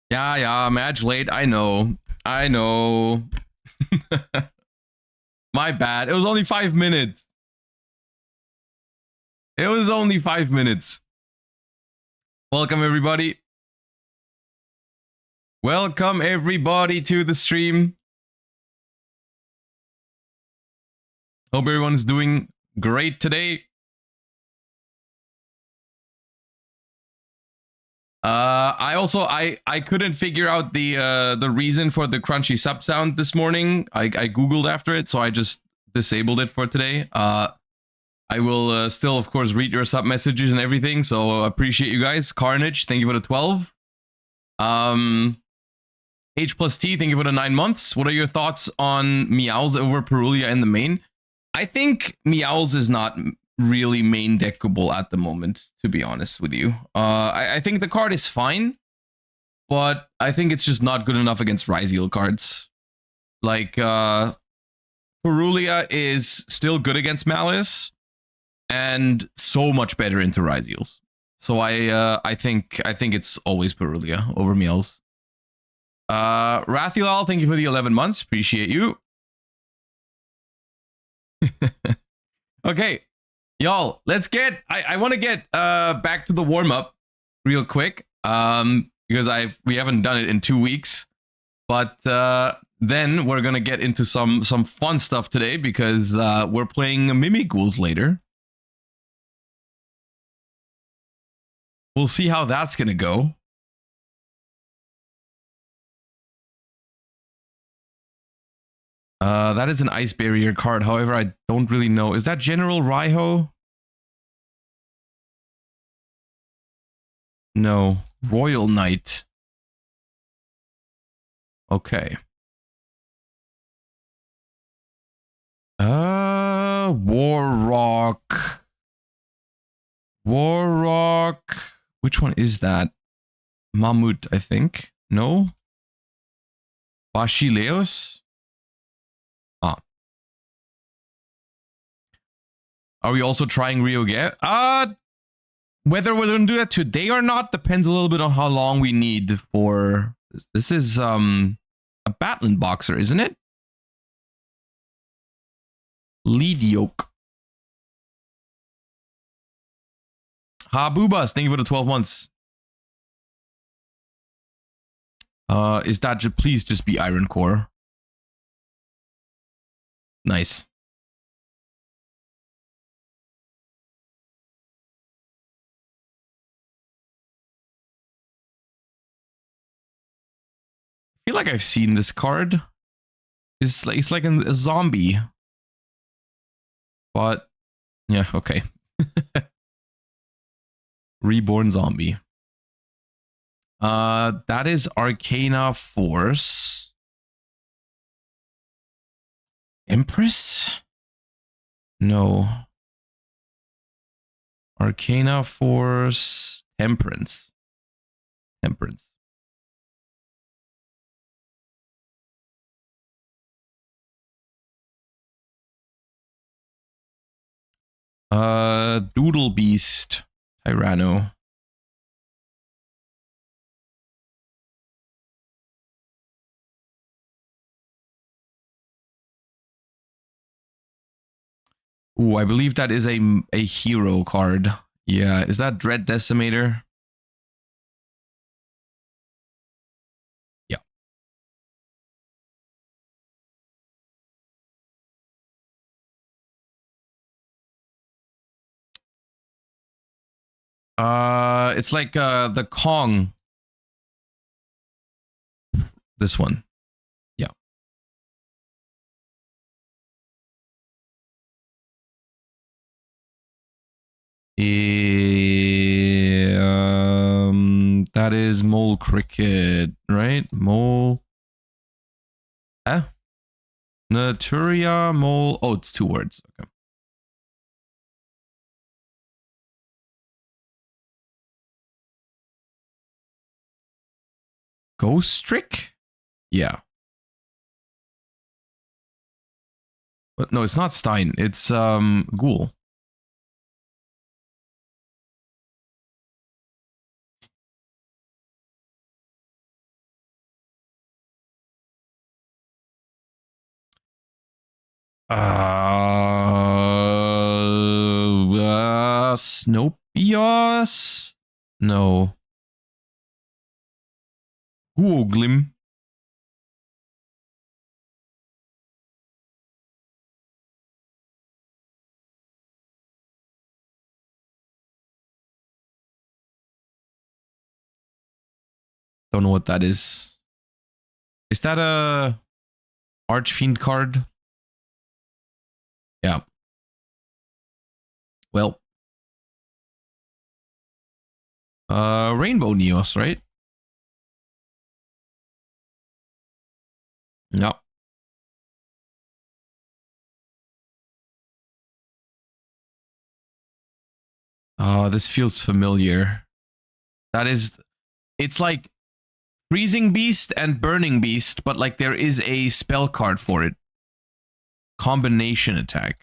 Yeah, match late. I know. I know. My bad. It was only 5 minutes. It was only 5 minutes. Welcome, everybody. Welcome, everybody, to the stream. Hope everyone's doing great today. I couldn't figure out the reason for the crunchy sub sound this morning. I googled after it, so I just disabled it for today. I will still, of course, read your sub messages and everything. So appreciate you guys. Carnage, thank you for the 12. H plus T, thank you for the 9 months. What are your thoughts on Meowls over Perulia in the main? I think Meowls is not really main deckable at the moment, to be honest with you. I think the card is fine, but I think it's just not good enough against Ryzeal cards. Like, Perulia is still good against Malice, and so much better into Ryzeals. So I think it's always Perulia over Meowls. Rathilal, thank you for the 11 months. Appreciate you. Okay, y'all, let's get. I want to get back to the warm up real quick. Because we haven't done it in 2 weeks, but then we're gonna get into some fun stuff today because we're playing Mimighouls later. We'll see how that's gonna go. That is an ice barrier card. However, I don't really know. Is that General Raiho? No. Royal Knight. Okay. Warrock. Warrock. Which one is that? Mammut, I think. No? Bashileos? Ah. Are we also trying yugioh? Whether we're going to do that today or not depends a little bit on how long we need for... This is a Battling Boxer, isn't it? Leadioke. Habubas, thank you for the 12 months. Is that please just be Iron Core? Nice. I feel like I've seen this card. It's like a zombie. But yeah, okay. Reborn zombie. That is Arcana Force. Empress? No. Arcana Force. Temperance. Temperance. Doodle Beast. Tyranno. Ooh, I believe that is a hero card. Yeah, is that Dread Decimator? Yeah. It's like the Kong. This one. Yeah. That is Mole Cricket, right? Mole. Naturia Mole. Oh, it's 2 words. Okay. Ghost Trick? Yeah. But no, it's not Stein. It's Ghoul. Snopios? No. Googlim. Don't know what that is. Is that a Archfiend card? Yeah. Well. Rainbow Neos, right? Yeah. This feels familiar. That is, it's like Freezing Beast and Burning Beast, but like there is a spell card for it. Combination attack.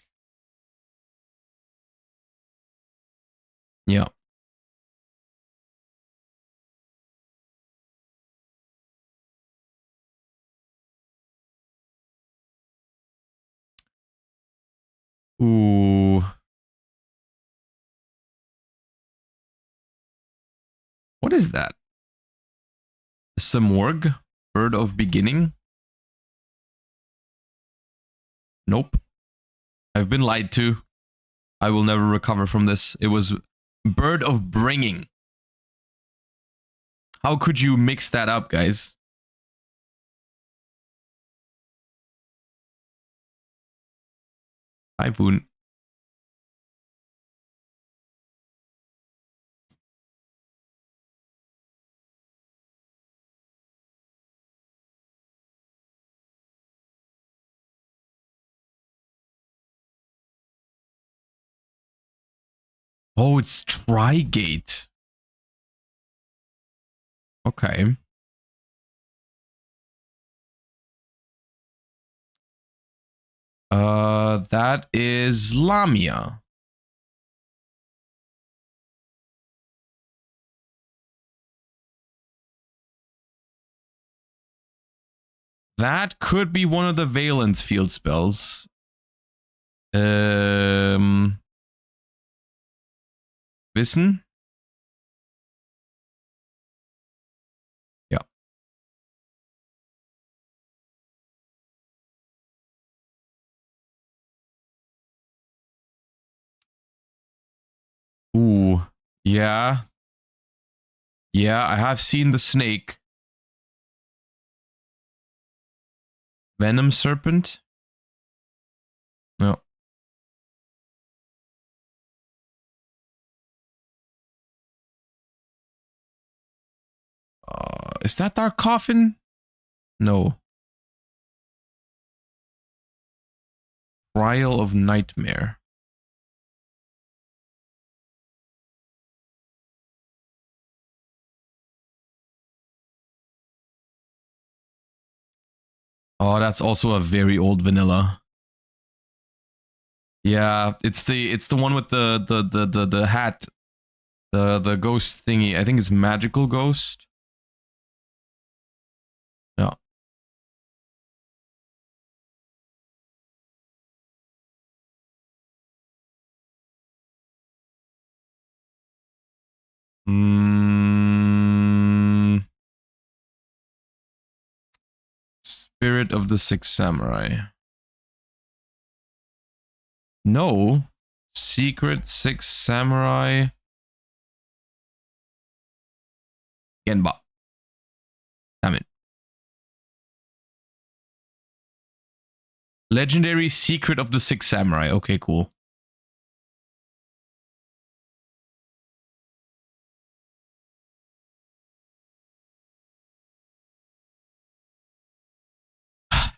Yeah. Ooh. What is that? Samorg? Bird of Beginning? Nope. I've been lied to. I will never recover from this. It was Bird of Bringing. How could you mix that up, guys? Typhoon. Oh, it's Trigate. Okay. That is Lamia. That could be one of the Valence field spells. Wissen? Yeah. Ooh. Yeah. Yeah, I have seen the snake. Venom Serpent? No. Is that Dark Coffin? No. Trial of Nightmare. Oh, that's also a very old vanilla. Yeah, it's the one with the hat. The ghost thingy. I think it's Magical Ghost. Yeah. Spirit of the Six Samurai. No. Secret Six Samurai. Genba. Damn it. Legendary Secret of the Six Samurai. Okay, cool.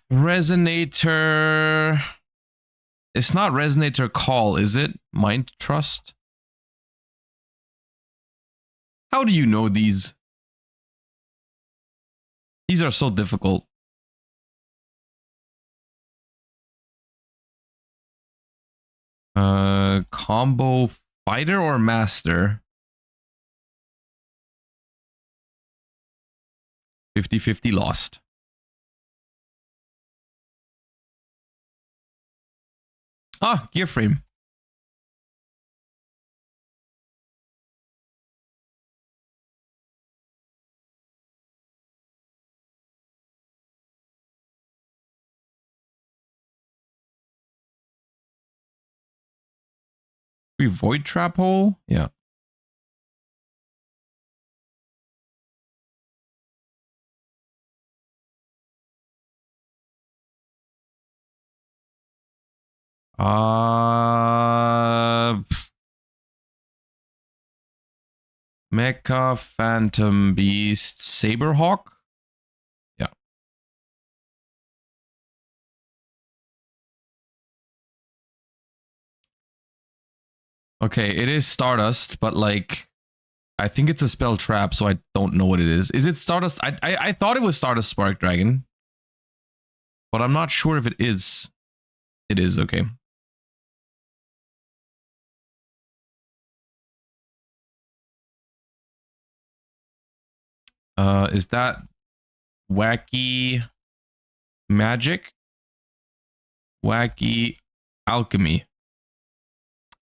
Resonator. It's not Resonator Call, is it? Mind Trust? How do you know these? These are so difficult. Combo Fighter or Master? 50-50 lost. Ah, gear frame. We void trap hole? Yeah. Mecha Phantom Beast Saberhawk? Yeah. Okay, it is Stardust, but like I think it's a spell trap, so I don't know what it is. Is it Stardust? I thought it was Stardust Spark Dragon, but I'm not sure if it is. It is, okay. Is that Wacky Magic? Wacky Alchemy.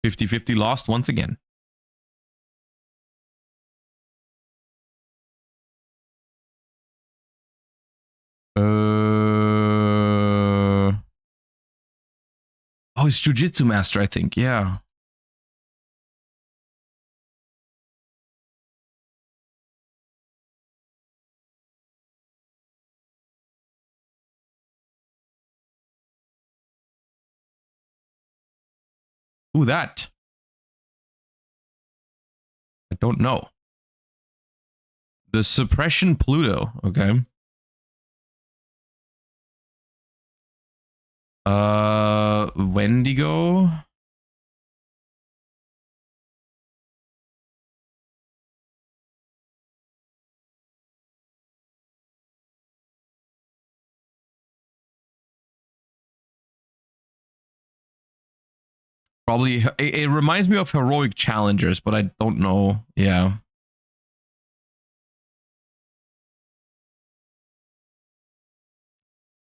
50-50 lost once again. Oh, it's Jujitsu Master, I think. Yeah. Ooh, that. I don't know. The Suppression Pluto. Okay. Wendigo. Probably, it reminds me of Heroic Challengers, but I don't know. Yeah.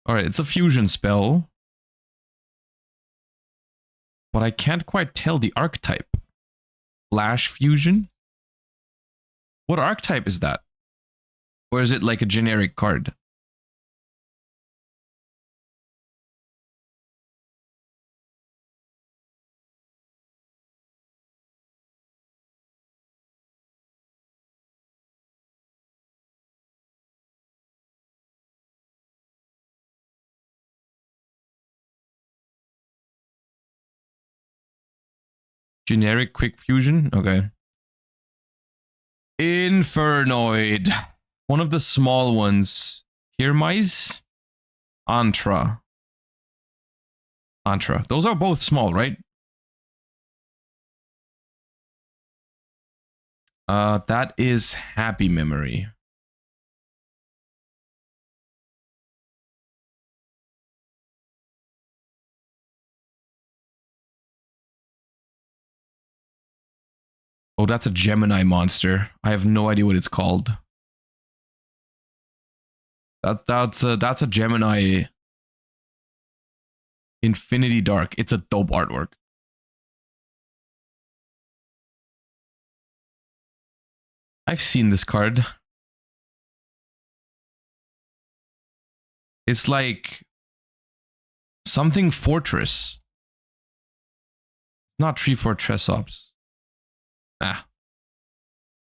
All right, it's a fusion spell. But I can't quite tell the archetype. Flash fusion? What archetype is that? Or is it like a generic card? Generic quick fusion? Okay. Infernoid. One of the small ones. Hirmise? Antra. Antra. Those are both small, right? That is Happy Memory. Oh, that's a Gemini monster. I have no idea what it's called. That's a Gemini Infinity Dark. It's a dope artwork. I've seen this card. It's like something fortress. Not Tree Fortress Ops. Ah.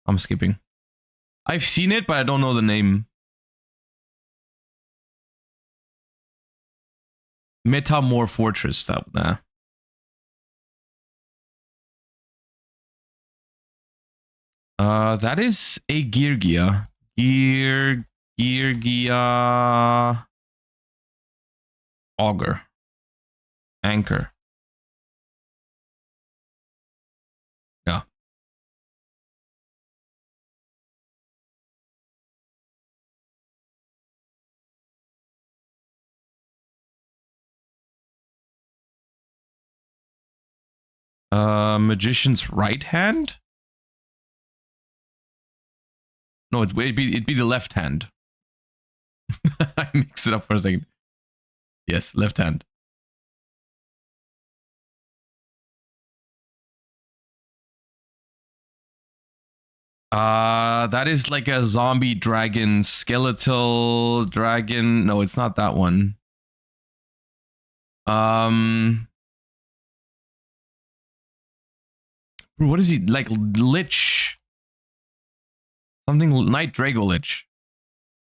I'm skipping. I've seen it, but I don't know the name. Metamorph Fortress. That, nah. That is a Geargia. Geargia Augur. Anchor. Yeah. Magician's right hand? No, it'd be the left hand. I mixed it up for a second. Yes, left hand. That is like a zombie dragon, skeletal dragon. No, it's not that one. What is he like? Lich. Something Night Drago Lich.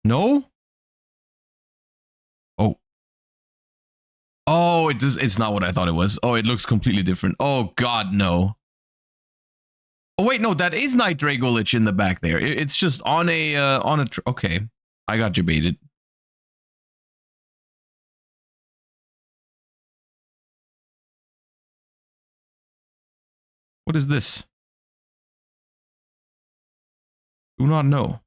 No? Oh. Oh, it's not what I thought it was. Oh, it looks completely different. Oh god, no. Oh wait, no, that is Night Drago Lich in the back there. It's just on a okay. I got you baited. What is this? Do not know.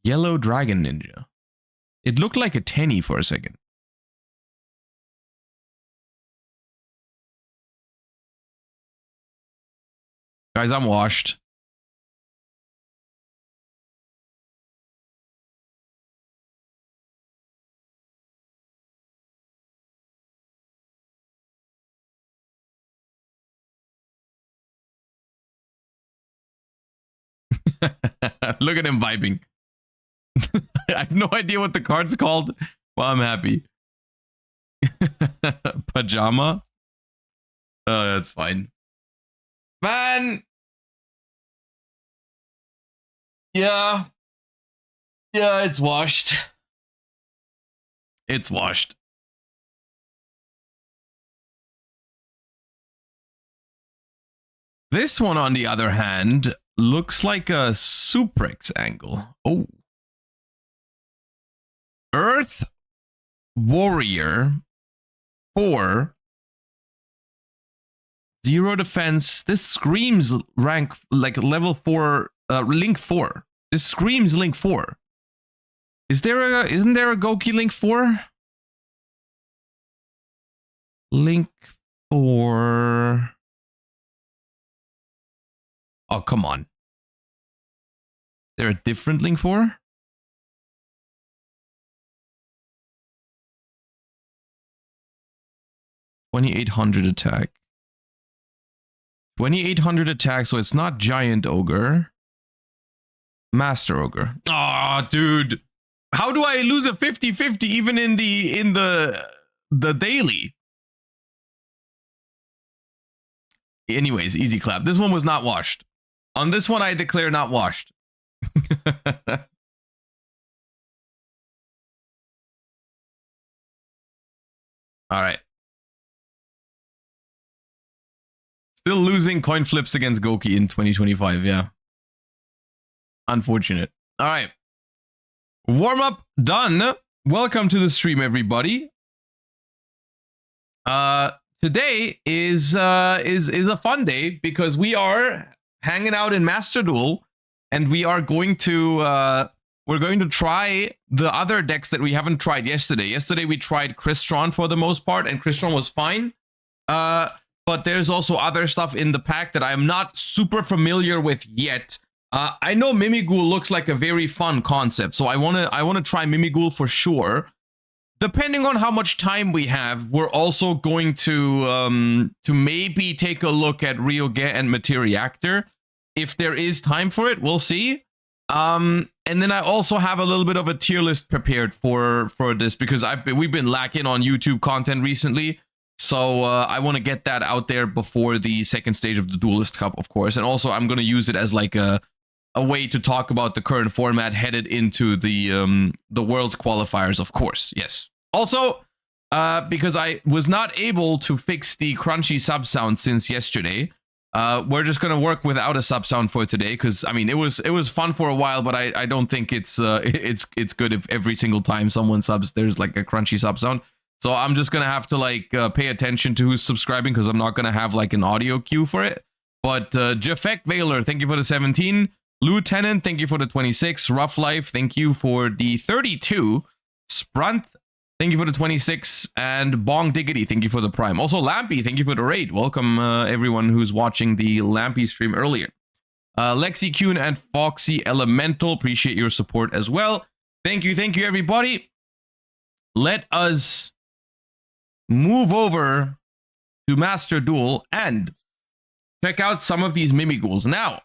Yellow Dragon Ninja. It looked like a Tenny for a second. Guys, I'm washed. Look at him vibing. I have no idea what the card's called. Well, I'm happy. Pajama? Oh, that's fine. Man! Yeah. Yeah, it's washed. It's washed. This one, on the other hand, looks like a Suprex angle. Oh. Earth Warrior 4. 0 defense. This screams rank like level 4, Link 4. This screams Link 4. Isn't there a Goki Link 4? Link 4. Oh, come on. Is there a different Link 4? $2,800 attack. 2,800 attack, so it's not Giant Ogre. Master Ogre. Aw, dude. How do I lose a 50-50 even in the daily? Anyways, easy clap. This one was not washed. On this one, I declare not washed. All right. Still losing coin flips against Goki in 2025, yeah. Unfortunate. All right. Warm up done. Welcome to the stream, everybody. Today is a fun day because we are hanging out in Master Duel, and we are going to we're going to try the other decks that we haven't tried yesterday. Yesterday we tried Crystron for the most part, and Crystron was fine. But there's also other stuff in the pack that I'm not super familiar with yet. I know Mimighoul looks like a very fun concept, so I wanna try Mimighoul for sure. Depending on how much time we have, we're also going to maybe take a look at yugioh and Materiactor. If there is time for it, we'll see. And then I also have a little bit of a tier list prepared for this because we've been lacking on YouTube content recently. So I want to get that out there before the second stage of the Duelist Cup, of course. And also I'm going to use it as like a way to talk about the current format headed into the World's qualifiers, of course. Yes. Also, because I was not able to fix the crunchy sub sound since yesterday, we're just going to work without a sub sound for today. Because I mean, it was fun for a while, but I don't think it's good if every single time someone subs there's like a crunchy sub sound. So I'm just going to have to like pay attention to who's subscribing because I'm not going to have like an audio cue for it. But Jafek Vailer, thank you for the 17. Lieutenant, thank you for the 26. Rough Life, thank you for the 32. Sprunt, thank you for the 26. And Bong Diggity, thank you for the Prime. Also, Lampy, thank you for the raid. Welcome everyone who's watching the Lampy stream earlier. Lexi Kuhn and Foxy Elemental, appreciate your support as well. Thank you everybody. Let us move over to Master Duel, and check out some of these Mimighouls. Now,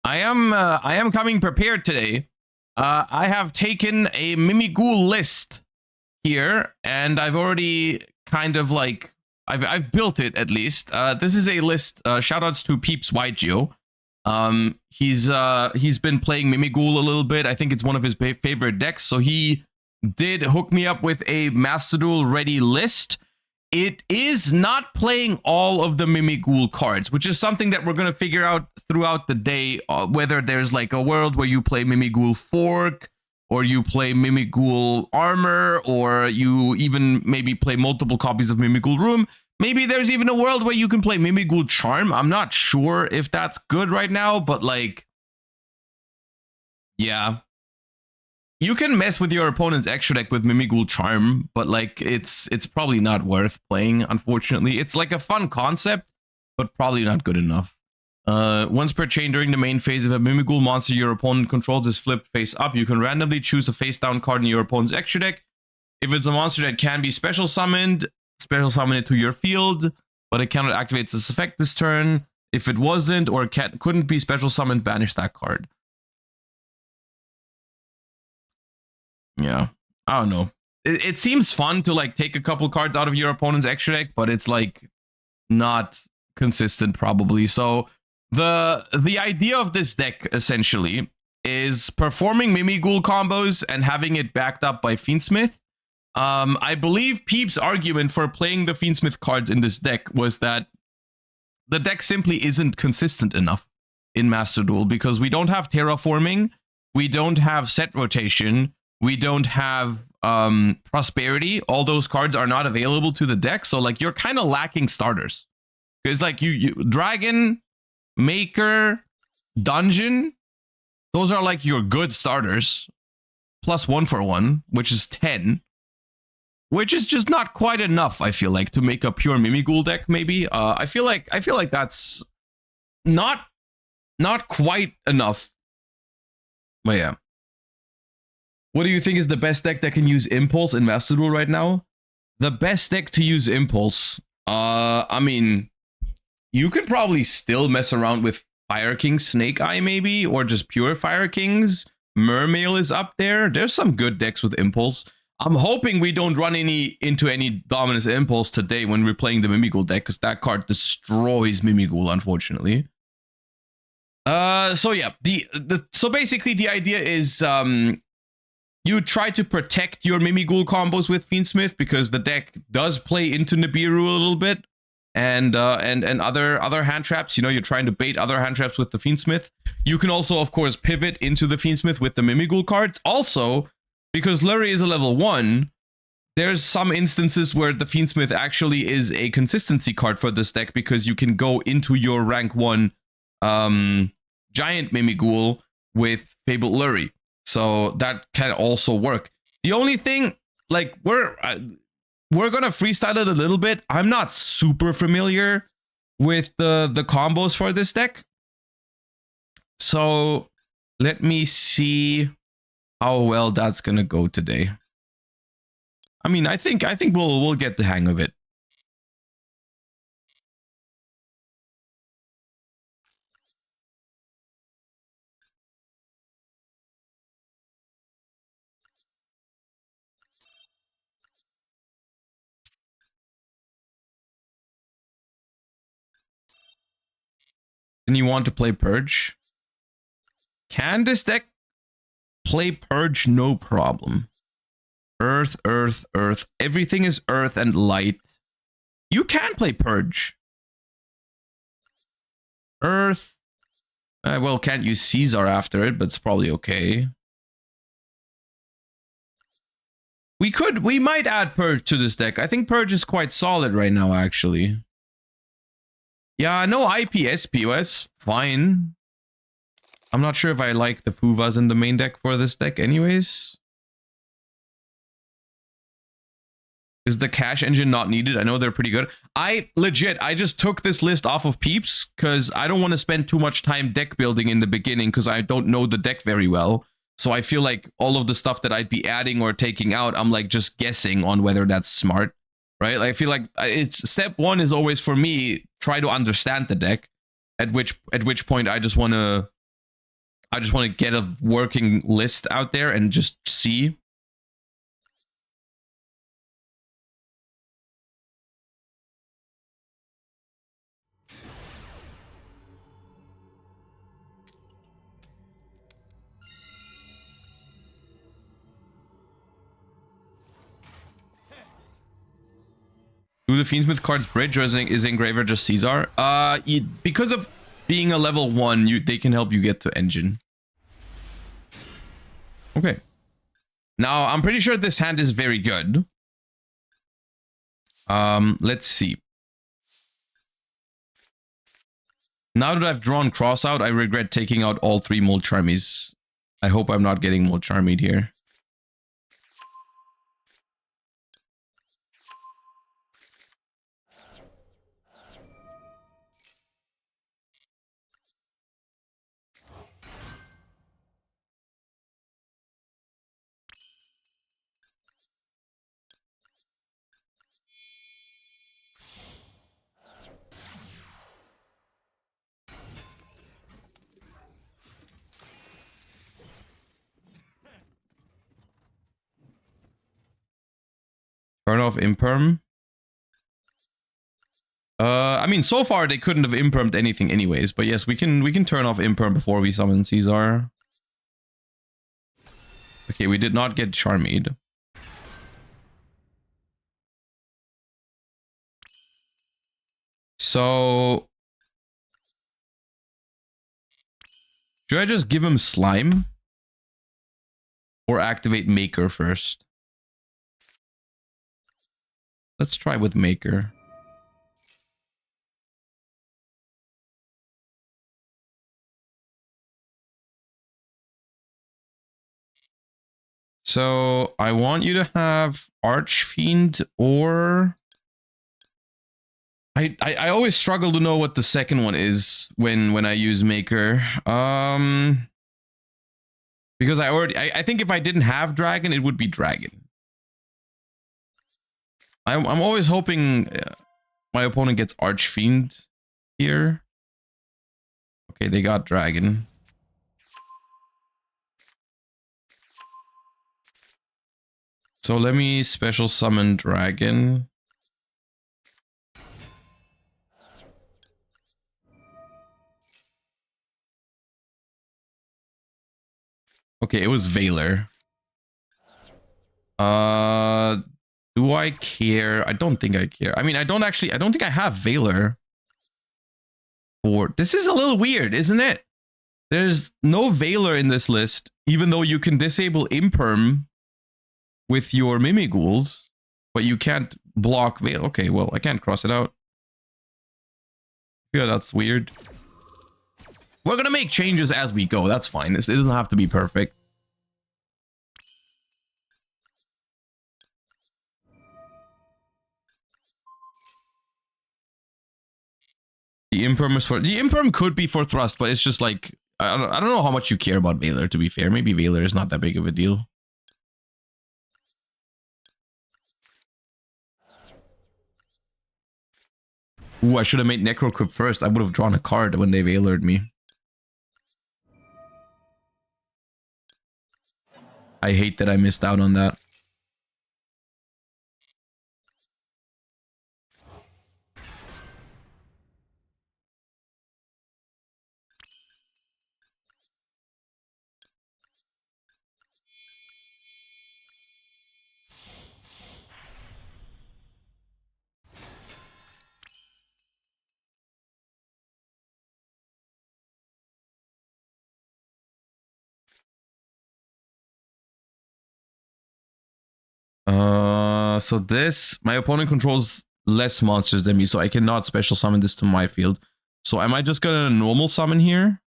I am coming prepared today. I have taken a Mimighoul list here, and I've already kind of like I've built it at least. This is a list. Shoutouts to Peeps yugioh. He's been playing Mimighoul a little bit. I think it's one of his favorite decks, so he did hook me up with a Master Duel ready list. It is not playing all of the Mimighoul cards, which is something that we're going to figure out throughout the day, whether there's like a world where you play Mimighoul Fork, or you play Mimighoul Armor, or you even maybe play multiple copies of Mimighoul Room. Maybe there's even a world where you can play Mimighoul Charm. I'm not sure if that's good right now, but like, yeah. You can mess with your opponent's extra deck with Mimighoul Charm, but like it's probably not worth playing, unfortunately. It's like a fun concept, but probably not good enough. Once per chain during the main phase, if a Mimighoul monster your opponent controls is flipped face up, you can randomly choose a face down card in your opponent's extra deck. If it's a monster that can be special summoned, special summon it to your field, but it cannot activate this effect this turn. If it wasn't or couldn't be special summoned, banish that card. Yeah, I don't know. It seems fun to like take a couple cards out of your opponent's extra deck, but it's like not consistent probably. So the idea of this deck essentially is performing Mimighoul combos and having it backed up by Fiendsmith. I believe Peep's argument for playing the Fiendsmith cards in this deck was that the deck simply isn't consistent enough in Master Duel because we don't have terraforming, we don't have set rotation, we don't have prosperity. All those cards are not available to the deck, so like you're kind of lacking starters. Because like you Dragon, Maker, Dungeon, those are like your good starters. Plus 1-for-1, which is 10. Which is just not quite enough, I feel like, to make a pure Mimighoul deck, maybe. I feel like that's not quite enough. But yeah. What do you think is the best deck that can use Impulse in Master Duel right now? The best deck to use Impulse? I mean, you could probably still mess around with Fire King Snake Eye, maybe, or just pure Fire Kings. Mermail is up there. There's some good decks with Impulse. I'm hoping we don't run into any Dominus Impulse today when we're playing the Mimighoul deck, because that card destroys Mimighoul, unfortunately. So yeah, so basically the idea is you try to protect your Mimighoul combos with Fiendsmith because the deck does play into Nibiru a little bit, and other hand traps. You know, you're trying to bait other hand traps with the Fiendsmith. You can also, of course, pivot into the Fiendsmith with the Mimighoul cards. Also, because Lurie is a level 1, there's some instances where the Fiendsmith actually is a consistency card for this deck because you can go into your rank 1 giant Mimighoul with Fabled Lurie. So that can also work. The only thing, like, we're gonna freestyle it a little bit. I'm not super familiar with the combos for this deck. So let me see how well that's gonna go today. I mean, I think we'll get the hang of it. And you want to play Purge? Can this deck play Purge? No problem. Earth, earth, earth. Everything is earth and light. You can play Purge. Earth. Well, can't use Caesar after it, but it's probably okay. We might add Purge to this deck. I think Purge is quite solid right now, actually. Yeah, no IPSPOS, fine. I'm not sure if I like the Fuvas in the main deck for this deck anyways. Is the cash engine not needed? I know they're pretty good. I just took this list off of Peeps because I don't want to spend too much time deck building in the beginning because I don't know the deck very well. So I feel like all of the stuff that I'd be adding or taking out, I'm like just guessing on whether that's smart. Right? Like, I feel like it's step 1 is always for me, try to understand the deck. At which point I just want to get a working list out there and just see. Do the Fiendsmith cards bridge, or is Engraver just Caesar? Because of being a level 1, they can help you get to engine. Okay. Now, I'm pretty sure this hand is very good. Let's see. Now that I've drawn Cross out, I regret taking out all 3 Molcharmies. I hope I'm not getting Molcharmied here. Turn off Imperm. I mean, so far they couldn't have Impermed anything anyways, but yes, we can turn off Imperm before we summon Caesar. Okay, we did not get Charmied. So should I just give him Slime? Or activate Maker first? Let's try with Maker. So I want you to have Archfiend or... I always struggle to know what the second one is when I use Maker. Because I think if I didn't have Dragon, it would be Dragon. I'm always hoping my opponent gets Archfiend here. Okay, they got Dragon. So let me special summon Dragon. Okay, it was Valor. Do I care? I don't think I care. I mean, I don't think I have Valor. Or this is a little weird, isn't it? There's no Valor in this list, even though you can disable Imperm with your Mimighouls, but you can't block Valor. Okay, well, I can't cross it out. Yeah, that's weird. We're gonna make changes as we go. That's fine. It doesn't have to be perfect. The Imperm could be for thrust, but it's just like I don't know how much you care about Valor, to be fair. Maybe Valor is not that big of a deal. Ooh, I should have made Necroquip first. I would have drawn a card when they Valored me. I hate that I missed out on that. So this, my opponent controls less monsters than me, so I cannot special summon this to my field. So am I just gonna normal summon here?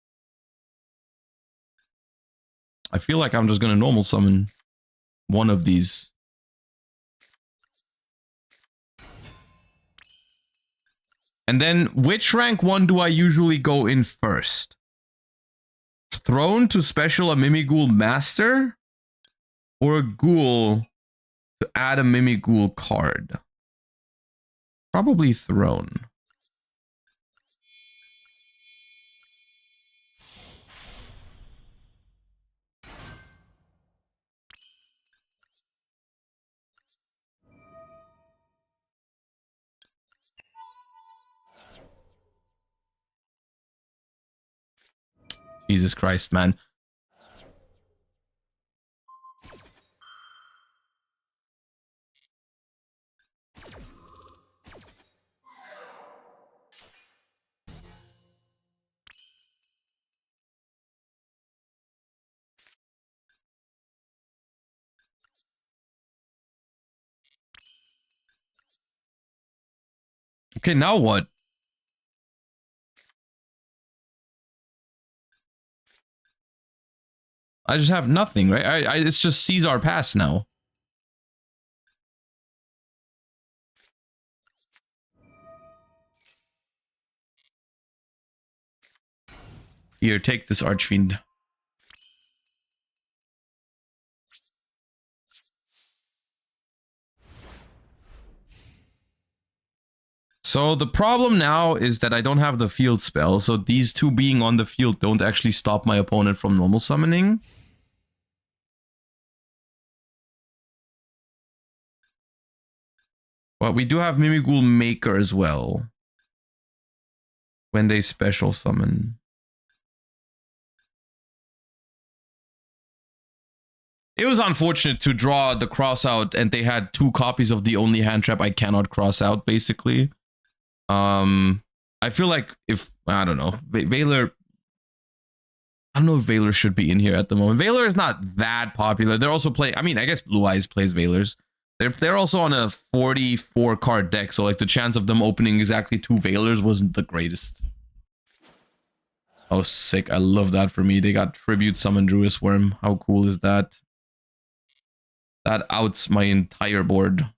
I feel like I'm just gonna normal summon one of these. And then, which rank 1 do I usually go in first? Throne to special a Mimighoul Master? Or a Ghoul to add a Mimighoul card? Probably Throne. Jesus Christ, man. Okay, now what? I just have nothing, right? It's just Caesar pass now. Here, take this Archfiend. So the problem now is that I don't have the field spell, so these two being on the field don't actually stop my opponent from normal summoning. But we do have Mimighoul Maker as well. When they special summon. It was unfortunate to draw the cross out and they had 2 copies of the only hand trap I cannot cross out, basically. I feel like if, I don't know, Valor... I don't know if Valor should be in here at the moment. Valor is not that popular. They're also playing... I mean, I guess Blue Eyes plays Valors. They're also on a 44 card deck, so like the chance of them opening exactly 2 Valors wasn't the greatest. Oh, sick. I love that for me. They got Tribute Summon Druis Worm. How cool is that? That outs my entire board.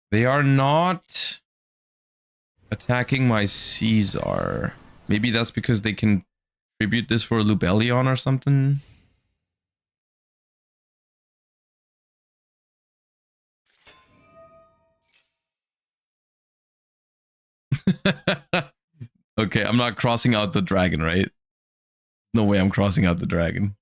They are not attacking my Caesar. Maybe that's because they can tribute this for Lubellion or something. Okay, I'm not crossing out the dragon, right? No way I'm crossing out the dragon.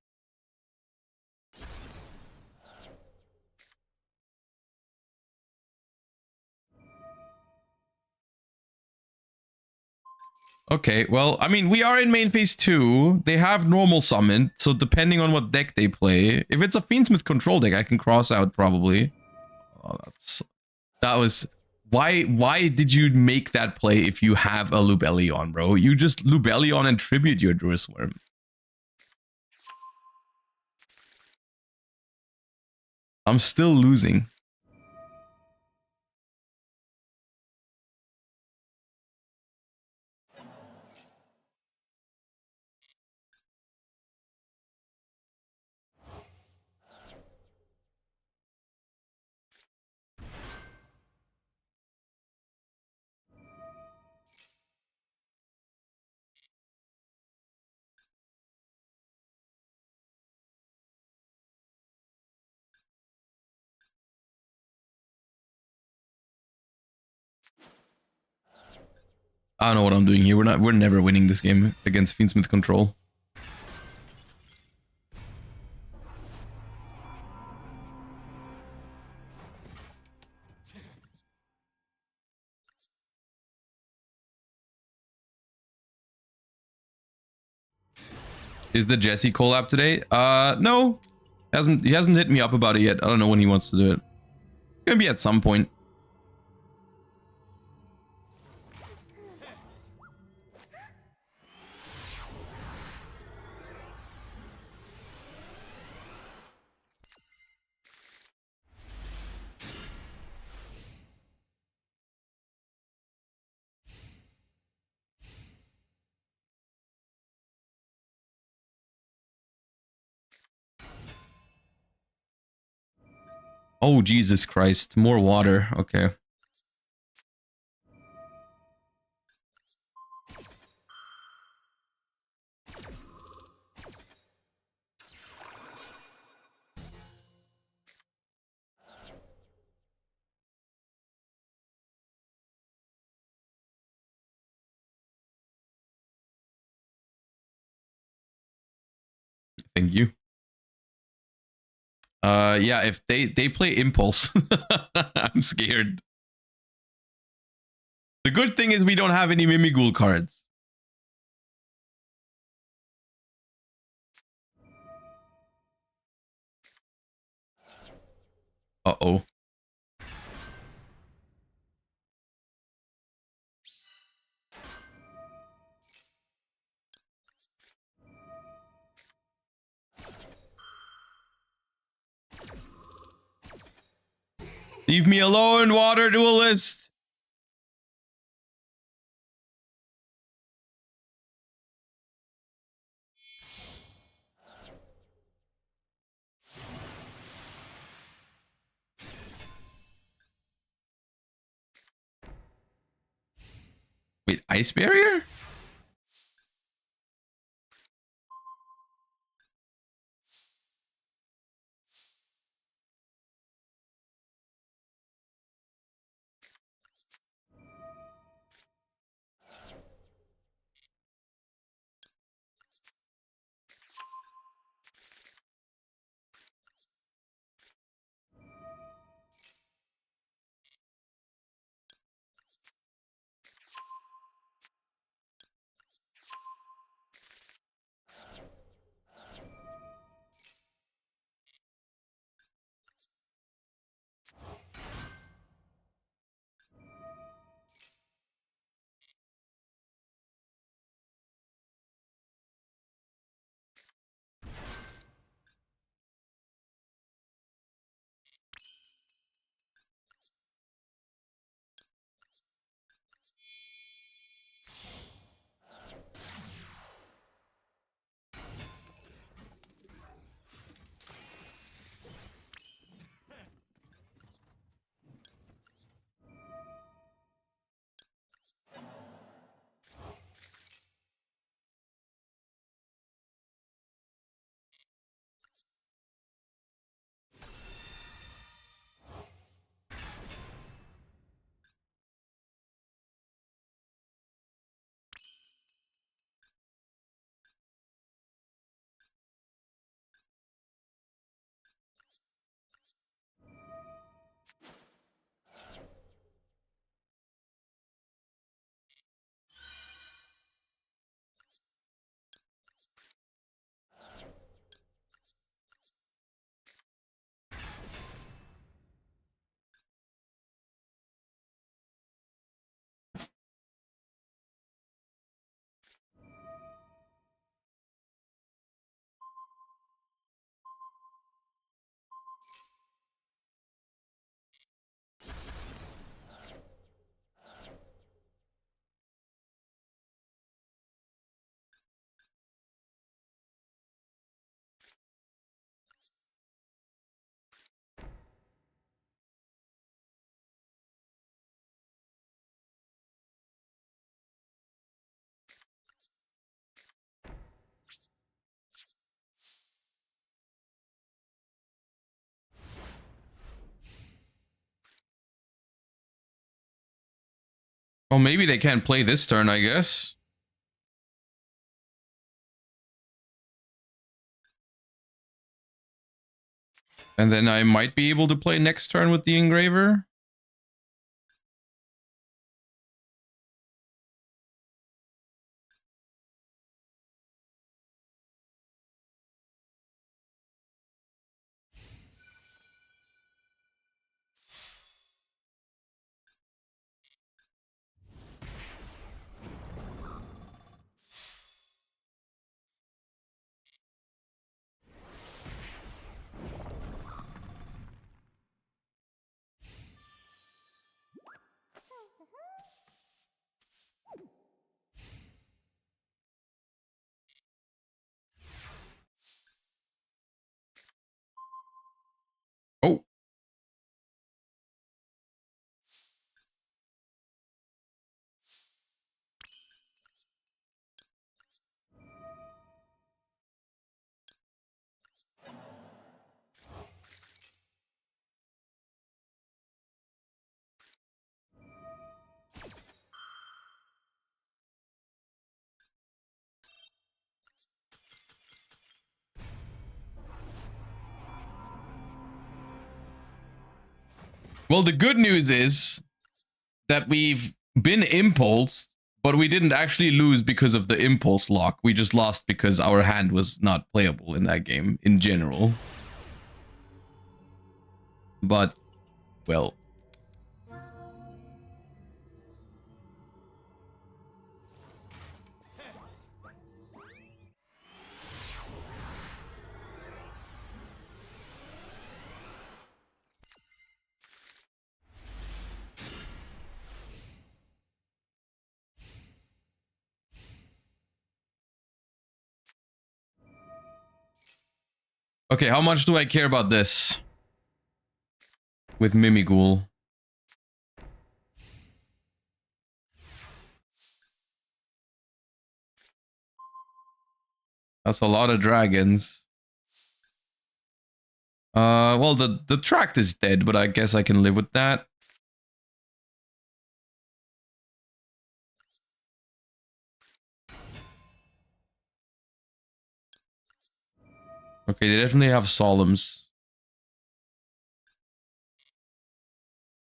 Okay, well, I mean, we are in main phase 2. They have normal summon, so depending on what deck they play, if it's a Fiendsmith control deck, I can cross out probably. Oh, that was... Why did you make that play if you have a Lubellion, bro? You just Lubellion and tribute your Druis Worm. I'm still losing. I don't know what I'm doing here. We're never winning this game against Fiendsmith control. Is the Jesse collab today? No. He hasn't hit me up about it yet. I don't know when he wants to do it. Gonna be at some point. Oh, Jesus Christ. More water. Okay. Thank you. Yeah, if they play Impulse, I'm scared. The good thing is we don't have any Mimighoul cards. Uh-oh. Leave me alone, water duelist. Wait, ice barrier? Well, maybe they can't play this turn, I guess. And then I might be able to play next turn with the engraver. Well, the good news is that we've been impulsed, but we didn't actually lose because of the impulse lock. We just lost because our hand was not playable in that game in general. But, well. Okay, how much do I care about this? With Mimighoul. That's a lot of dragons. Well, the tract is dead, but I guess I can live with that. Okay, they definitely have solemns.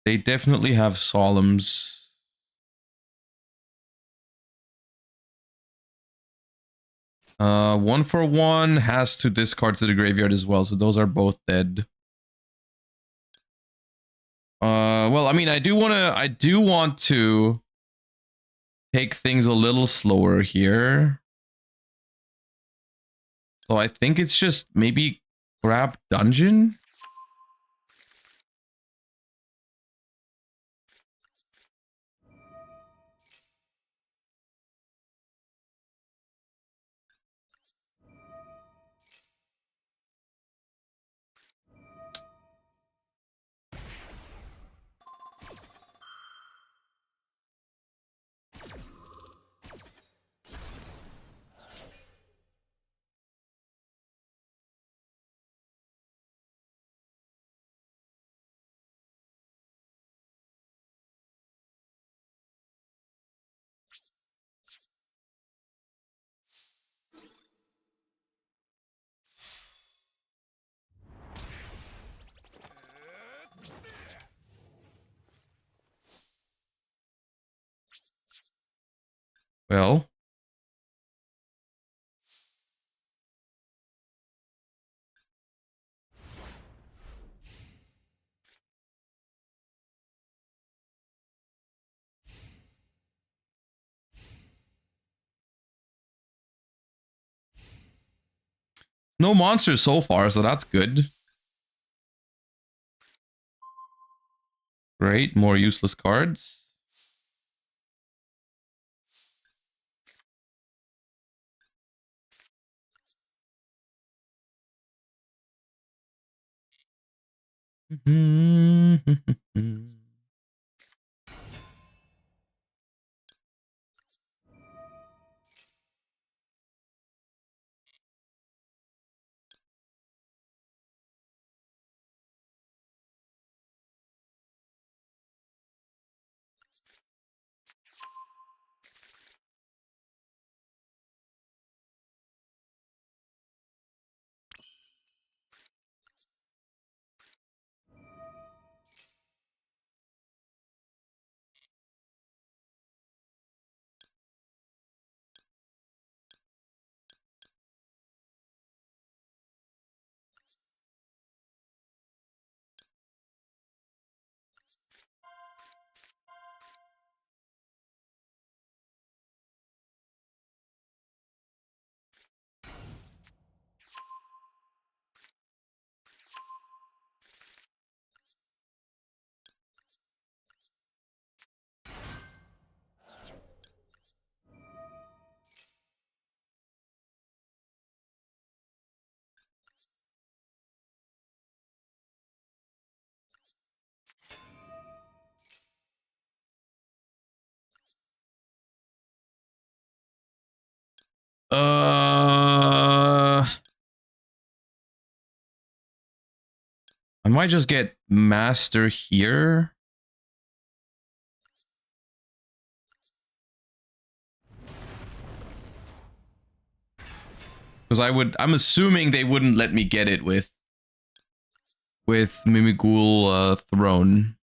They definitely have solemns. One for one has to discard to the graveyard as well, so those are both dead. Well, I mean, I do want to take things a little slower here. So I think it's just maybe grab dungeon. Well, no monsters so far, so that's good. Great, more useless cards. I might just get master here. Because I'm assuming they wouldn't let me get it with Mimighoul throne.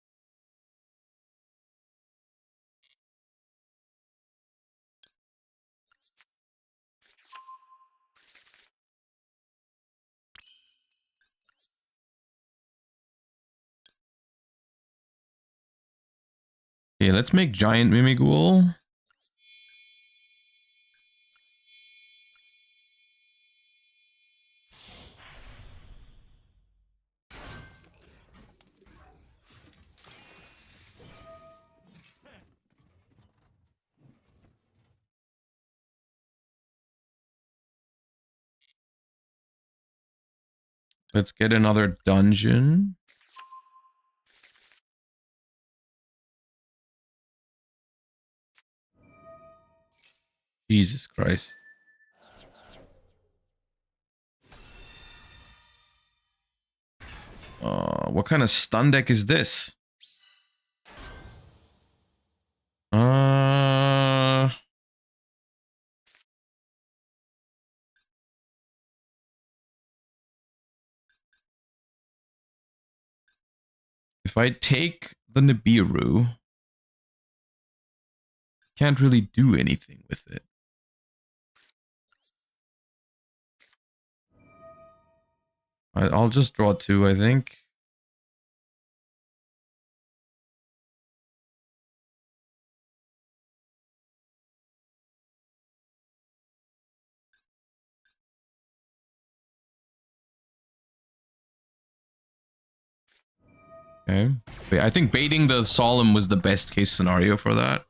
Okay, let's make giant Mimighoul. Let's get another dungeon. Jesus Christ. What kind of stun deck is this? If I take the Nibiru, can't really do anything with it. I'll just draw 2, I think. Okay. I think baiting the Solemn was the best case scenario for that.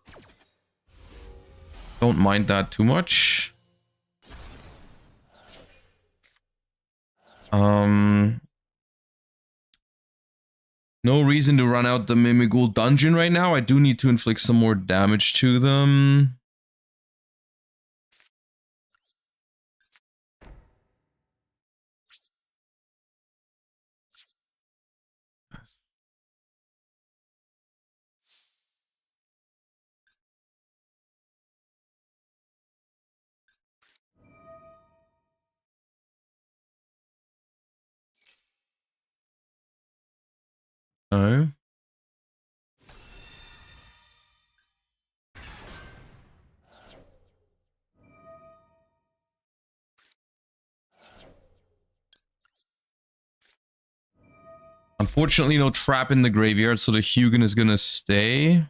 Don't mind that too much. No reason to run out the Mimighoul dungeon right now. I do need to inflict some more damage to them. Oh. Unfortunately, no trap in the graveyard, so the Hugin is gonna stay.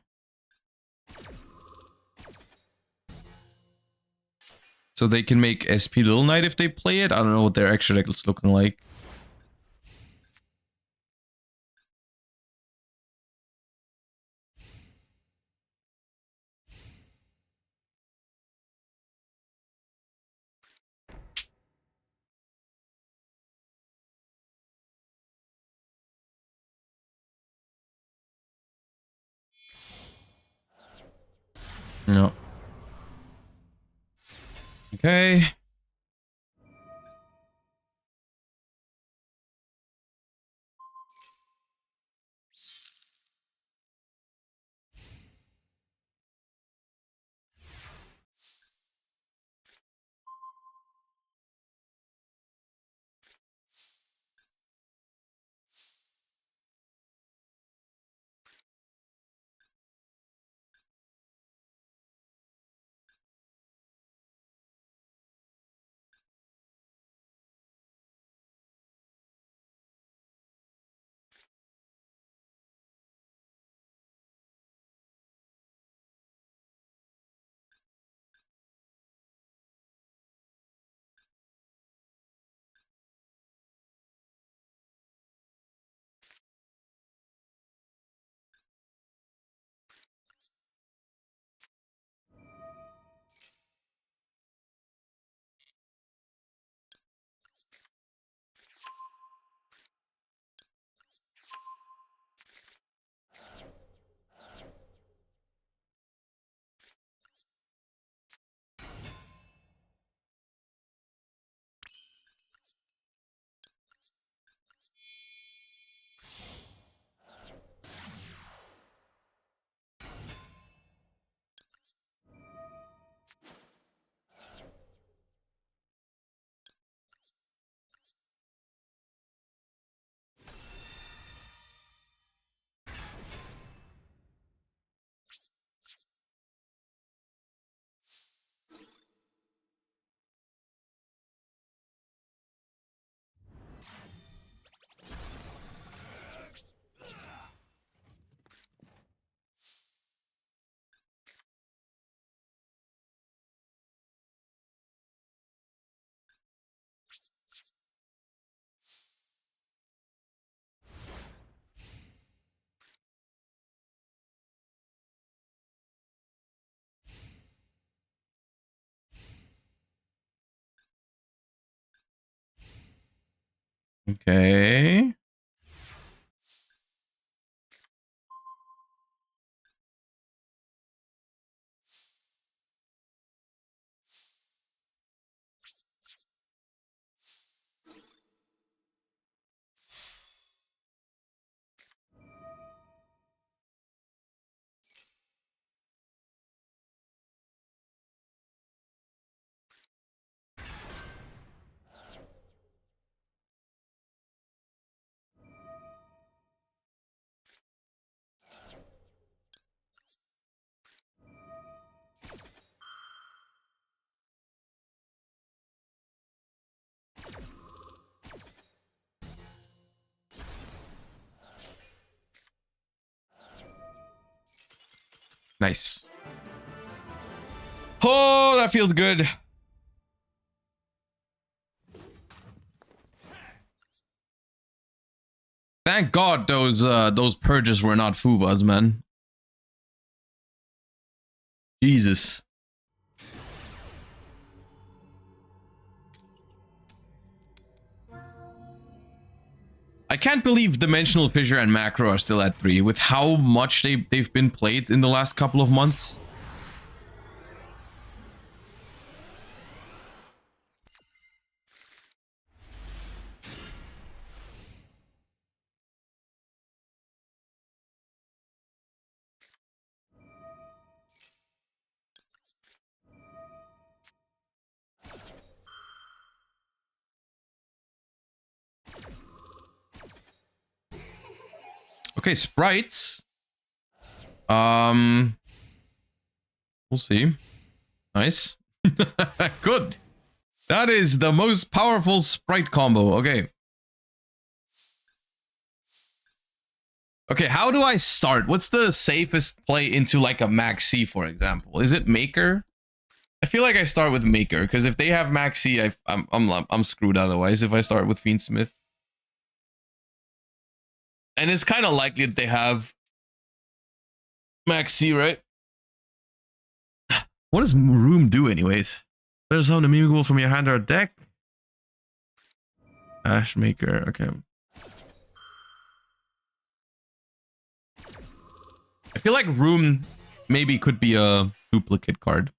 So they can make SP Little Knight if they play it. I don't know what their extra deck is looking like. No. Okay. Okay. Nice. Oh, that feels good. Thank God those purges were not Fuvas, man. Jesus. I can't believe Dimensional Fissure and Macro are still at 3 with how much they've been played in the last couple of months. Okay, sprites. We'll see. Nice. Good. That is the most powerful sprite combo. Okay. Okay, how do I start? What's the safest play into like a Max C, for example? Is it Maker? I feel like I start with Maker because if they have Max C, I'm screwed otherwise if I start with Fiendsmith. And it's kind of likely that they have Max C, right? What does Room do anyways? There's some Mimighoul from your hand or deck. Ash Maker, okay. I feel like Room maybe could be a duplicate card.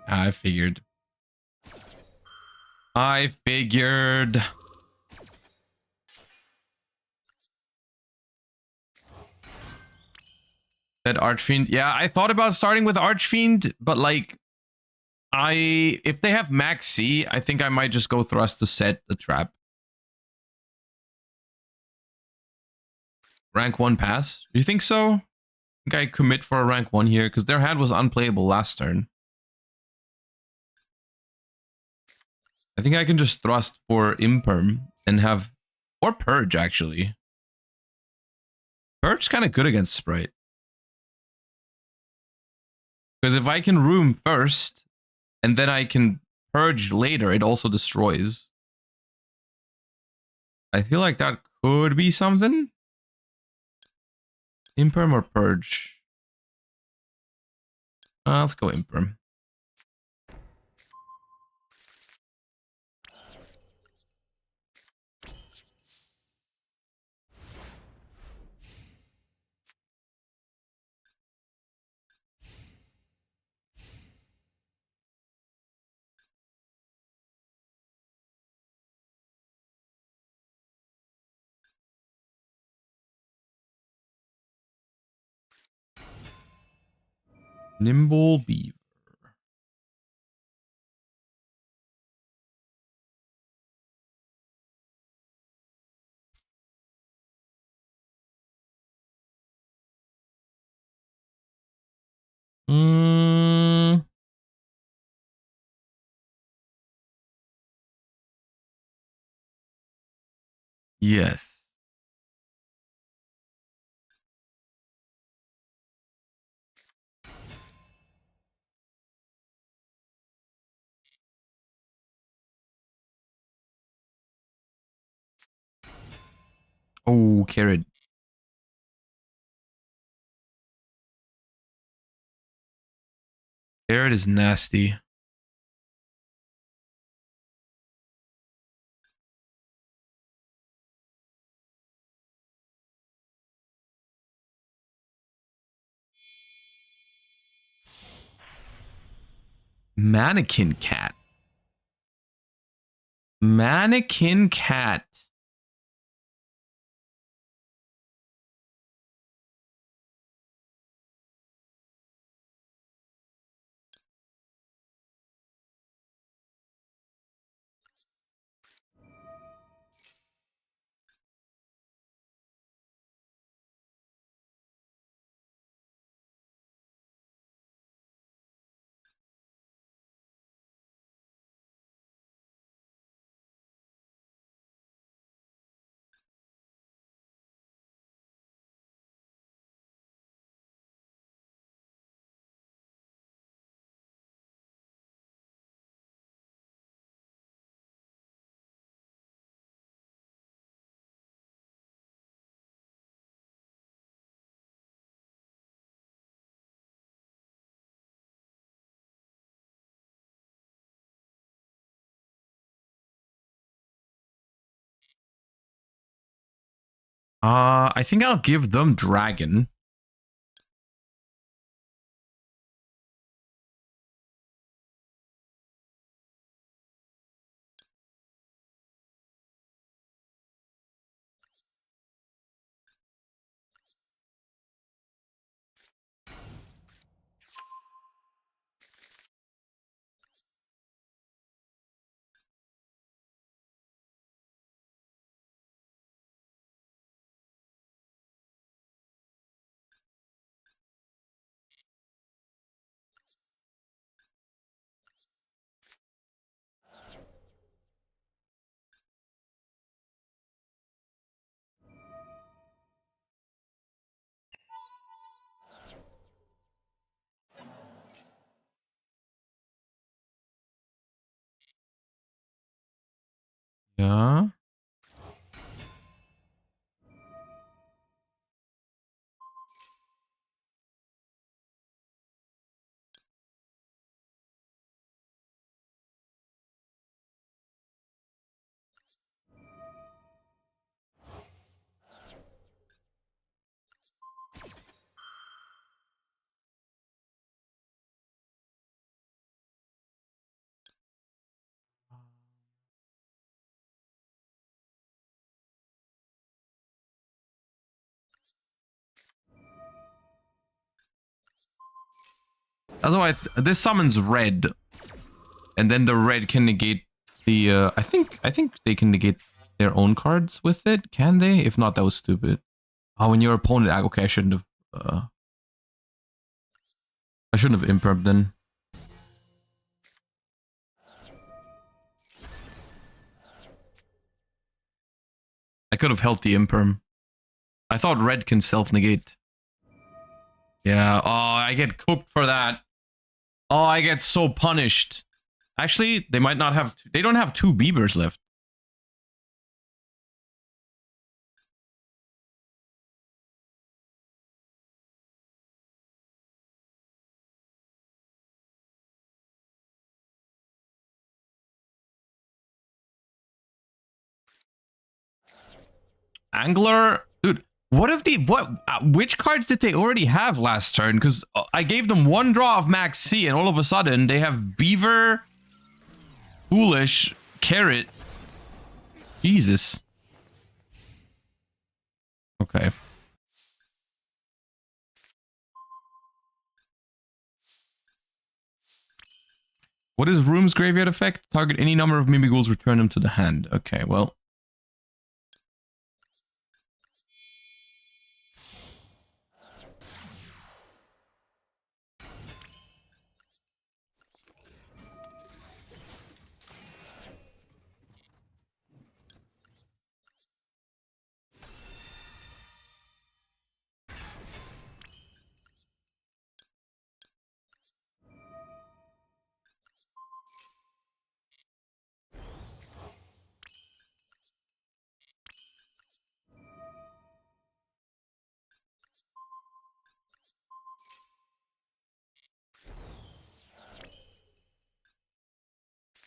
I figured. I figured. That Archfiend. Yeah, I thought about starting with Archfiend, but like, if they have Max C, I think I might just go Thrust to set the trap. Rank 1 pass? Do you think so? I think I commit for a rank 1 here, because their hand was unplayable last turn. I think I can just Thrust for Imperm and have... Or Purge, actually. Purge's kind of good against Sprite. Because if I can Room first, and then I can Purge later, it also destroys. I feel like that could be something. Imperm or Purge? Let's go Imperm. Nimble Beaver. Yes. Oh, carrot. Carrot is nasty. Mannequin cat. Mannequin cat. I think I'll give them dragon. Yeah. Otherwise, this summons red, and then the red can negate the. I think they can negate their own cards with it. Can they? If not, that was stupid. Oh, when your opponent. Okay, I shouldn't have. I shouldn't have impermed then. I could have held the imperm. I thought red can self negate. Yeah. Oh, I get cooked for that. Oh, I get so punished. Actually, they might not have. They don't have 2 Beavers left. Angler, dude. What if the which cards did they already have last turn? Because I gave them 1 draw of Max C, and all of a sudden they have Beaver, Foolish, Carrot. Jesus. Okay. What is Room's graveyard effect? Target any number of Mimighouls, return them to the hand. Okay, well.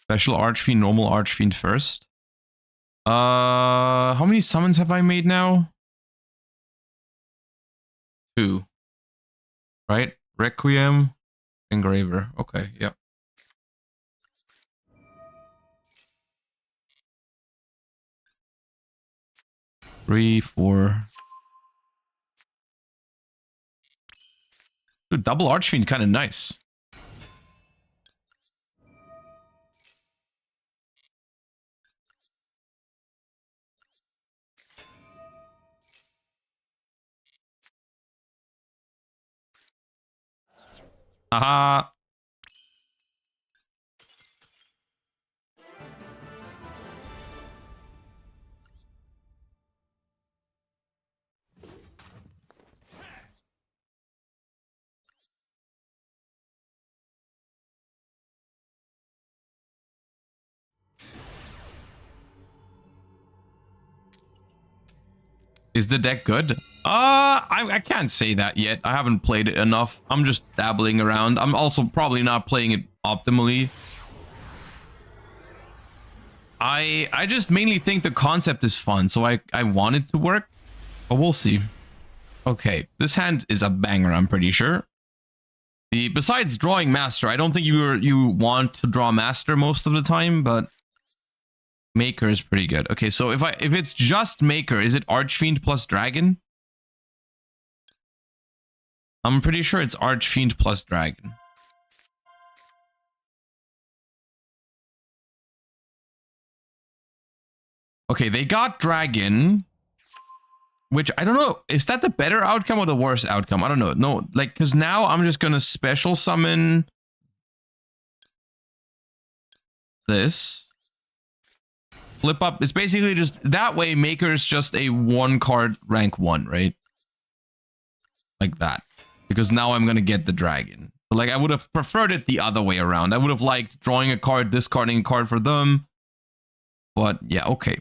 Special Archfiend, normal Archfiend first. How many summons have I made now? 2. Right? Requiem, Engraver. Okay, yep. Three, 4. Dude, double Archfiend, kind of nice. Haha. Is the deck good? I can't say that yet. I haven't played it enough. I'm just dabbling around. I'm also probably not playing it optimally. I just mainly think the concept is fun, so I want it to work, but we'll see. Okay, this hand is a banger, I'm pretty sure. Besides drawing Master, I don't think you want to draw Master most of the time, but Maker is pretty good. Okay, so if it's just Maker, is it Archfiend plus Dragon? I'm pretty sure it's Archfiend plus Dragon. Okay, they got Dragon, which I don't know. Is that the better outcome or the worst outcome? I don't know. No, like, because now I'm just gonna special summon this. Flip up. It's basically just that way. Maker is just a 1-card rank 1, right? Like that. Because now I'm gonna get the Dragon. But like, I would have preferred it the other way around. I would have liked drawing a card, discarding a card for them. But yeah, okay.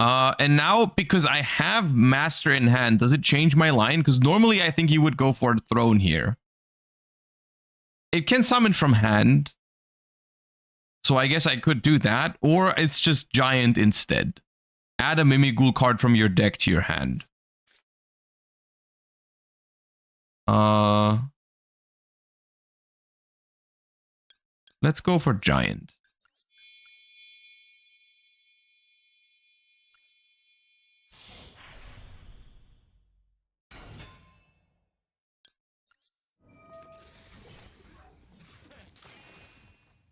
And now, because I have Master in hand, does it change my line? Because normally I think you would go for Throne here. It can summon from hand. So I guess I could do that. Or it's just Giant instead. Add a Mimighoul card from your deck to your hand. Let's go for Giant.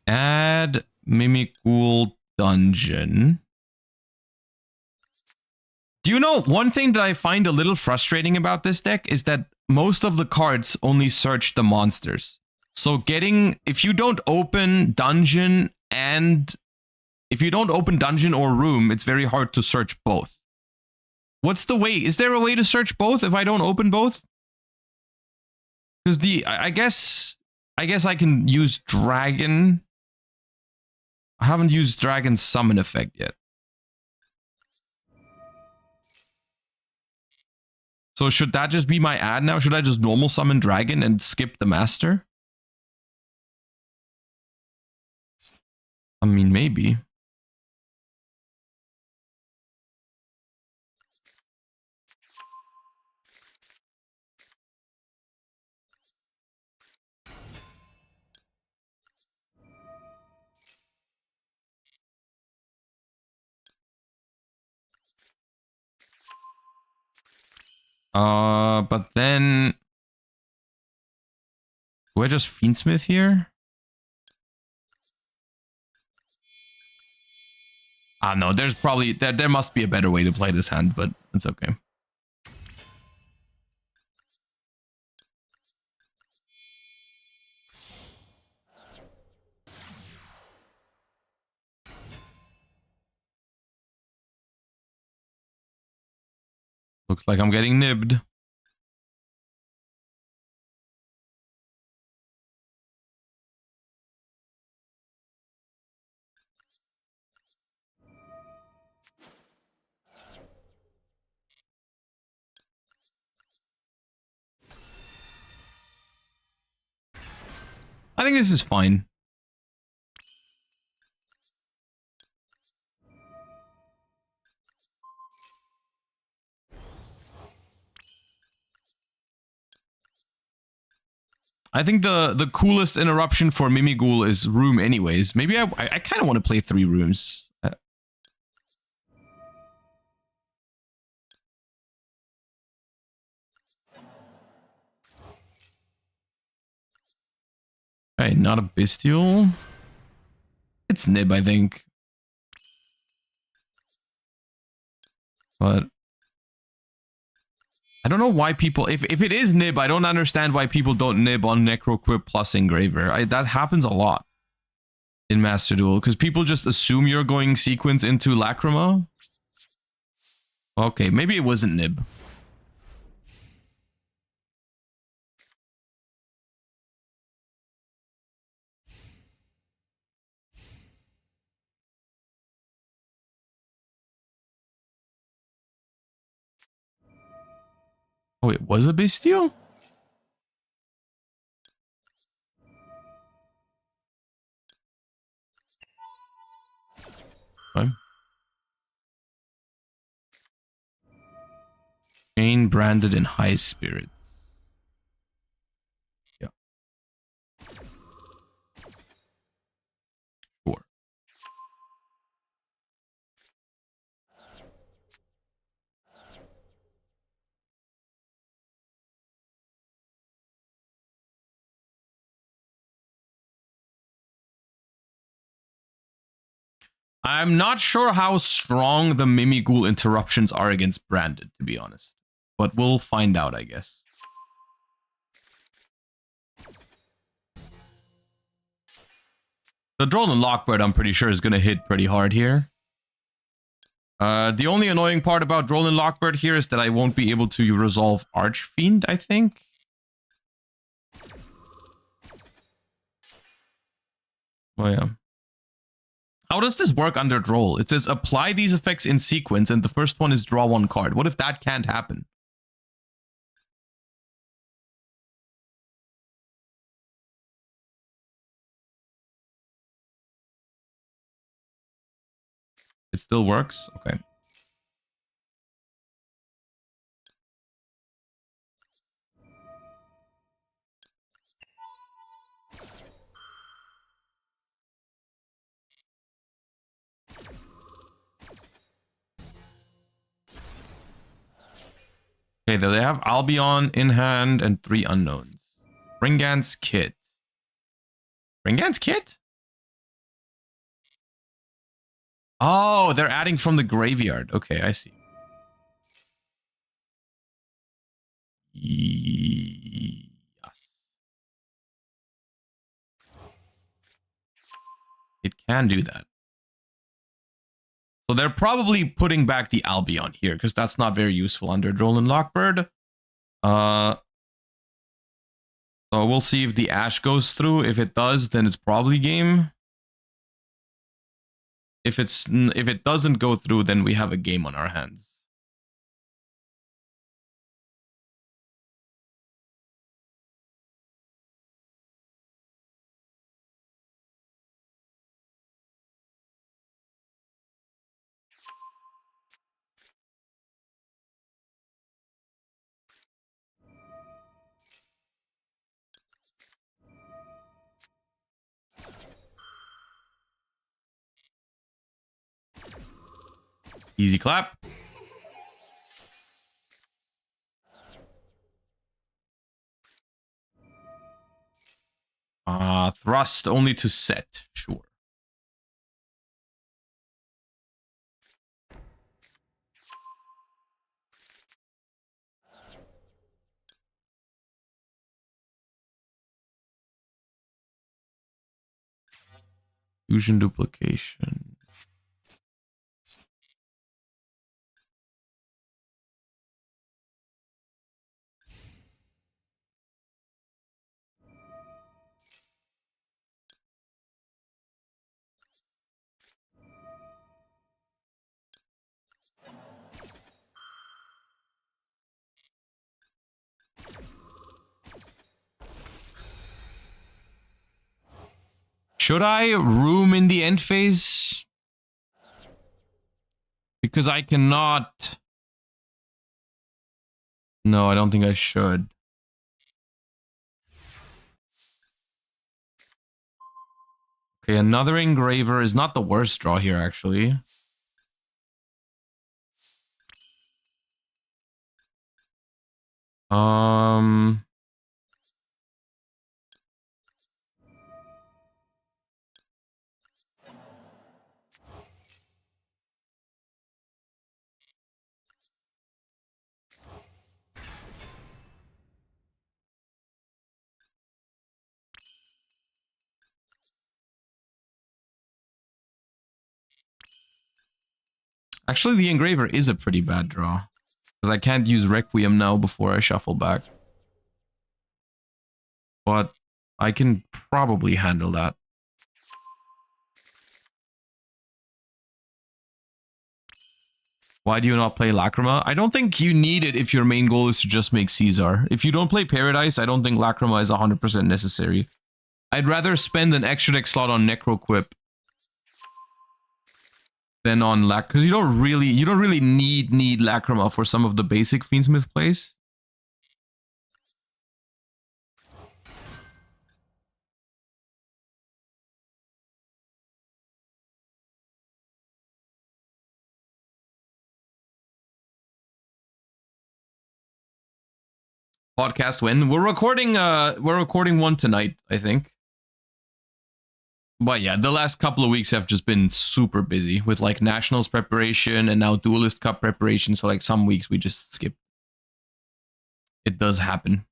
Add Mimighoul Dungeon. Do you know, one thing that I find a little frustrating about this deck is that most of the cards only search the monsters. So if you don't open Dungeon or Room, it's very hard to search both. What's the way? Is there a way to search both if I don't open both? Because I guess I can use Dragon. I haven't used Dragon's summon effect yet. So should that just be my ad now? Should I just normal summon Dragon and skip the Master? I mean, maybe. But then... Do I just Fiendsmith here? No, there's probably... There must be a better way to play this hand, but it's okay. Looks like I'm getting nibbed. I think this is fine. I think the coolest interruption for Mimighoul is room anyways. Maybe I kind of want to play 3 rooms. Alright, not a bestial. It's Nib, I think. But I don't know why people... If it is Nib, I don't understand why people don't Nib on Necroquip plus Engraver. That happens a lot in Master Duel. Because people just assume you're going sequence into Lacrima. Okay, maybe it wasn't Nib. Oh, it was a bestial? Okay. Chain branded in high spirits. Yeah. Sure. I'm not sure how strong the Mimighoul interruptions are against branded, to be honest. But we'll find out, I guess. The Droll and Lockbird, I'm pretty sure, is going to hit pretty hard here. The only annoying part about Droll and Lockbird here is that I won't be able to resolve Archfiend, I think. Oh, yeah. How does this work under Droll? It says apply these effects in sequence, and the first one is draw 1 card. What if that can't happen? It still works? Okay. Okay, they have Albion in hand and 3 unknowns. Ringant's Kit. Ringant's Kit? Oh, they're adding from the graveyard. Okay, I see. Yes. It can do that. So they're probably putting back the Albion here, because that's not very useful under Droll and Lockbird. So we'll see if the Ash goes through. If it does, then it's probably game. If it doesn't go through, then we have a game on our hands. Easy clap. Thrust only to set. Sure. Fusion duplication. Should I room in the end phase? Because I cannot... No, I don't think I should. Okay, another engraver is not the worst draw here, actually. Actually, the engraver is a pretty bad draw. Because I can't use Requiem now before I shuffle back. But I can probably handle that. Why do you not play Lacrima? I don't think you need it if your main goal is to just make Caesar. If you don't play Paradise, I don't think Lacrima is 100% necessary. I'd rather spend an extra deck slot on Necroquip than on Lac, because you don't really need Lacrima for some of the basic Fiendsmith plays. Podcast when we're recording one tonight, I think. But yeah, the last couple of weeks have just been super busy with like Nationals preparation and now Duelist Cup preparation. So like some weeks we just skip. It does happen.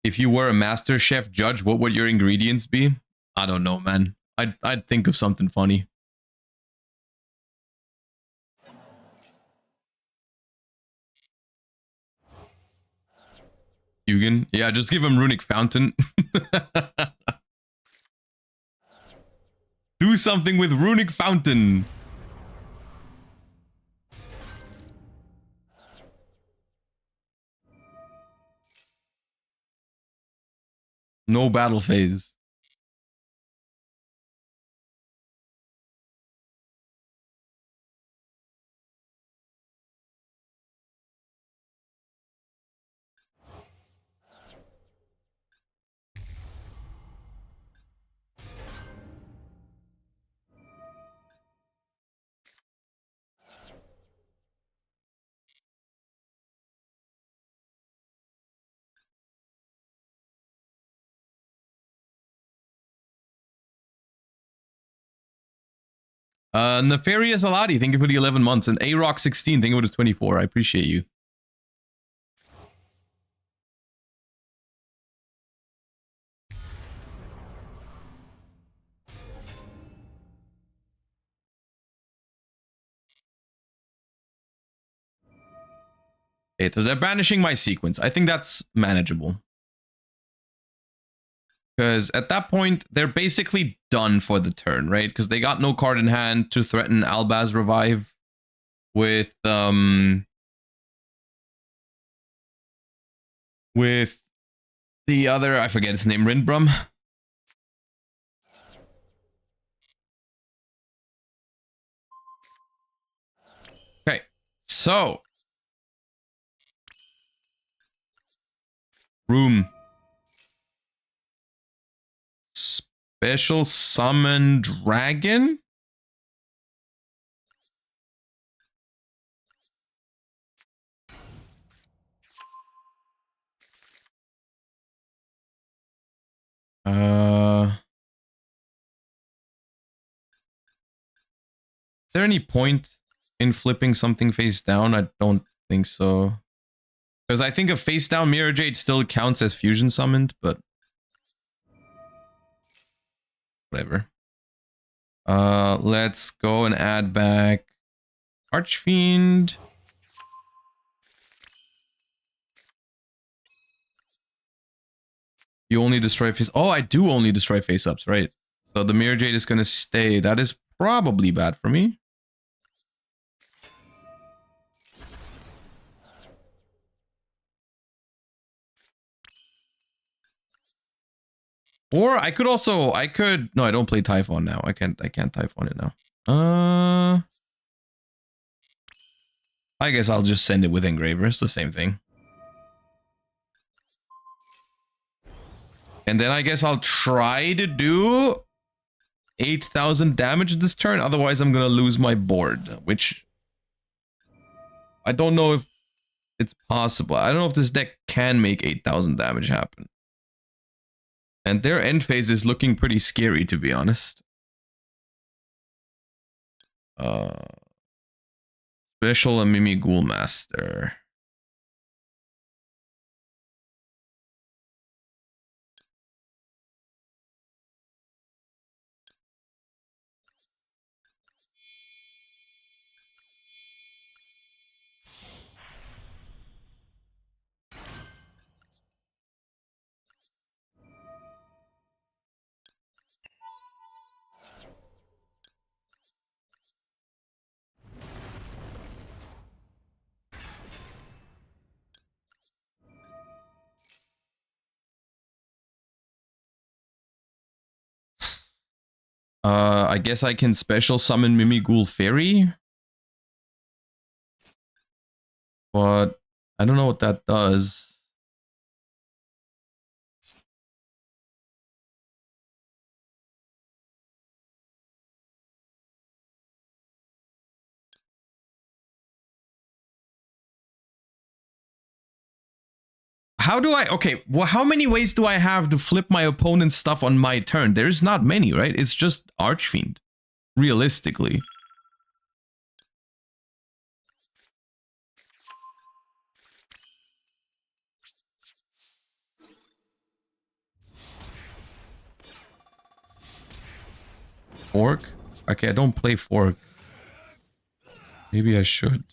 If you were a master chef judge, what would your ingredients be? I don't know, man. I'd think of something funny. Hugin? Yeah, just give him Runic Fountain. Do something with Runic Fountain. No battle phase. Nefarious Aladi, thank you for the 11 months. And A-Rock 16, thank you for the 24. I appreciate you. Okay, so they're banishing my sequence. I think that's manageable. Because at that point, they're basically done for the turn, right? Because they got no card in hand to threaten Albaz Revive with the other, I forget his name, Rindbrum. Okay, so room. Special summon dragon? there any point in flipping something face down? I don't think so. Because I think a face down Mirror Jade still counts as fusion summoned, but whatever. Let's go and add back Archfiend. You only destroy face. Oh, I do only destroy face ups, right? So the Mirror Jade is gonna stay. That is probably bad for me. Or I could also, no, I don't play Typhon now. I can't Typhon it now. I guess I'll just send it with Engraver. It's the same thing. And then I guess I'll try to do 8,000 damage this turn. Otherwise, I'm gonna lose my board, which I don't know if it's possible. I don't know if this deck can make 8,000 damage happen. And their end phase is looking pretty scary, to be honest. Special and Mimighoul Master. I guess I can special summon Mimighoul Fairy. But I don't know what that does. How do I... Okay, well, how many ways do I have to flip my opponent's stuff on my turn? There's not many, right? It's just Archfiend, realistically. Fork? Okay, I don't play Fork. Maybe I should.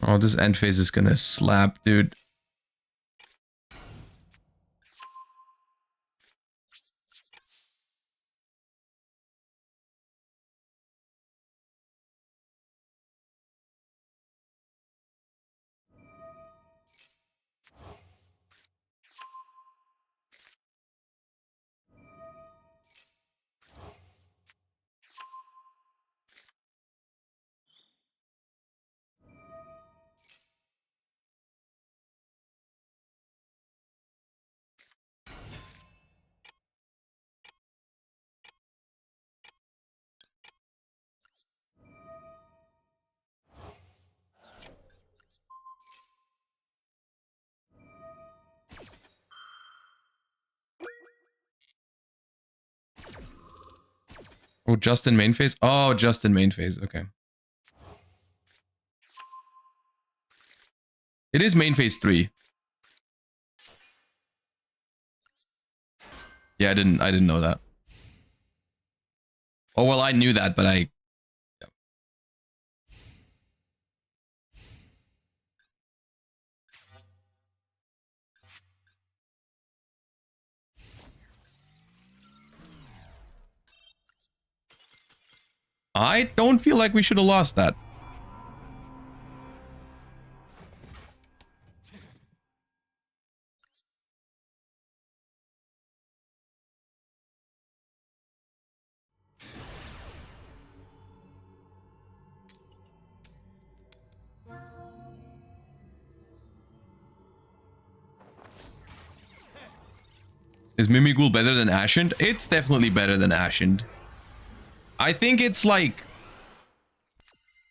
Oh, this end phase is gonna slap, dude. Oh, just in main phase? Oh, just in main phase. Okay. It is main phase 3. Yeah, I didn't know that. Oh, well, I knew that, but I... Yeah. I don't feel like we should have lost that. Is Mimighoul better than Ascend? It's definitely better than Ascend. I think it's like...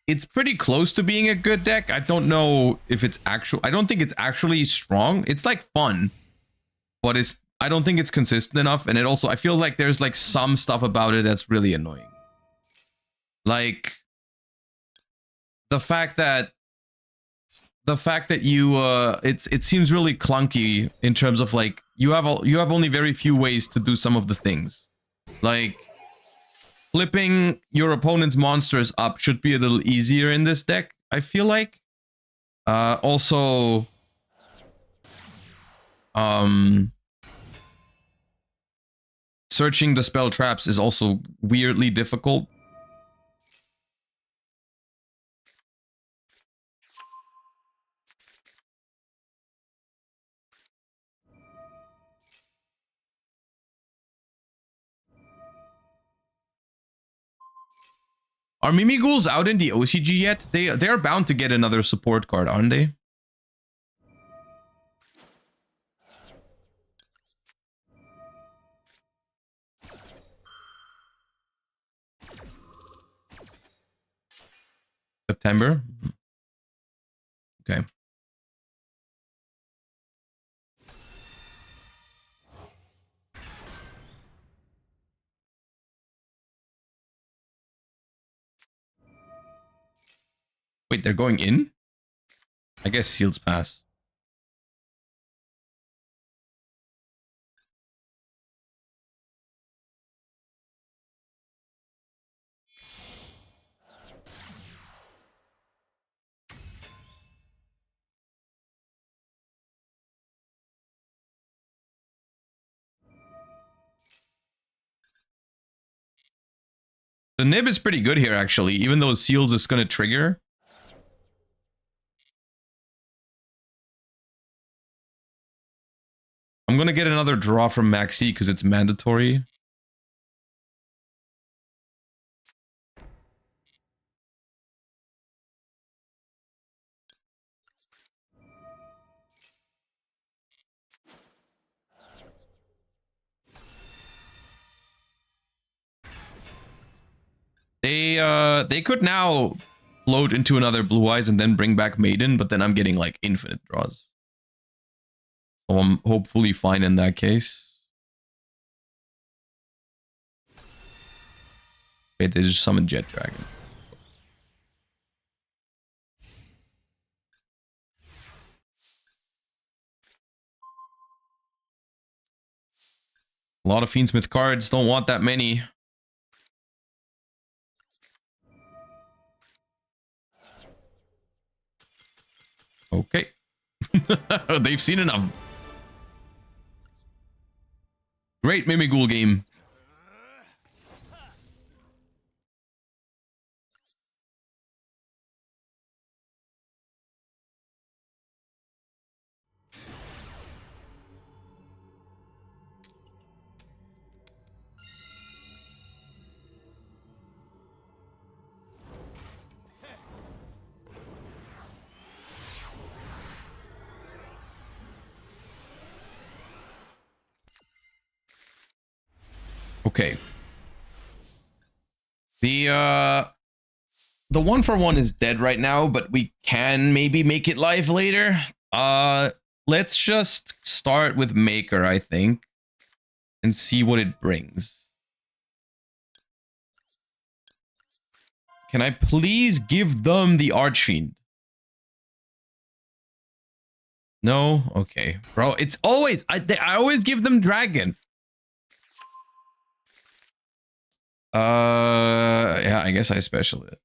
It's pretty close to being a good deck. I don't know if it's actual... I don't think it's actually strong. It's like fun. But it's... I don't think it's consistent enough. And it also... I feel like there's like some stuff about it that's really annoying. Like... The fact that you it seems really clunky in terms of like you have only very few ways to do some of the things. Like flipping your opponent's monsters up should be a little easier in this deck, I feel like. Also searching the spell traps is also weirdly difficult. Are Mimighouls out in the OCG yet? They're bound to get another support card, aren't they? September? Okay. Wait, they're going in? I guess seals pass. The nib is pretty good here, actually, even though seals is going to trigger. I'm going to get another draw from Maxi because it's mandatory. They could now float into another Blue Eyes and then bring back Maiden, but then I'm getting like infinite draws. So I'm hopefully fine in that case. Wait, they just summoned Jet Dragon. A lot of Fiendsmith cards, don't want that many. Okay. They've seen enough. Great Mimighoul game. Okay. The 1-for-1 is dead right now, but we can maybe make it live later. Let's just start with Maker, I think, and see what it brings. Can I please give them the Archfiend? No? Okay. Bro, it's always... I always give them Dragon. Yeah, I guess I special it.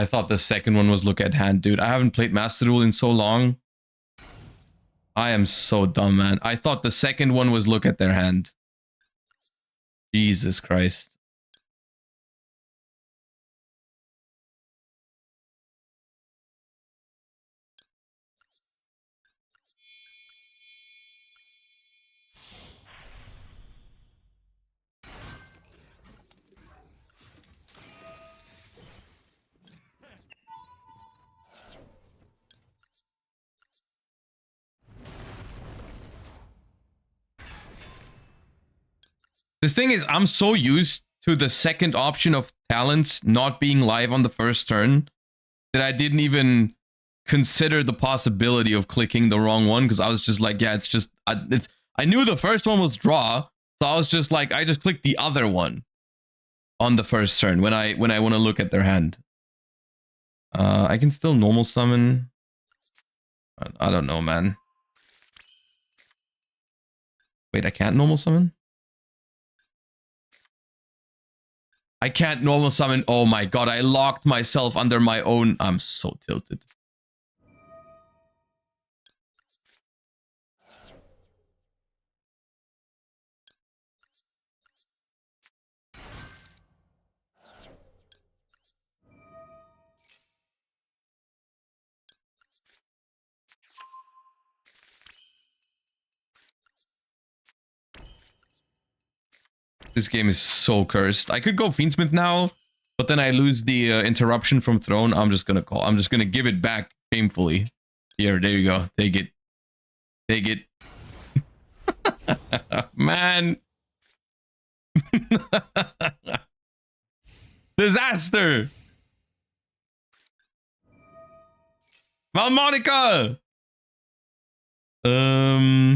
I thought the second one was look at hand, dude. I haven't played Master Duel in so long. I am so dumb, man. I thought the second one was look at their hand. Jesus Christ. The thing is, I'm so used to the second option of talents not being live on the first turn that I didn't even consider the possibility of clicking the wrong one, because I was just like, yeah, it's just, I knew the first one was draw, so I was just like, I just clicked the other one on the first turn when I want to look at their hand. I can still normal summon. I don't know, man. Wait, I can't normal summon? I can't normal summon. Oh my god, I locked myself under my own. I'm so tilted. This game is so cursed. I could go Fiendsmith now, but then I lose the interruption from Throne. I'm just gonna call. I'm just gonna give it back shamefully. Here, there you go. Take it. Take it. Man. Disaster. Valmonica. Yeah.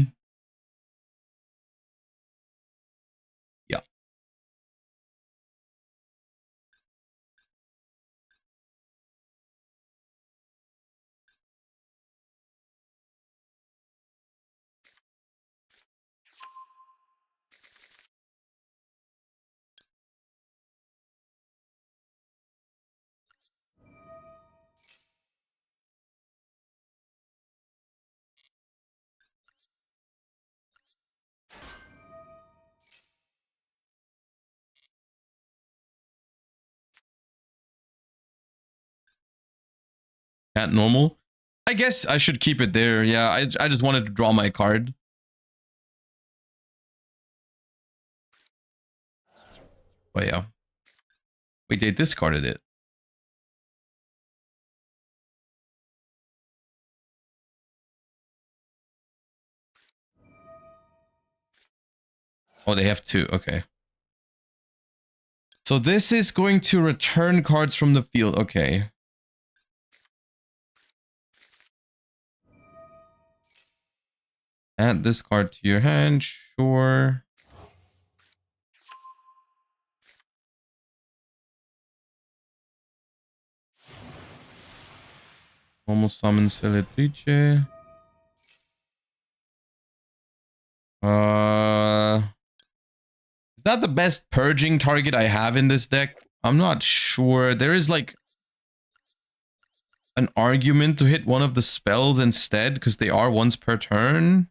Cat normal. I guess I should keep it there. Yeah, I just wanted to draw my card. But yeah. Wait, they discarded it. Oh, they have two. Okay. So this is going to return cards from the field. Okay. Add this card to your hand. Sure. Almost summon Celetrice. Is that the best purging target I have in this deck? I'm not sure. There is like an argument to hit one of the spells instead, because they are once per turn.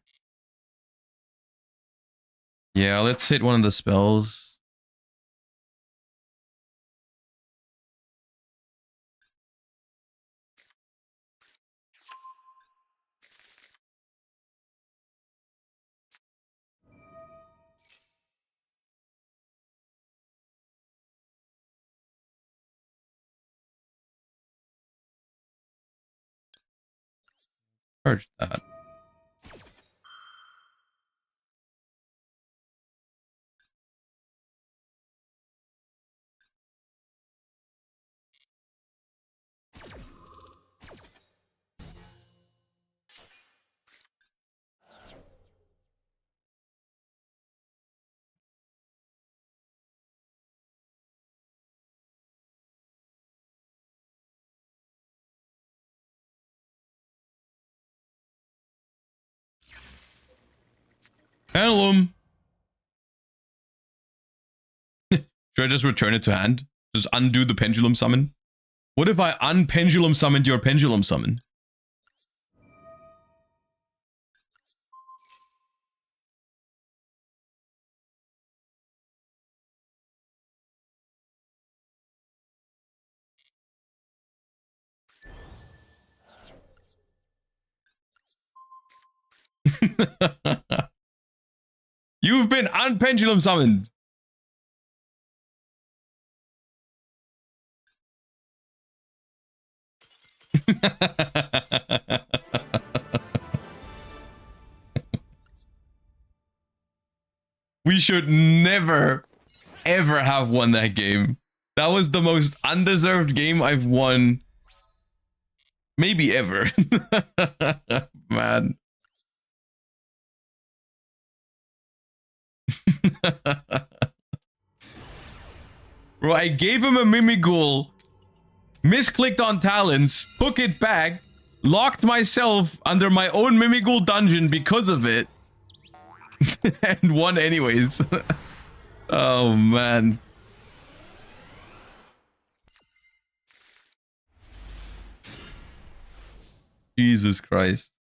Yeah, let's hit one of the spells. Purge that. Hello. Should I just return it to hand? Just undo the pendulum summon? What if I unpendulum summoned your pendulum summon? You've been unpendulum summoned. We should never, ever have won that game. That was the most undeserved game I've won. Maybe ever. Man. Bro, I gave him a Mimighoul, misclicked on talents, took it back, locked myself under my own Mimighoul dungeon because of it, and won anyways. Oh, man. Jesus Christ.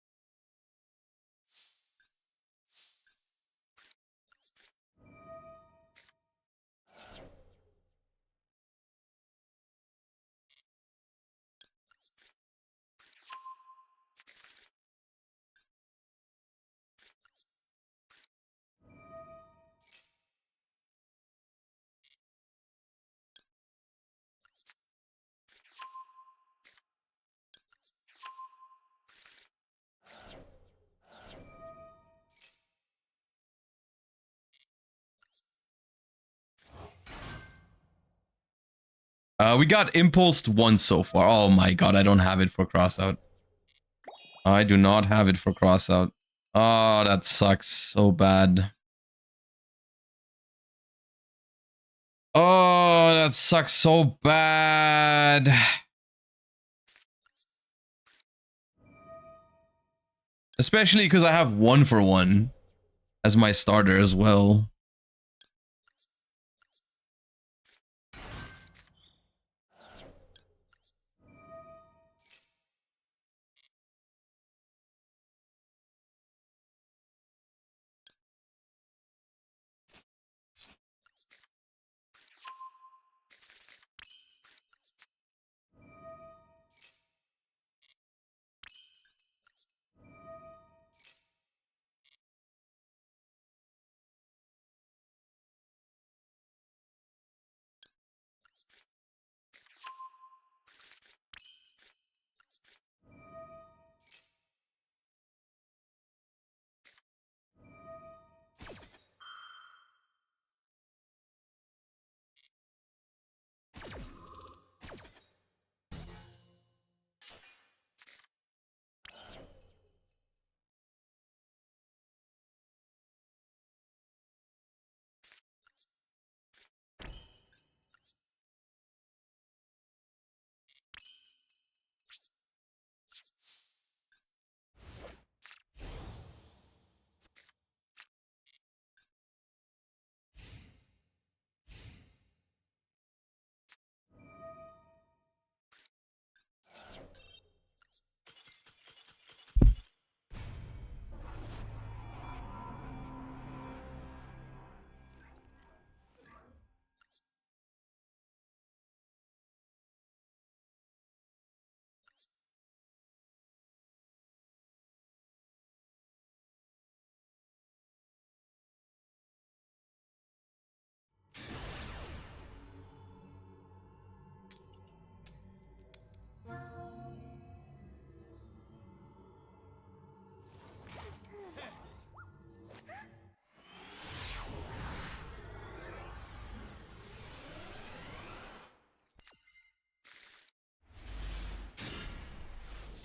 We got impulsed once so far. Oh my god, I don't have it for crossout. I do not have it for crossout. Oh, that sucks so bad. Oh, that sucks so bad. Especially because I have 1-for-1 as my starter as well.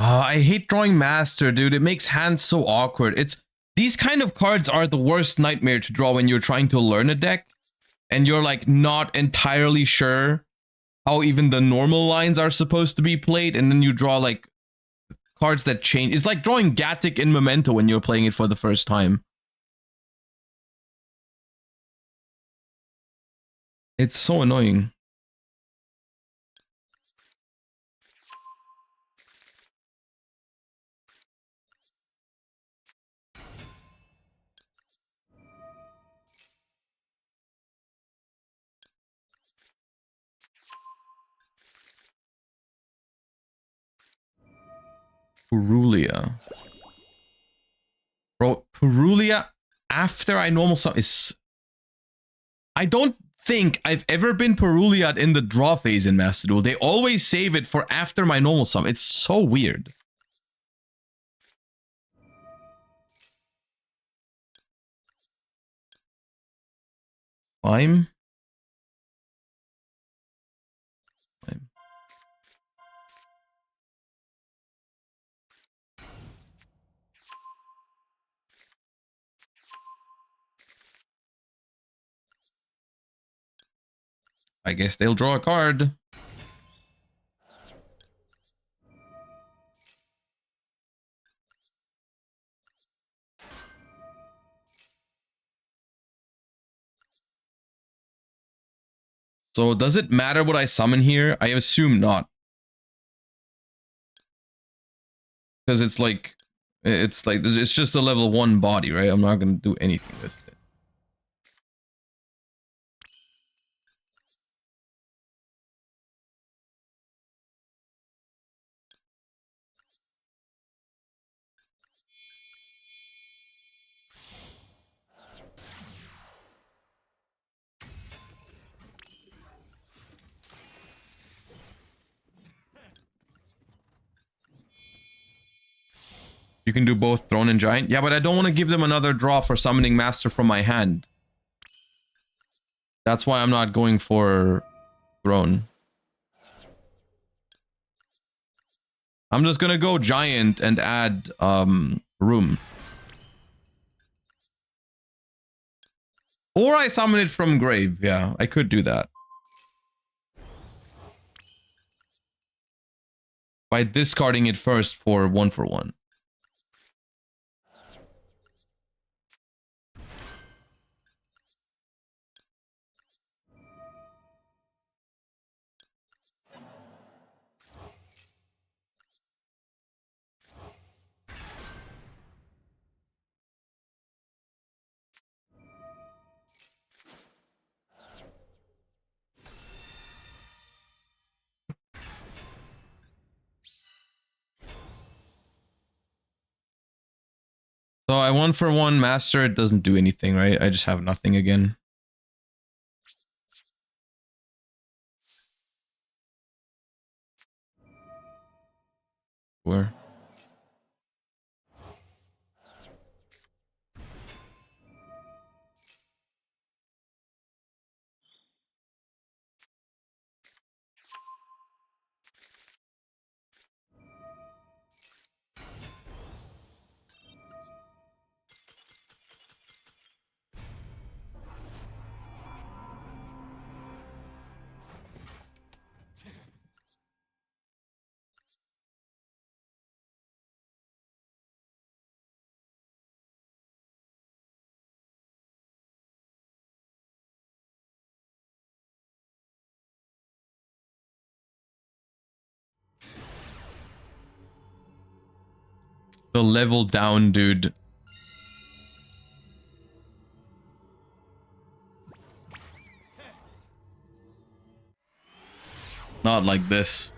I hate drawing master, dude. It makes hands so awkward. These kind of cards are the worst nightmare to draw when you're trying to learn a deck and you're like not entirely sure how even the normal lines are supposed to be played, and then you draw like cards that change. It's like drawing Gatic in Memento when you're playing it for the first time. It's so annoying. after I normal summon is... I don't think I've ever been Peruliat in the draw phase in Master Duel. They always save it for after my normal summon. It's so weird. Slime? Slime. I guess they'll draw a card. So does it matter what I summon here? I assume not. Because it's just a level 1 body, right? I'm not going to do anything with it. You can do both Throne and Giant. Yeah, but I don't want to give them another draw for Summoning Master from my hand. That's why I'm not going for Throne. I'm just gonna go Giant and add Room. Or I summon it from grave. Yeah, I could do that. By discarding it first for 1/1. So I 1/1 master, it doesn't do anything, right? I just have nothing again. Where? The level down, dude. Not like this.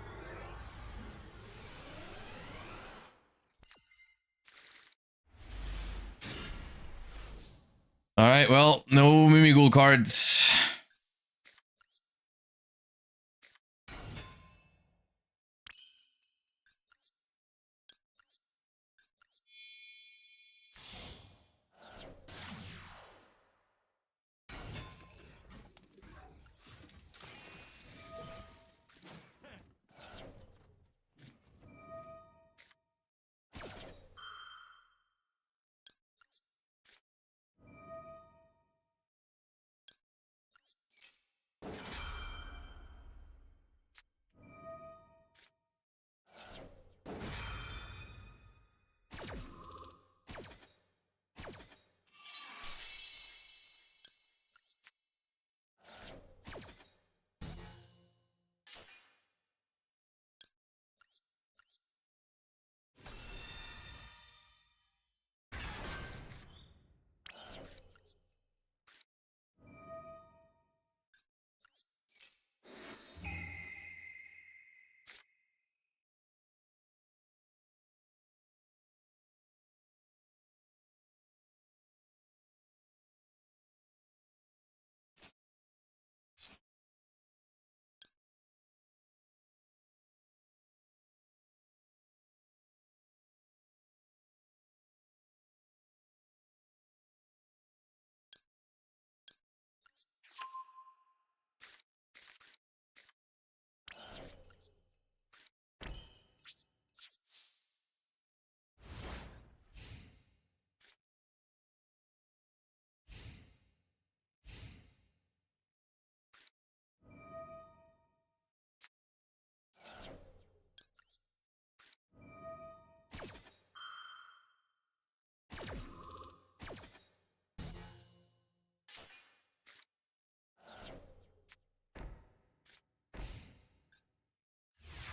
Alright, well, no Mimighoul cards.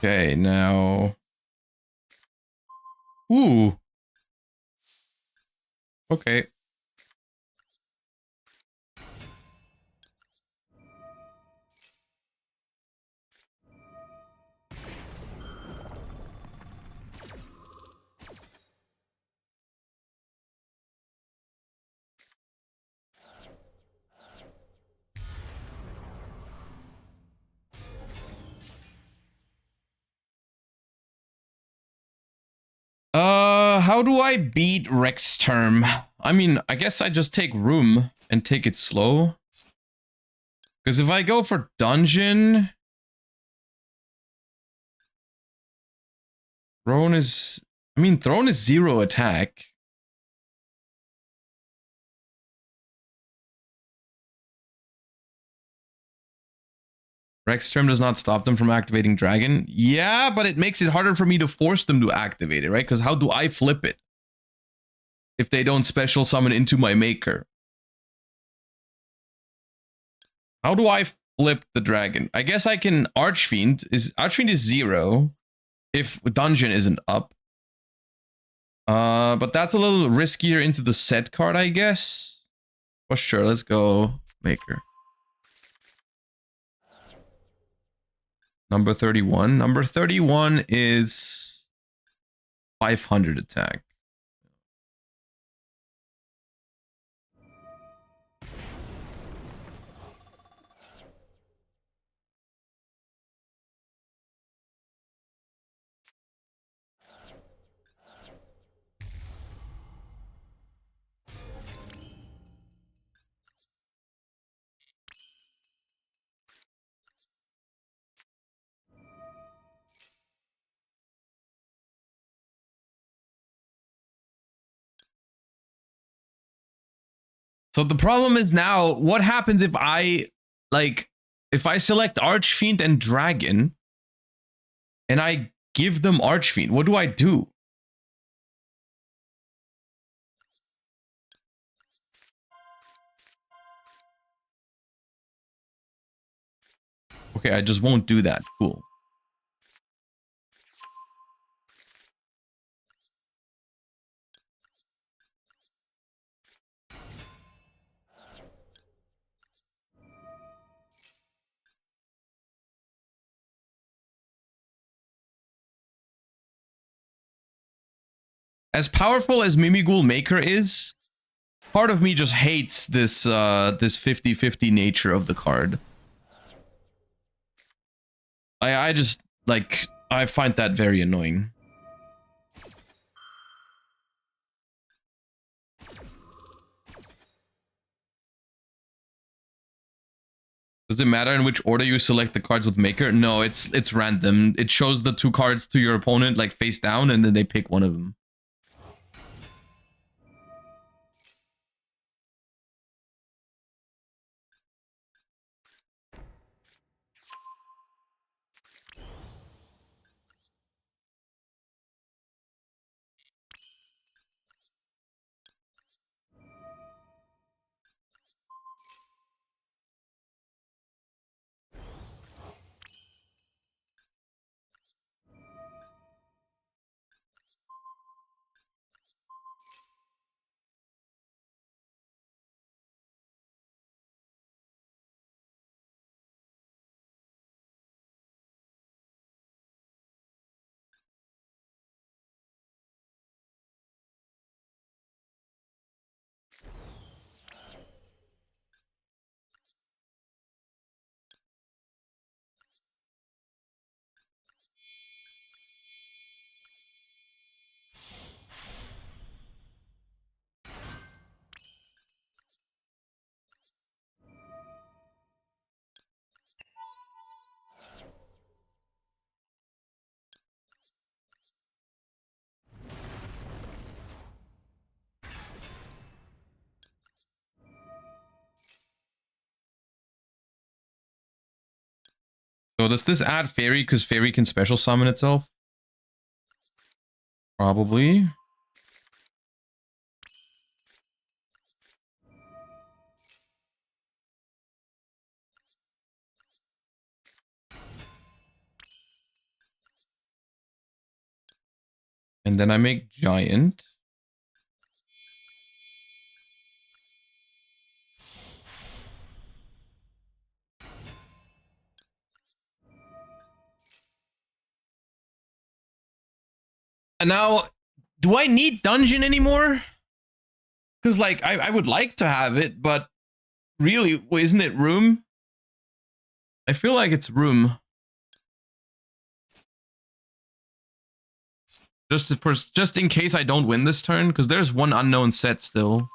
Okay, now. Ooh. Okay. How do I beat Rex Term? I mean, I guess I just take room and take it slow. Because if I go for dungeon, throne is, I mean, throne is 0 attack. Rex Term does not stop them from activating dragon. Yeah, but it makes it harder for me to force them to activate it, right? Because how do I flip it if they don't special summon into my maker? How do I flip the dragon? I guess I can Archfiend. Archfiend is 0 if dungeon isn't up. But that's a little riskier into the set card, I guess. For sure, let's go maker. Number 31. Number 31 is 500 attack. So the problem is now, what happens if if I select Archfiend and Dragon, and I give them Archfiend? What do I do? Okay, I just won't do that. Cool. As powerful as Mimighoul Maker is, part of me just hates this this 50-50 nature of the card. I just like, I find that very annoying. Does it matter in which order you select the cards with Maker? No, it's random. It shows the 2 cards to your opponent like face down, and then they pick one of them. So does this add Fairy because Fairy can special summon itself? Probably. And then I make giant. And now, do I need dungeon anymore? Because, like, I would like to have it, but really, isn't it room? I feel like it's room. Just in case I don't win this turn, because there's one unknown set still.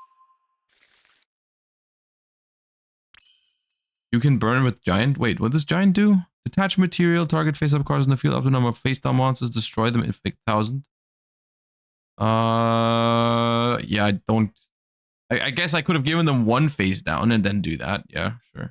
You can burn with giant. Wait, what does giant do? Detach material, target face-up cards in the field up to number of face-down monsters, destroy them, inflict 1,000. Yeah, I don't. I guess I could have given them one face down and then do that. Yeah, sure.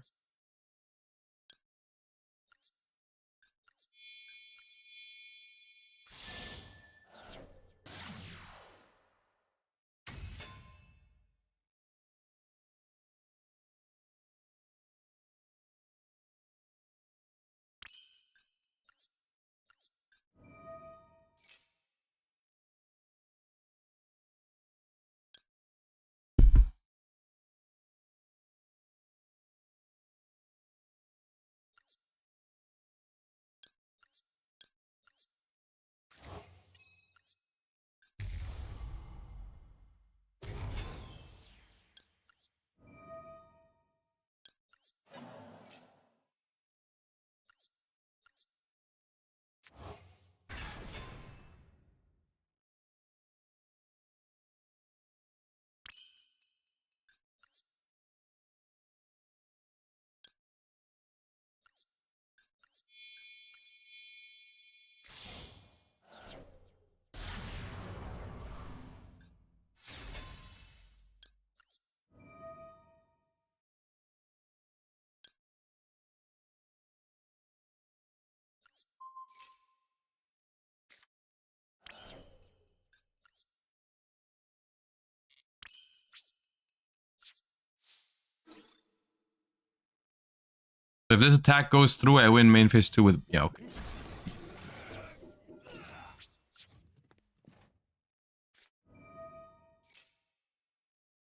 So if this attack goes through, I win main phase 2 with... Yeah, okay.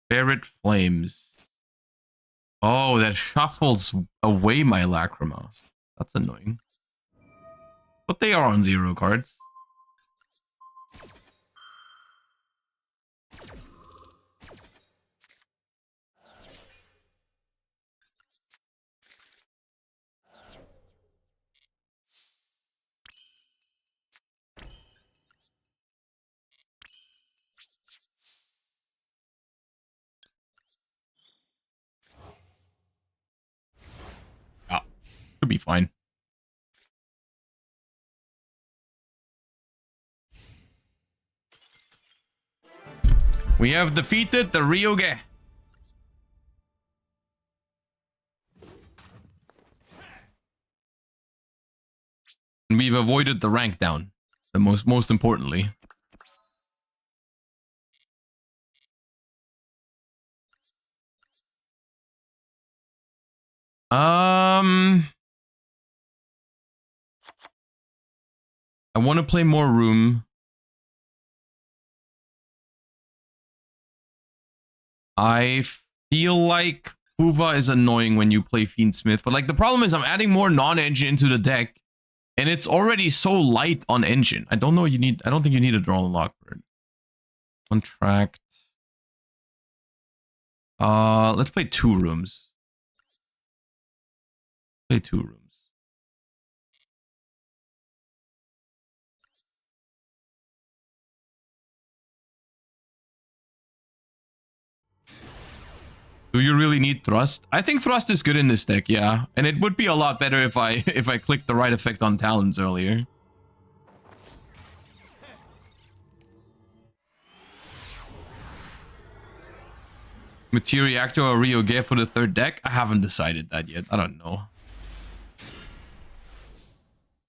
Ferret Flames. Oh, that shuffles away my Lacrima. That's annoying. But they are on 0 cards. Yeah, should be fine. We have defeated the Yugioh. And we've avoided the rank down. The most importantly. I want to play more room. I feel like Fuva is annoying when you play Fiendsmith, but like the problem is I'm adding more non-engine into the deck, and it's already so light on engine. I don't think you need a draw and lockbird. Contract. Let's play 2 rooms. Play 2 rooms. Do you really need Thrust? I think Thrust is good in this deck, yeah. And it would be a lot better if I clicked the right effect on Talons earlier. Materiacto or Yugioh for the 3rd deck? I haven't decided that yet. I don't know.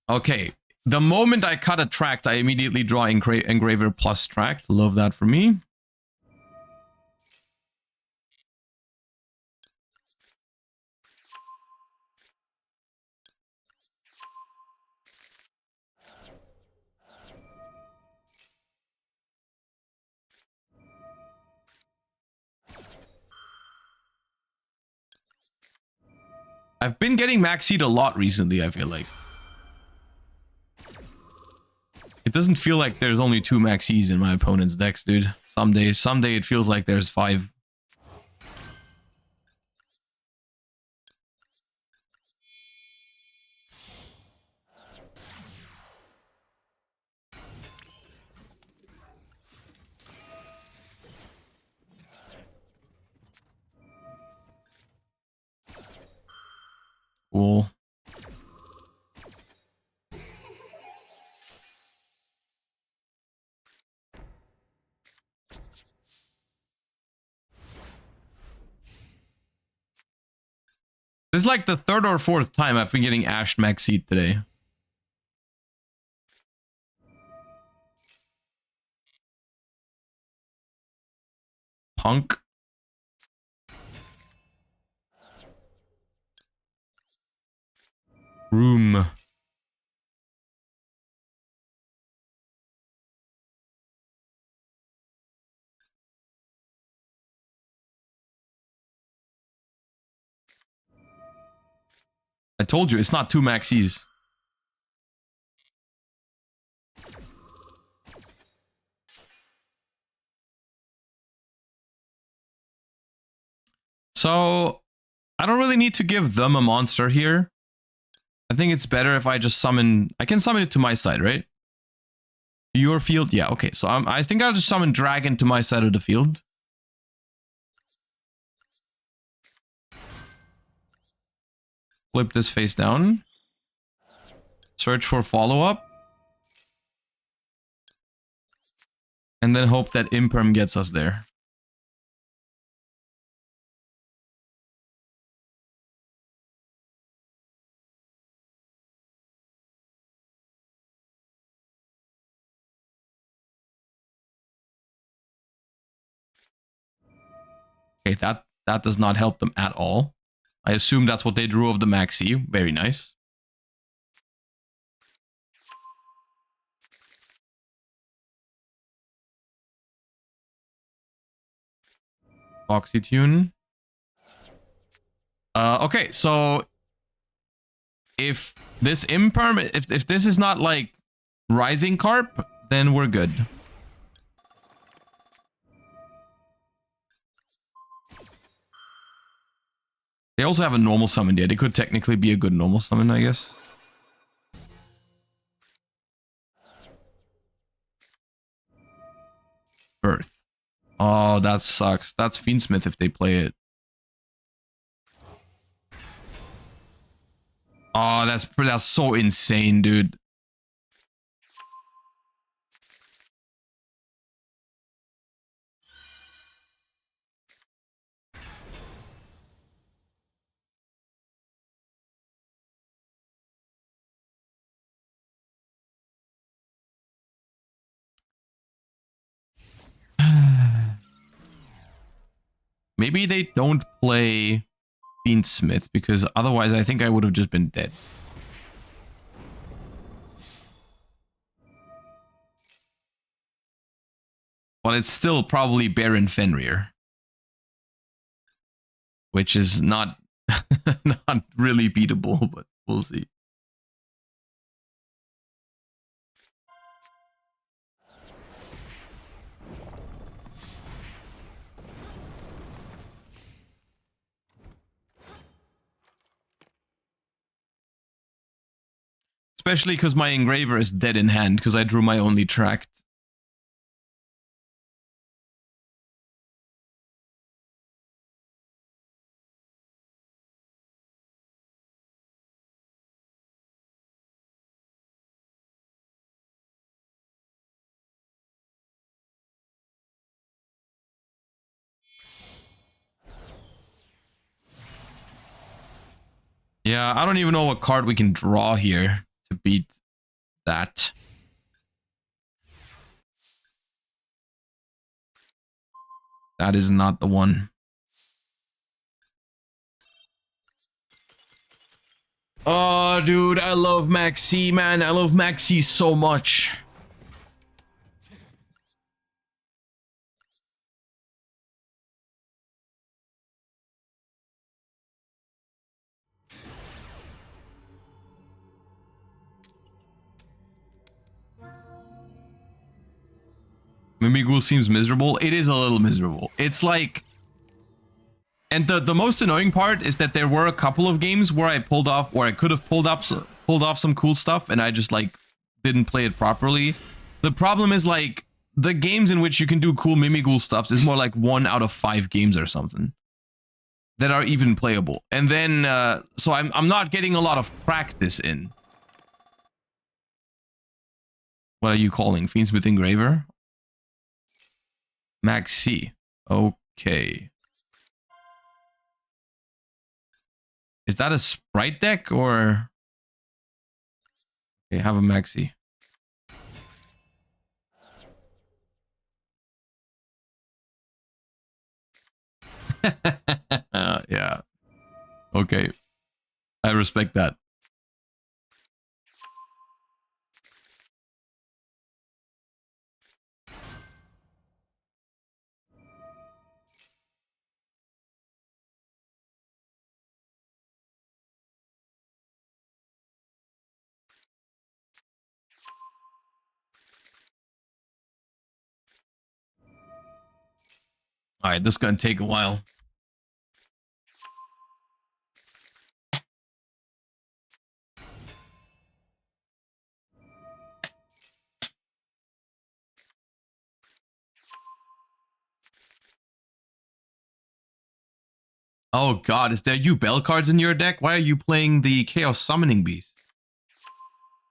Okay. The moment I cut a tract, I immediately draw Engraver plus tract. Love that for me. I've been getting max seed a lot recently, I feel like. It doesn't feel like there's only 2 max E's in my opponent's decks, dude. Some day it feels like there's 5. Cool. This is like the 3rd or 4th time I've been getting Ash max seed today. Punk. Room. I told you, it's not 2 maxis. So, I don't really need to give them a monster here. I think it's better if I just summon... I can summon it to my side, right? Your field? Yeah, okay. So I think I'll just summon Dragon to my side of the field. Flip this face down. Search for follow-up. And then hope that Imperm gets us there. Okay, that does not help them at all. I assume that's what they drew of the Maxi. Very nice. Oxytune. Okay, so if this Imperm, if this is not like Rising Carp, then we're good. They also have a normal summon there. They could technically be a good normal summon, I guess. Birth. Oh, that sucks. That's Fiendsmith if they play it. Oh, that's so insane, dude. Maybe they don't play Fiendsmith, because otherwise I think I would have just been dead. But it's still probably Baron Fenrir. Which is not, not really beatable, but we'll see. Especially because my engraver is dead in hand, because I drew my only tract. Yeah, I don't even know what card we can draw here to beat that. That is not the one. Oh, dude, I love Maxi, man. I love Maxi so much. Mimighoul seems miserable. It is a little miserable. It's like... And the most annoying part is that there were a couple of games where I pulled off, or I could have pulled off some cool stuff, and I just like didn't play it properly. The problem is like the games in which you can do cool Mimighoul stuff is more like 1 out of 5 games or something that are even playable. And then so I'm not getting a lot of practice in. What are you calling? Fiendsmith Engraver? Max C. Okay. Is that a sprite deck or... Okay, have a maxi. Yeah. Okay. I respect that. All right, this is gonna take a while. Oh god, is there Bell cards in your deck? Why are you playing the Chaos Summoning Beast?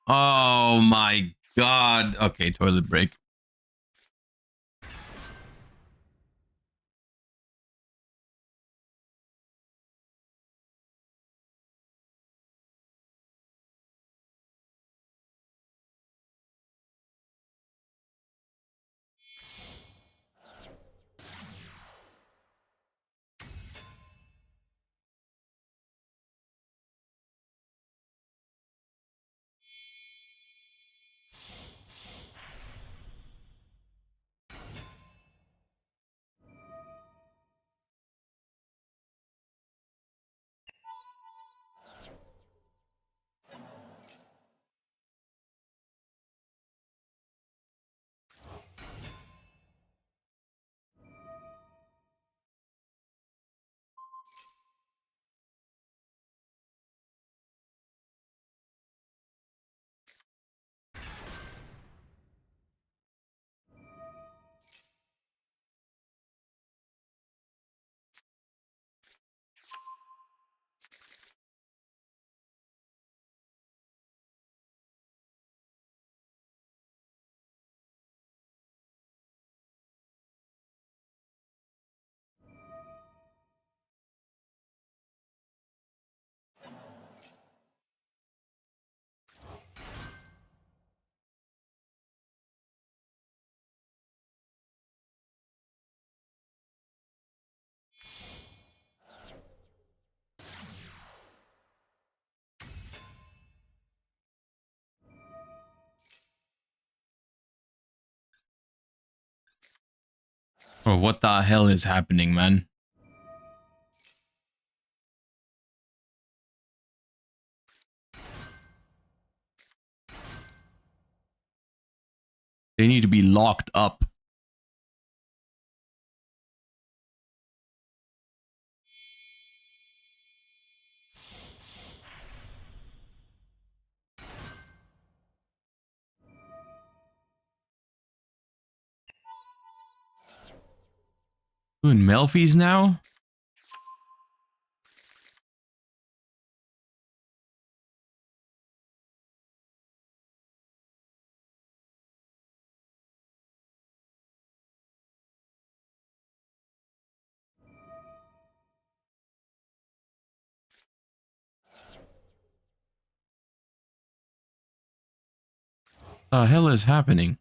Oh my god. Okay, toilet break. Oh, what the hell is happening, man? They need to be locked up. Doing Melfi's now? The hell is happening?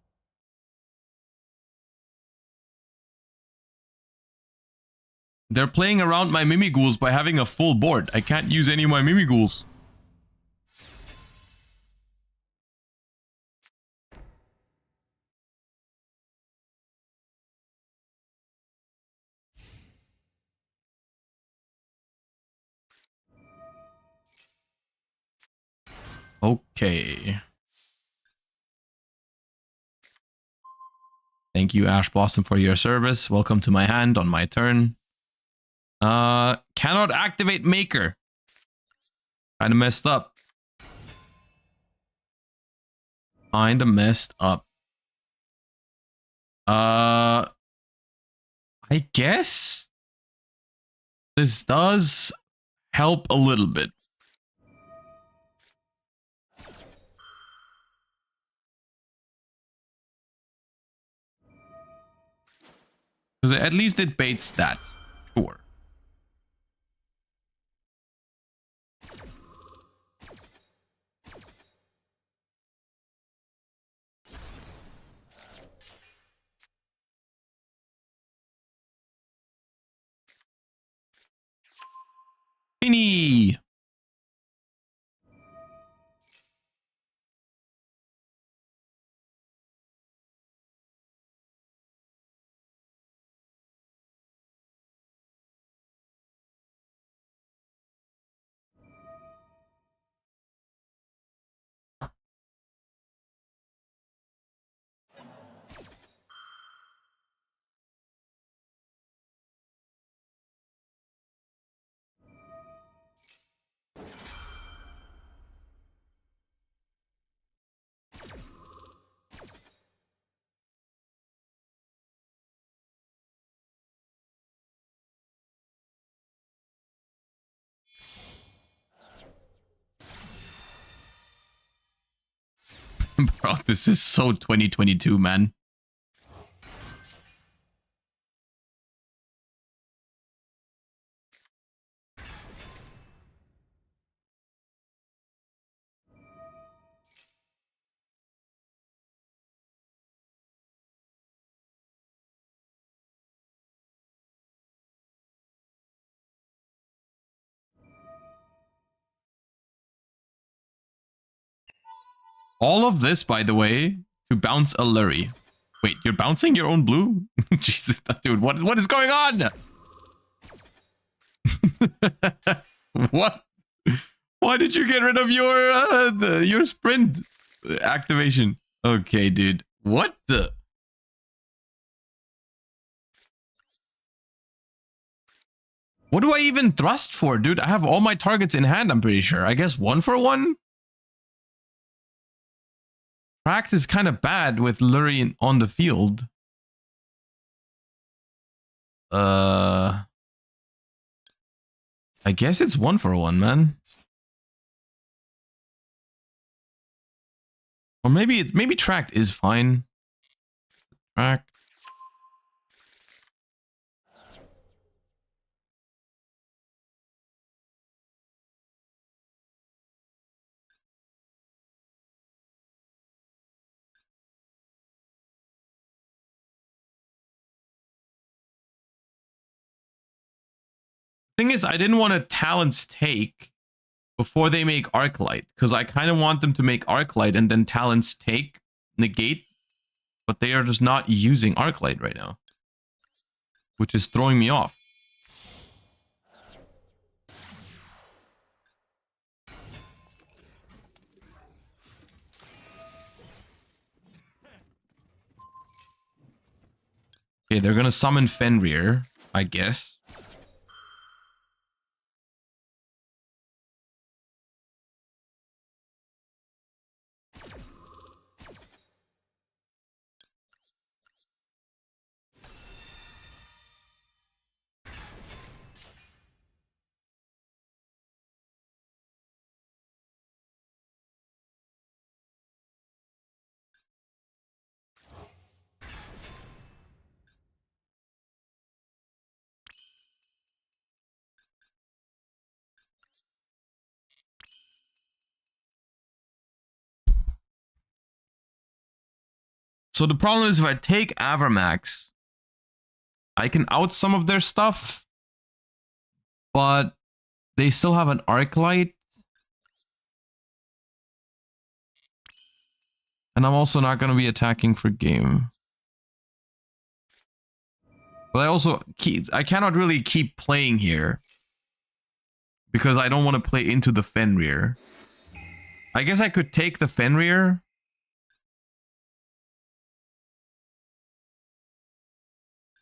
They're playing around my Mimighouls by having a full board. I can't use any of my Mimighouls. Okay. Thank you, Ash Blossom, for your service. Welcome to my hand on my turn. Cannot activate Maker. Kinda messed up. Kinda messed up. I guess this does help a little bit. Because at least it baits that. Sure. Mini. Bro, this is so 2022, man. All of this, by the way, to bounce a Lurry. Wait, you're bouncing your own blue? Jesus, dude, what is going on? What? Why did you get rid of your sprint activation? Okay, dude. What the? What do I even thrust for, dude? I have all my targets in hand, I'm pretty sure. I guess 1-for-1? Tracked is kind of bad with Lurry on the field. I guess it's 1-for-1, man. Or maybe tracked is fine. Track. Thing is, I didn't want to Talon's take before they make Arclight, because I kind of want them to make Arclight and then Talon's take negate, but they are just not using Arclight right now, which is throwing me off. Okay, they're gonna summon Fenrir, I guess. So the problem is if I take Avermax, I can out some of their stuff, but they still have an Arclight. And I'm also not going to be attacking for game. But I cannot really keep playing here, because I don't want to play into the Fenrir. I guess I could take the Fenrir. I guess I could take the Fenrir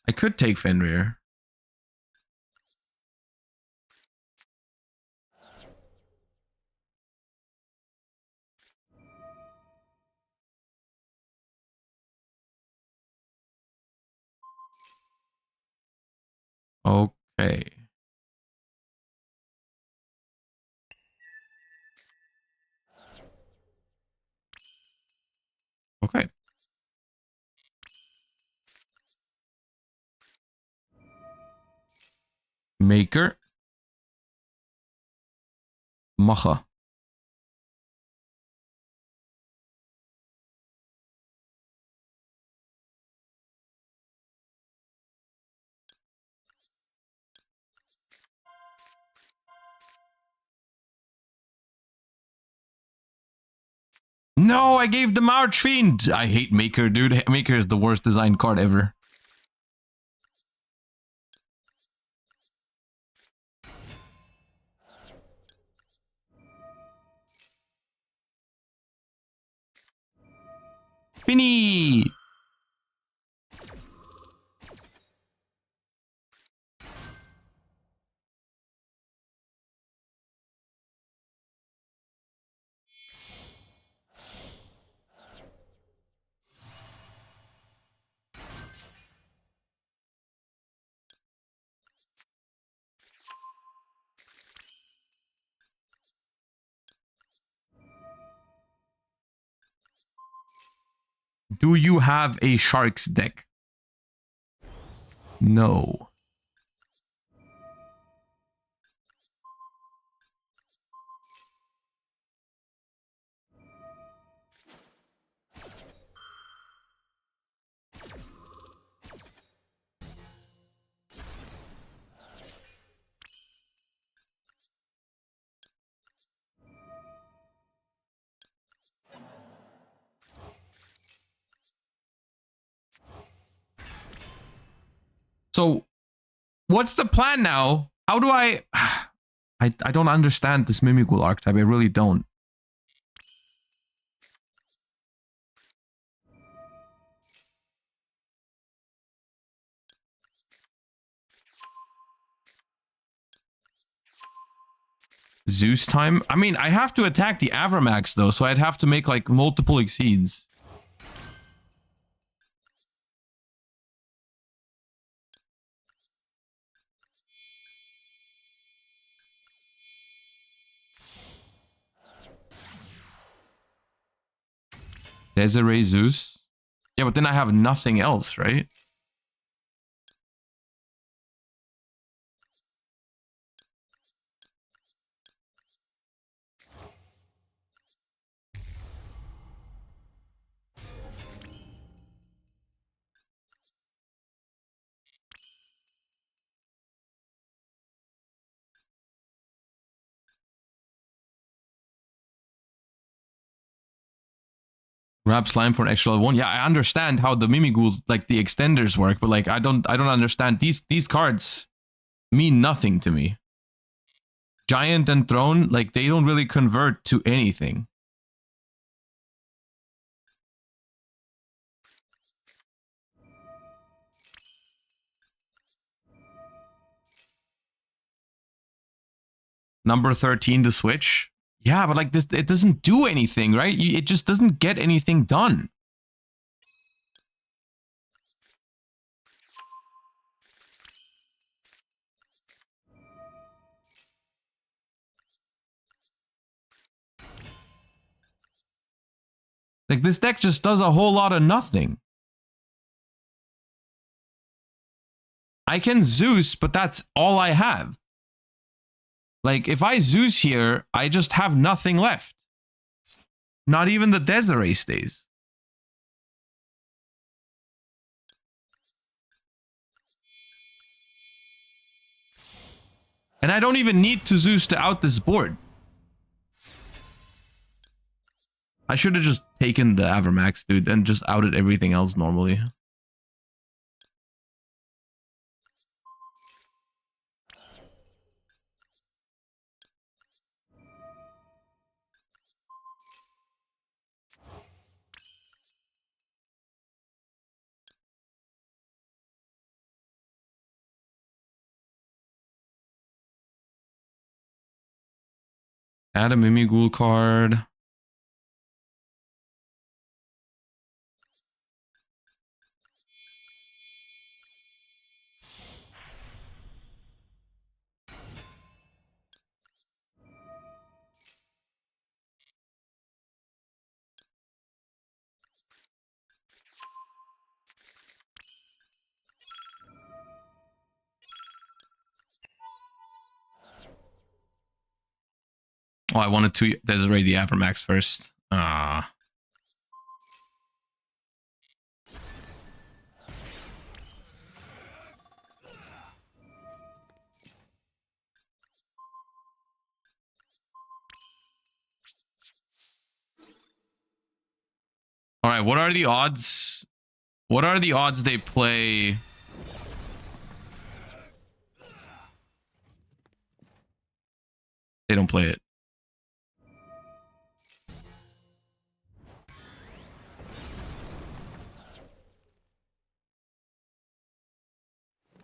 I could take Fenrir. Okay. Okay. Maker. Macha. No, I gave the March Fiend. I hate Maker, dude. Maker is the worst designed card ever. Finny! Do you have a Sharks deck? No. So, what's the plan now? How do I... I don't understand this Mimighoul archetype. I really don't. Zeus time? I mean, I have to attack the Avramax, though, so I'd have to make, like, multiple exceeds. Desiree Zeus? Yeah, but then I have nothing else, right? Grab slime for an extra one. Yeah, I understand how the Mimighouls, like the extenders work, but like I don't understand. These cards mean nothing to me. Giant and Throne, like they don't really convert to anything. Number 13 to switch. Yeah, but like this, it doesn't do anything, right? It just doesn't get anything done. Like this deck just does a whole lot of nothing. I can Zeus, but that's all I have. Like if I Zeus here, I just have nothing left. Not even the Desiree stays. And I don't even need to Zeus to out this board. I should have just taken the Avramax, dude, and just outed everything else normally. Add a Mimighoul card. Oh, I wanted to Desiree the Avermax first. Ah. All right, what are the odds? What are the odds they play? They don't play it.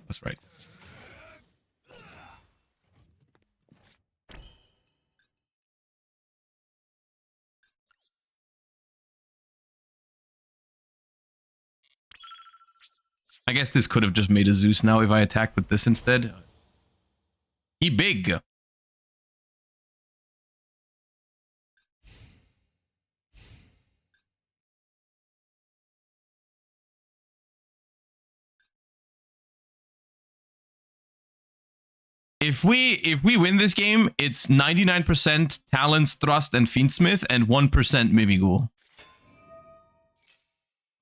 That's right. I guess this could have just made a Zeus now if I attacked with this instead. He big. If we win this game, it's 99% Talons, Thrust, and Fiendsmith, and 1% Mimighoul.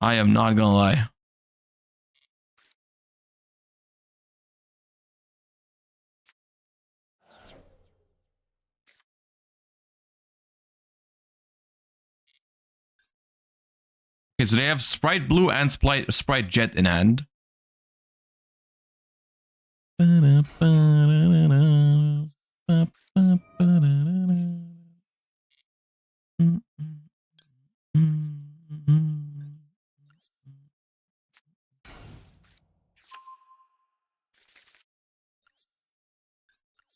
I am not gonna lie. Okay, so they have Sprite Blue and Sprite Jet in hand.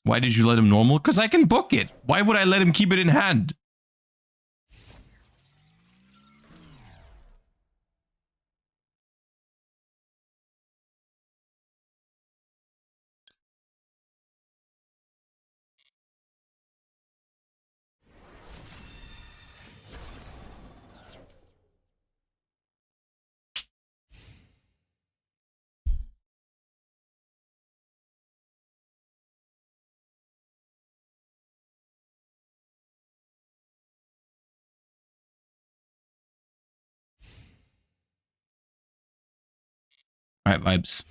Why did you let him normal? Because I can book it. Why would I let him keep it in hand? All right, vibes.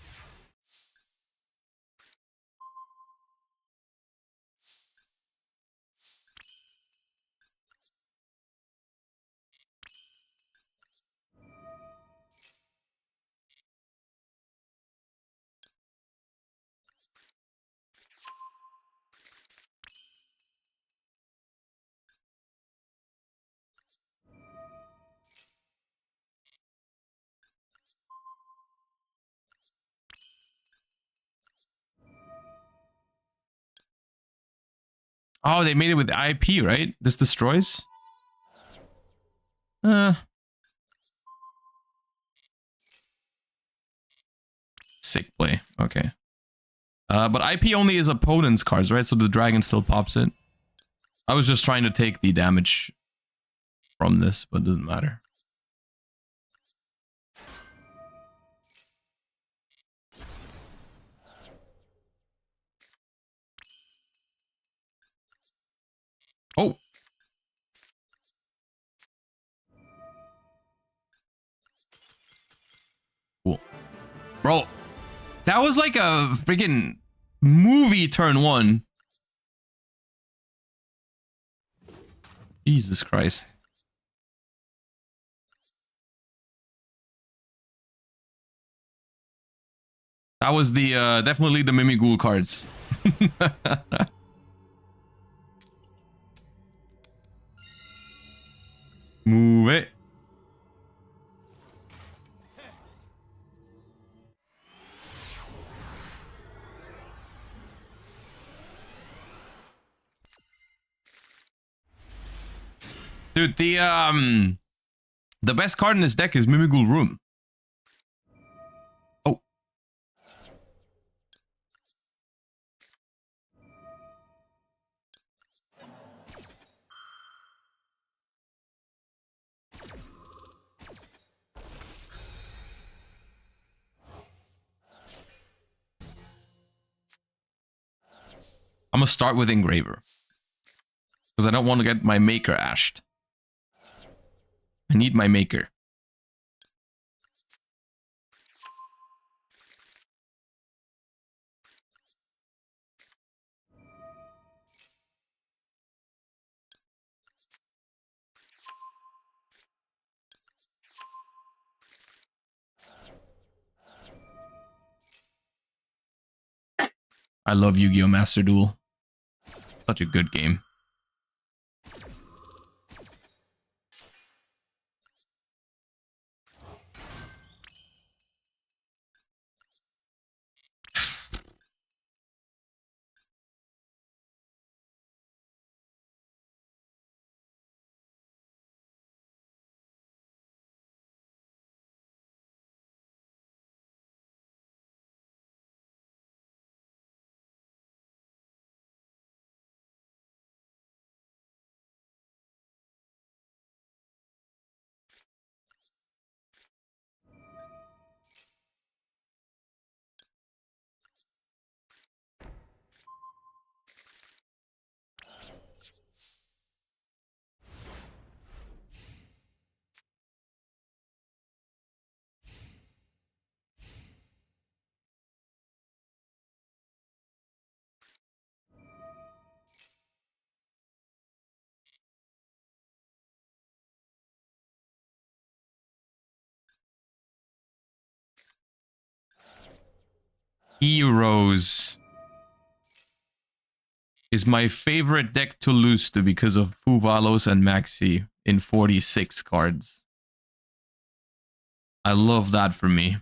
Oh, they made it with IP, right? This destroys? Sick play. Okay. But IP only is opponent's cards, right? So the dragon still pops it. I was just trying to take the damage from this, but it doesn't matter. Oh. Cool. Bro, that was like a freaking movie turn one. Jesus Christ. That was the definitely the Mimighoul cards. Move it. Dude, the best card in this deck is Mimighoul Room. Oh. I'm gonna start with Engraver. Because I don't want to get my maker ashed. I need my maker. I love Yu-Gi-Oh! Master Duel. Such a good game. Heroes is my favorite deck to lose to because of Fuvalos and Maxi in 46 cards. I love that for me.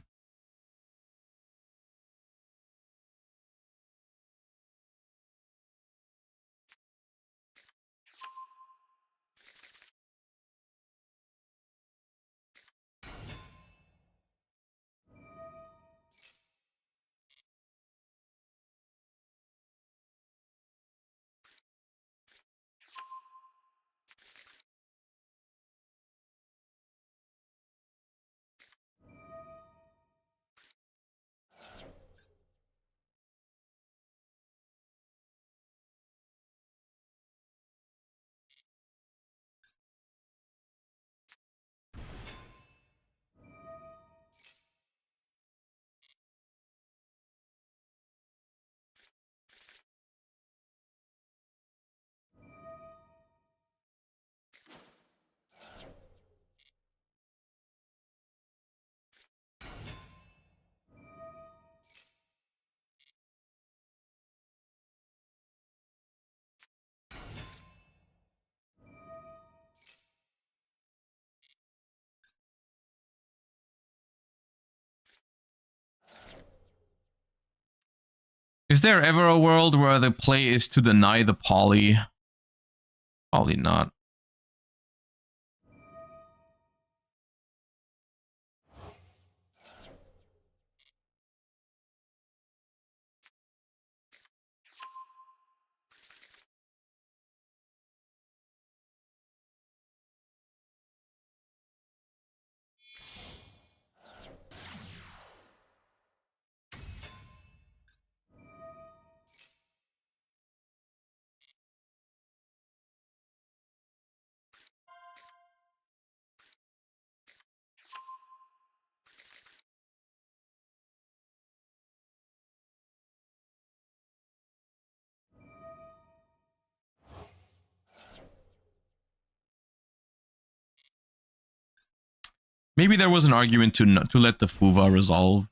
Is there ever a world where the play is to deny the poly? Probably not. Maybe there was an argument to let the Fuva resolve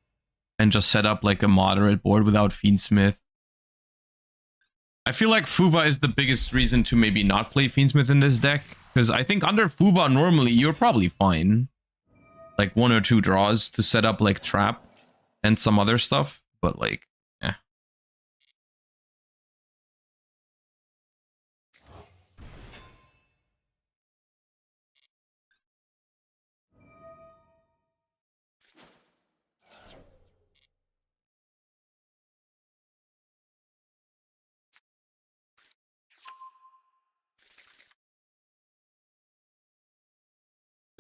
and just set up like a moderate board without Fiendsmith. I feel like Fuva is the biggest reason to maybe not play Fiendsmith in this deck. Because I think under Fuva, normally, you're probably fine. Like 1 or 2 draws to set up like Trap and some other stuff. But like, eh.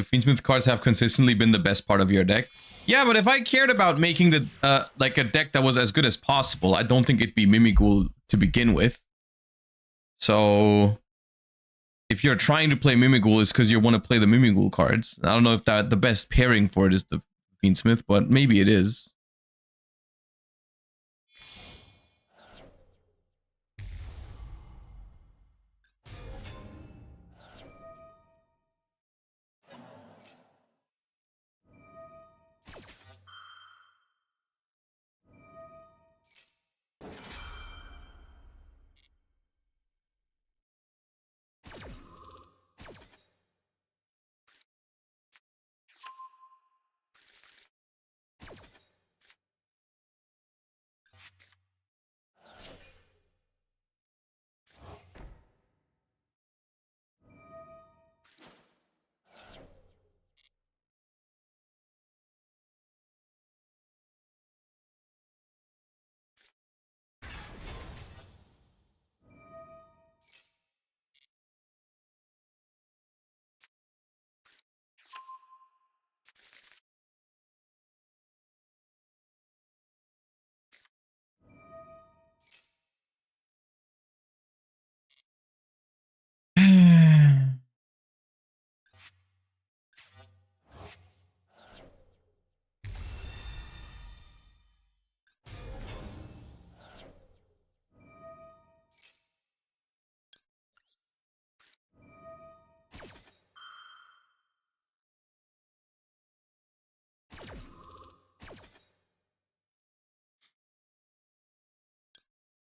Fiendsmith cards have consistently been the best part of your deck. Yeah, but if I cared about making the like a deck that was as good as possible, I don't think it'd be Mimighoul to begin with. So if you're trying to play Mimighoul, it's because you want to play the Mimighoul cards. I don't know if that the best pairing for it is the Fiendsmith, but maybe it is.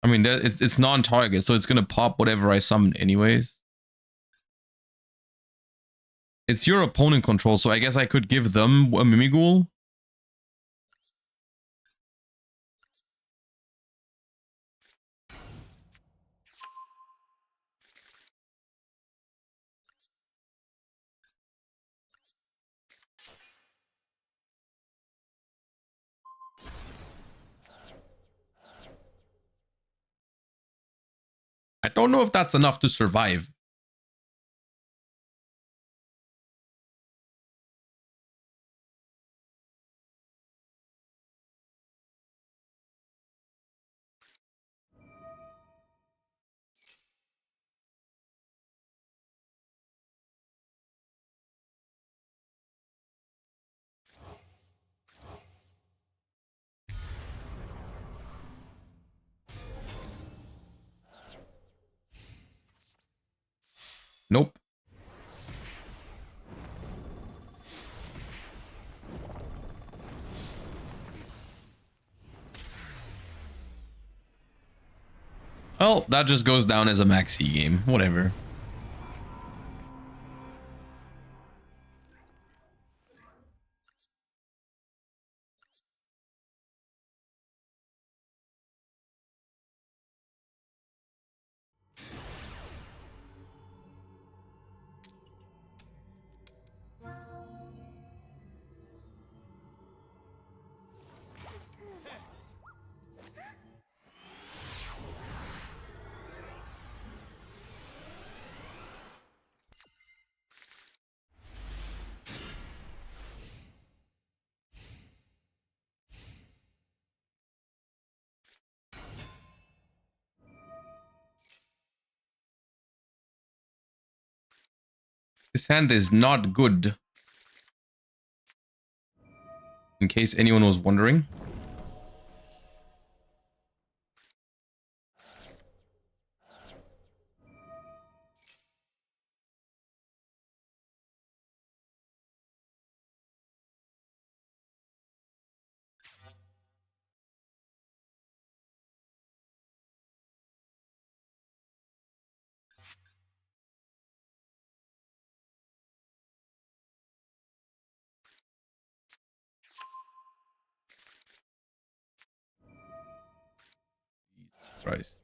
I mean, it's non-target, so it's gonna pop whatever I summon anyways. It's your opponent control, so I guess I could give them a Mimighoul. I don't know if that's enough to survive. Nope. Well, that just goes down as a maxi game. Whatever. This hand is not good. In case anyone was wondering. Jesus Christ.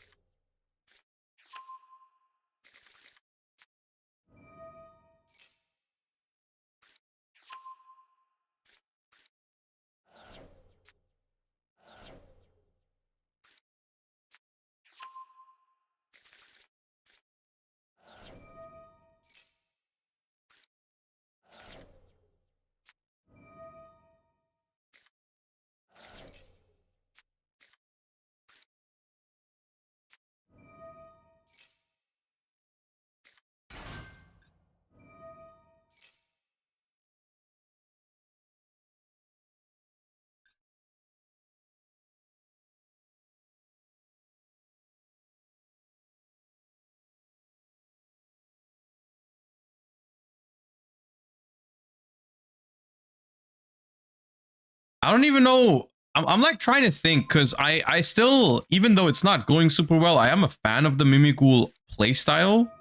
I don't even know. I'm like trying to think because I still, even though it's not going super well, I am a fan of the Mimighoul playstyle.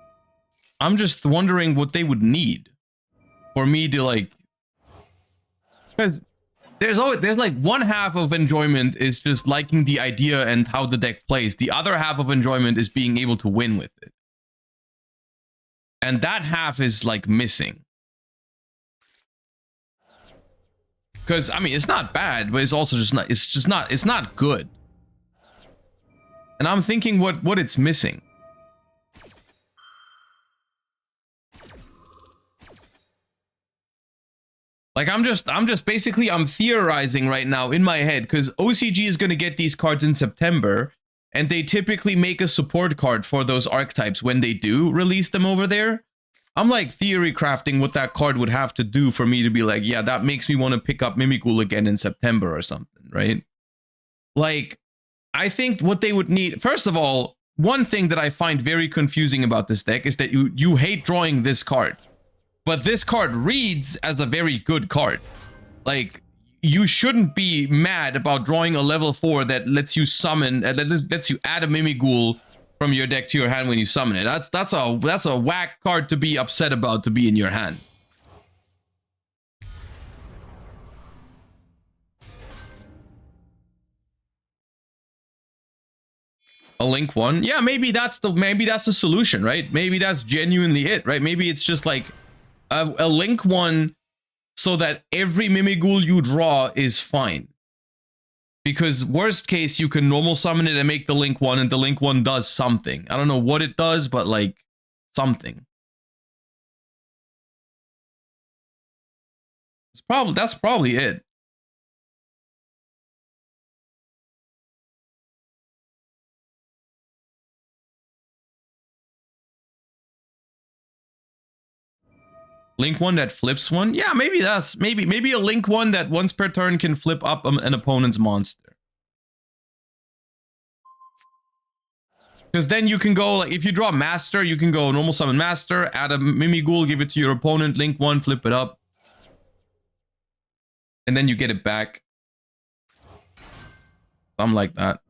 I'm just wondering what they would need for me to like, because there's like one half of enjoyment is just liking the idea and how the deck plays. The other half of enjoyment is being able to win with it. And that half is like missing. Because I mean, it's not bad, but it's also just not, it's not good. And I'm thinking what it's missing. Like I'm just basically I'm theorizing right now in my head because OCG is going to get these cards in September, and they typically make a support card for those archetypes when they do release them over there. I'm like theory crafting what that card would have to do for me to be like, yeah, that makes me want to pick up Mimighoul again in September or something, right? Like, I think what they would need, first of all, one thing that I find very confusing about this deck is that you hate drawing this card. But this card reads as a very good card. Like, you shouldn't be mad about drawing a level 4 that lets you summon, that lets you add a Mimighoul from your deck to your hand when you summon it. That's a whack card to be upset about to be in your hand. A link one, yeah, maybe that's the solution, right? Maybe that's genuinely it, right? Maybe it's just like a link one so that every Mimighoul you draw is fine. Because worst case, you can normal summon it and make the link one, and the link one does something. I don't know what it does, but like something. That's probably it. Link one that flips one? Yeah, maybe that's maybe a link one that once per turn can flip up an opponent's monster. Because then you can go, like, if you draw Master, you can go normal summon Master, add a Mimighoul, give it to your opponent, link one, flip it up. And then you get it back. Something like that.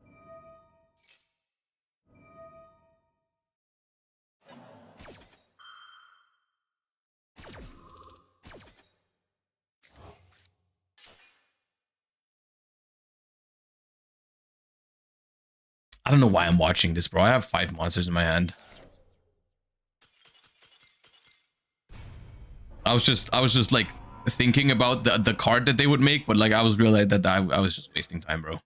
I don't know why I'm watching this, bro. I have 5 monsters in my hand. I was just like thinking about the card that they would make, but like I was realizing that I was just wasting time, bro.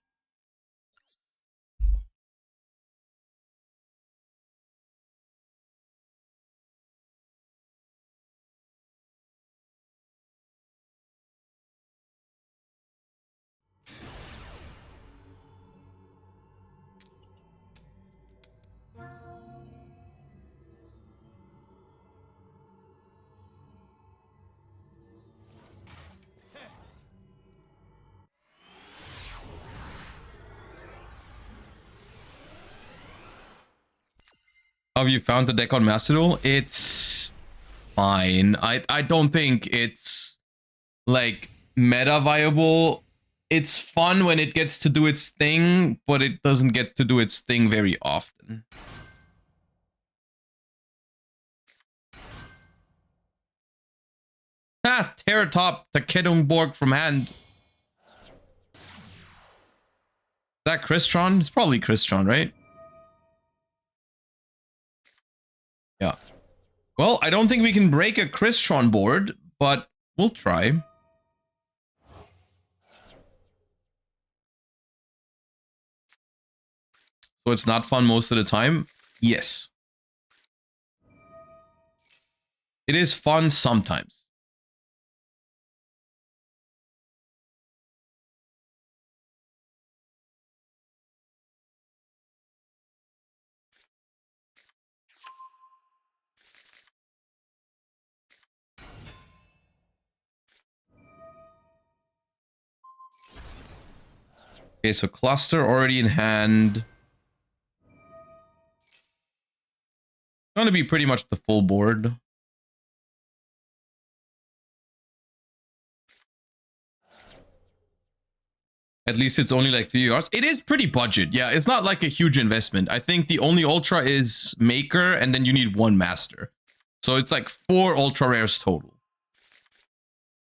Have you found the deck on Master Duel? It's fine. I don't think it's like meta viable. It's fun when it gets to do its thing, but it doesn't get to do its thing very often. Ah, Terratop, the Kedungborg from hand. Is that Crystron? It's probably Crystron, right? Yeah. Well, I don't think we can break a Crystron board, but we'll try. So it's not fun most of the time? Yes. It is fun sometimes. Okay, so cluster already in hand. Gonna be pretty much the full board. At least it's only like 3 hours. It is pretty budget. Yeah, it's not like a huge investment. I think the only ultra is Maker, and then you need 1 master. So it's like 4 ultra rares total,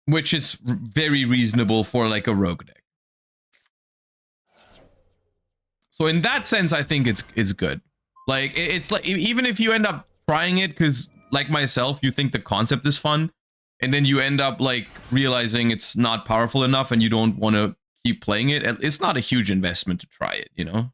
which is very reasonable for like a rogue deck. So in that sense, I think it's good. Like it's like, even if you end up trying it because like myself, you think the concept is fun, and then you end up like realizing it's not powerful enough and you don't want to keep playing it, it's not a huge investment to try it, you know?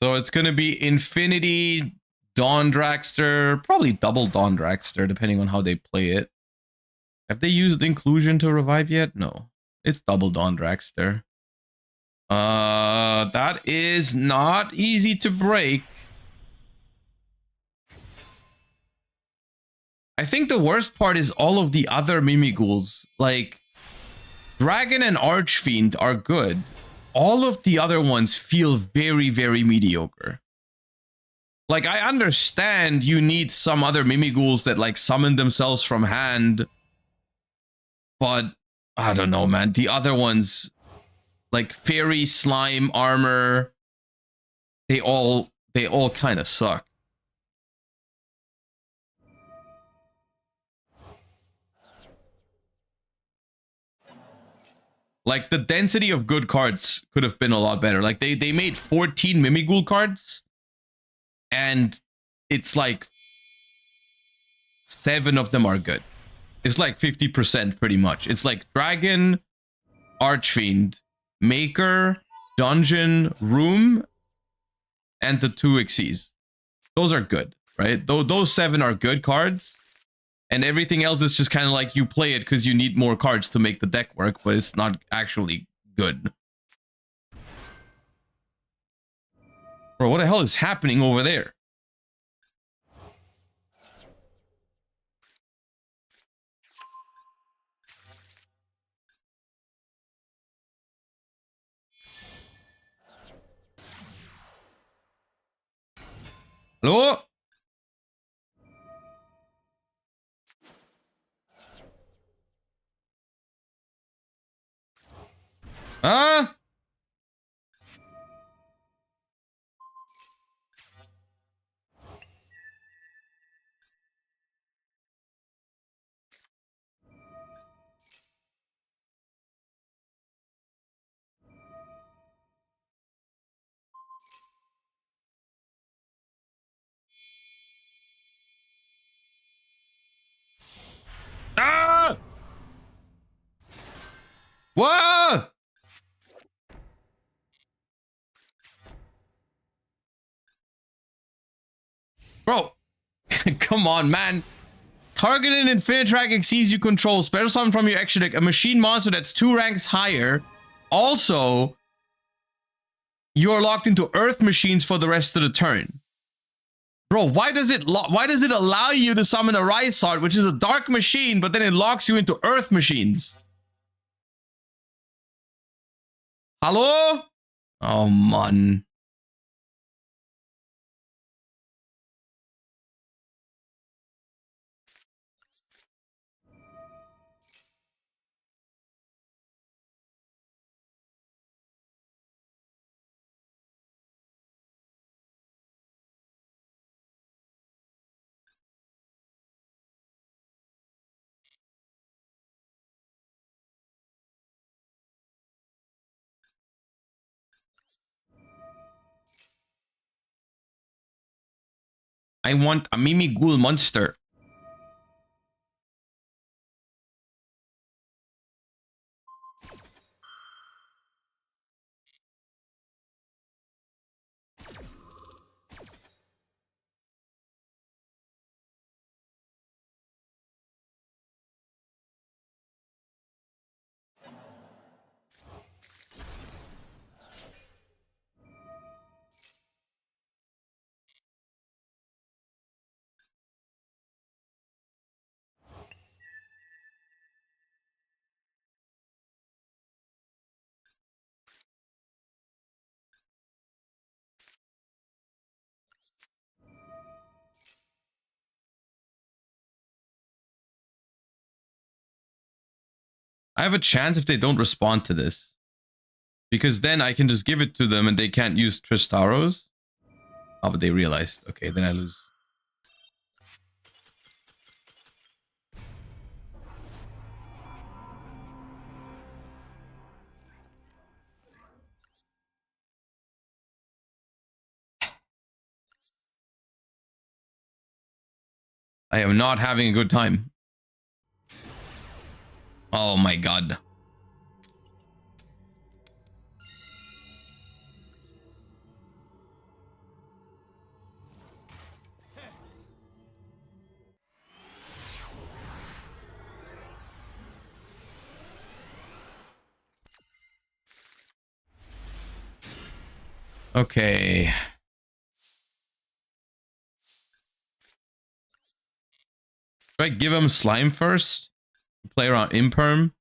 So it's going to be Infinity, Dawn Dragster, probably double Dawn Dragster, depending on how they play it. Have they used inclusion to revive yet? No. It's double Dawn Dragster. That is not easy to break. I think the worst part is all of the other Mimighouls. Like, Dragon and Archfiend are good. All of the other ones feel very, very mediocre. Like, I understand you need some other Mimighouls that, like, summon themselves from hand. But, I don't know, man. The other ones, like, Fairy, Slime, Armor, they all kind of suck. Like, the density of good cards could have been a lot better. Like, they made 14 Mimighoul cards, and it's like 7 of them are good. It's like 50% pretty much. It's like Dragon, Archfiend, Maker, Dungeon, Room, and the 2 Xyz. Those are good, right? Those 7 are good cards. And everything else is just kind of like you play it because you need more cards to make the deck work, but it's not actually good. Bro, what the hell is happening over there? Hello? Huh? Ah! What? Bro, come on, man. Target an Infinitrack Xyz you control. Special summon from your extra deck a machine monster that's 2 ranks higher. Also, you're locked into Earth machines for the rest of the turn. Bro, why does it allow you to summon a Rysart, which is a dark machine, but then it locks you into Earth machines? Hello? Oh, man. I want a Mimighoul monster. I have a chance if they don't respond to this. Because then I can just give it to them and they can't use Tristaros. Oh, but they realized. Okay, then I lose. I am not having a good time. Oh my god. Okay. Should I give him slime first? Play around imperm?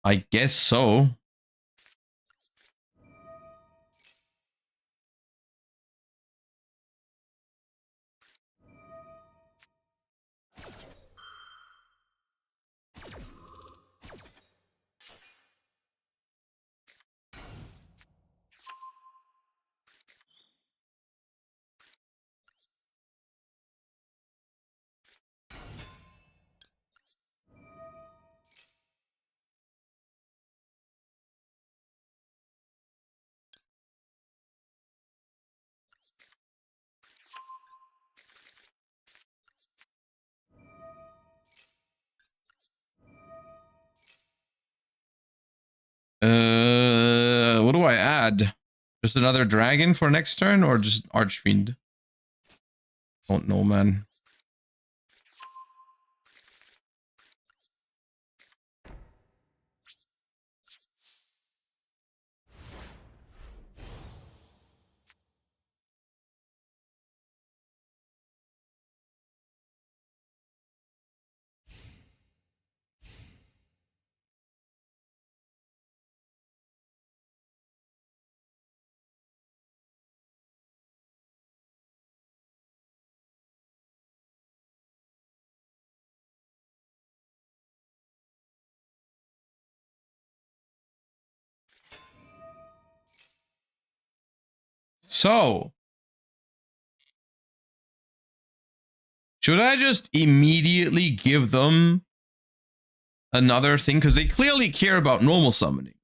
I guess so. What do I add? Just another dragon for next turn or just Archfiend? Don't know, man. So, should I just immediately give them another thing? Because they clearly care about normal summoning.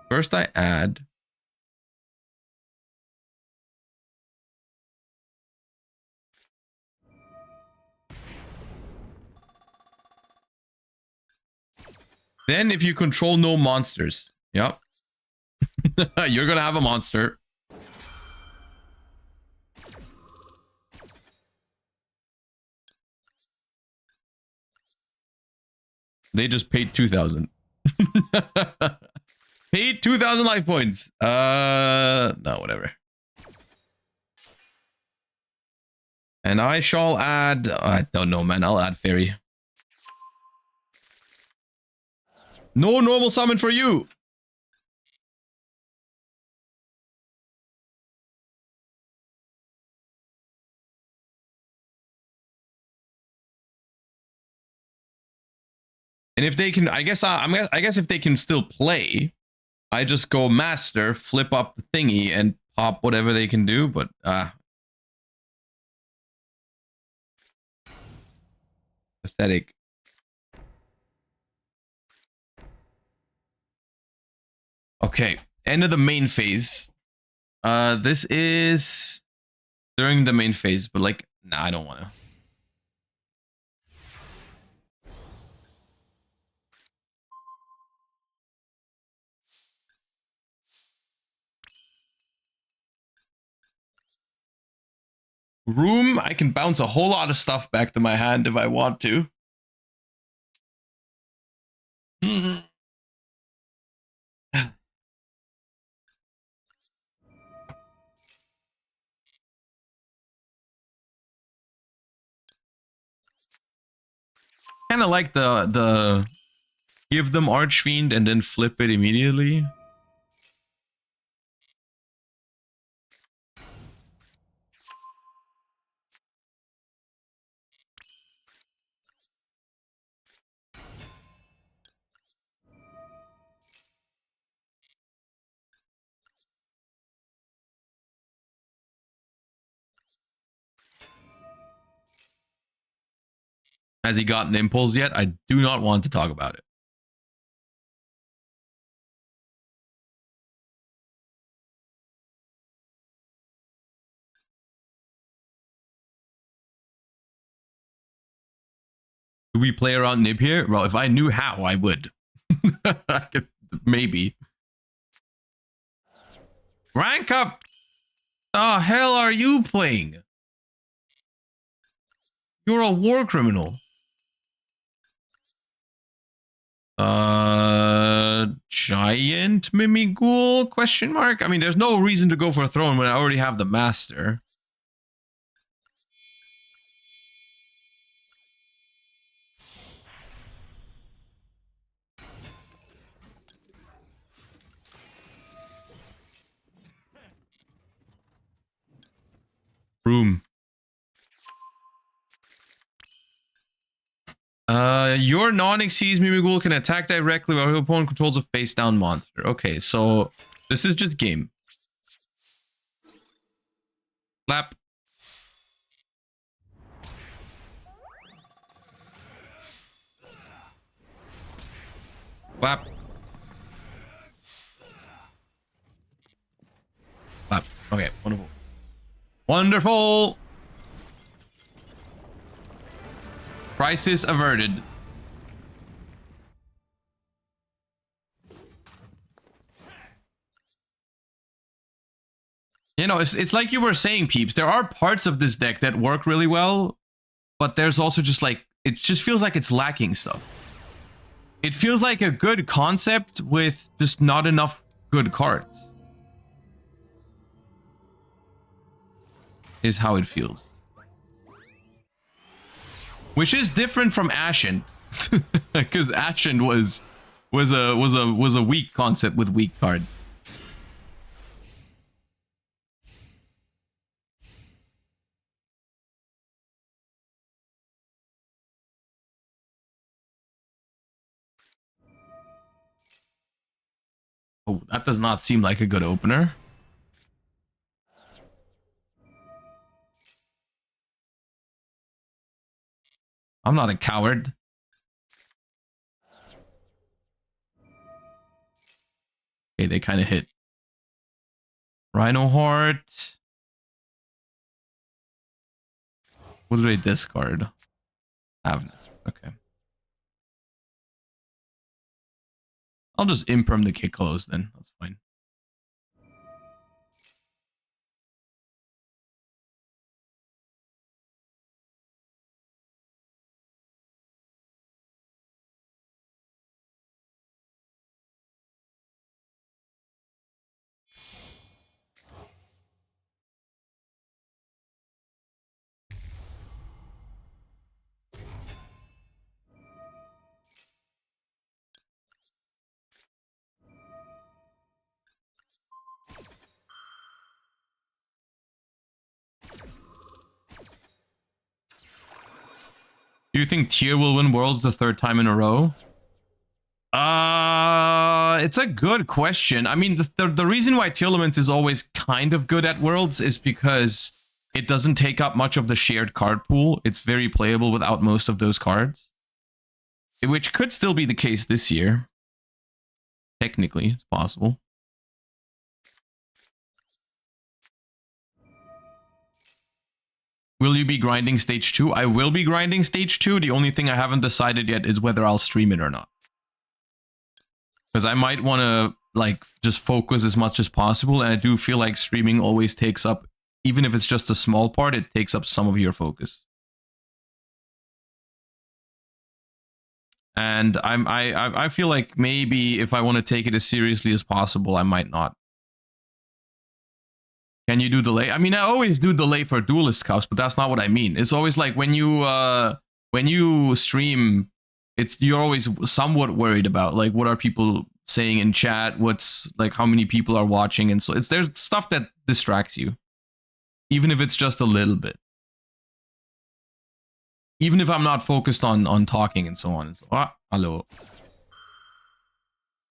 First I add. Then if you control no monsters. Yep. You're gonna have a monster. They just paid 2,000. Paid 2,000 life points. No, whatever. And I shall add... I don't know, man. I'll add fairy. No normal summon for you. And if they can, I guess if they can still play, I just go master, flip up the thingy, and pop whatever they can do. But pathetic. Okay, end of the main phase. This is during the main phase, but like, nah, I don't want to. Room, I can bounce a whole lot of stuff back to my hand if I want to. Kind of like the give them Archfiend and then flip it immediately. Has he gotten impulse yet? I do not want to talk about it. Do we play around Nib here? Well, if I knew how, I would. I could, maybe. Rank up! The hell are you playing? You're a war criminal. Giant Mimighoul? Question mark? I mean, there's no reason to go for a throne when I already have the master. Room. Your non-Xyz Mimighoul can attack directly while your opponent controls a face-down monster. Okay, so this is just game. Slap. Slap. Slap. Okay, wonderful. Wonderful! Crisis averted. You know, it's like you were saying, peeps. There are parts of this deck that work really well, but there's also just like, it just feels like it's lacking stuff. It feels like a good concept with just not enough good cards. Is how it feels. Which is different from Ashen, because Ashen was a weak concept with weak cards. Oh, that does not seem like a good opener. I'm not a coward. Okay, they kind of hit. Rhino Heart. What do they discard? Avernus. Okay. I'll just imperm the kick close then. That's fine. Do you think Tier will win Worlds the third time in a row? It's a good question. I mean, the reason why Tierlament is always kind of good at Worlds is because it doesn't take up much of the shared card pool. It's very playable without most of those cards. Which could still be the case this year. Technically, it's possible. Will you be grinding stage 2? I will be grinding stage 2. The only thing I haven't decided yet is whether I'll stream it or not. Because I might want to, like, just focus as much as possible. And I do feel like streaming always takes up, even if it's just a small part, it takes up some of your focus. And I feel like maybe if I want to take it as seriously as possible, I might not. Can you do delay? I mean, I always do delay for Duelist Cups, but that's not what I mean. It's always like when you stream it's you're always somewhat worried about like what are people saying in chat, what's like how many people are watching, and so it's there's stuff that distracts you, even if it's just a little bit. Even if I'm not focused on talking and so on and so on. Ah, hello.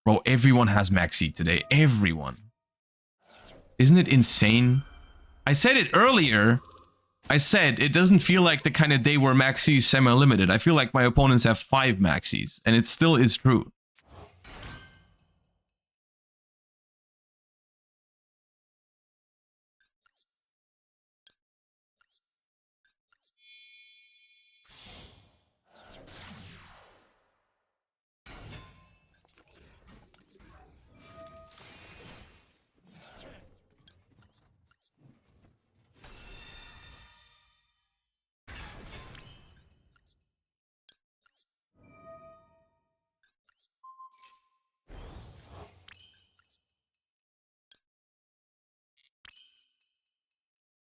Bro, everyone has Maxi today. Everyone. Isn't it insane? I said it earlier. I said it doesn't feel like the kind of day where Maxi is semi-limited. I feel like my opponents have 5 Maxis, and it still is true.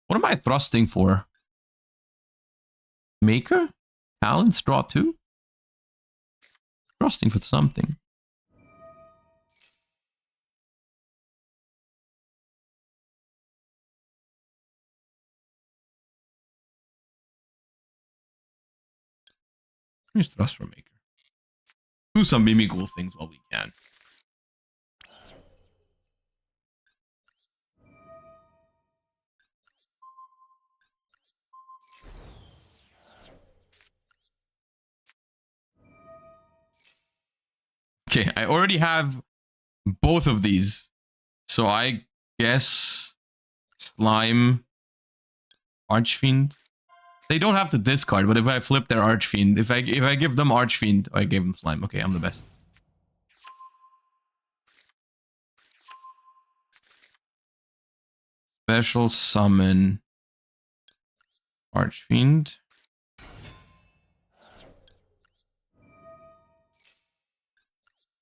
What am I thrusting for? Maker? Talents? Draw 2? Thrusting for something. Let's thrust for Maker. Do some Mimighoul things while we can. Okay, I already have both of these. So I guess Slime, Archfiend. They don't have to discard, but if I flip their Archfiend, if I give them Archfiend, I gave them Slime. Okay, I'm the best. Special summon Archfiend.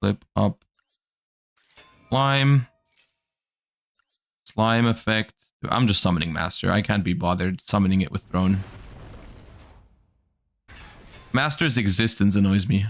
Flip up Slime. Slime effect. I'm just summoning Master. I can't be bothered summoning it with Throne. Master's existence annoys me.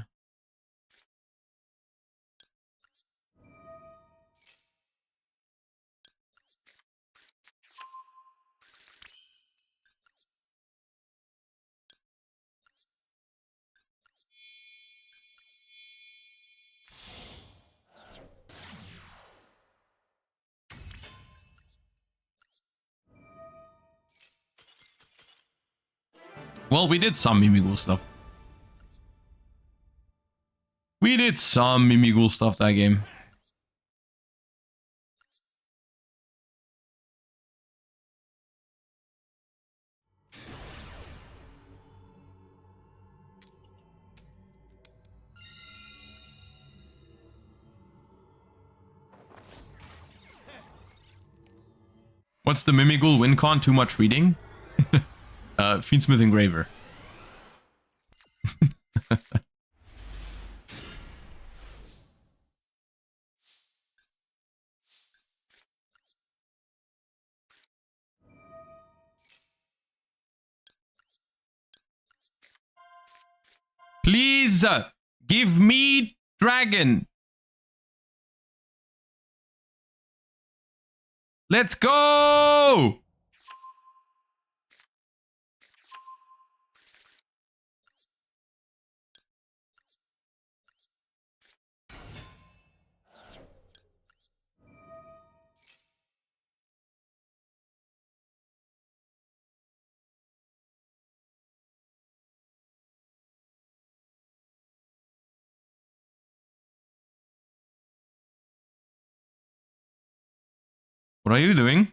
Well, we did some Mimighoul stuff. We did some Mimighoul stuff that game. What's the Mimighoul win con? Too much reading? Fiendsmith Engraver. Please give me dragon. Let's go. What are you doing?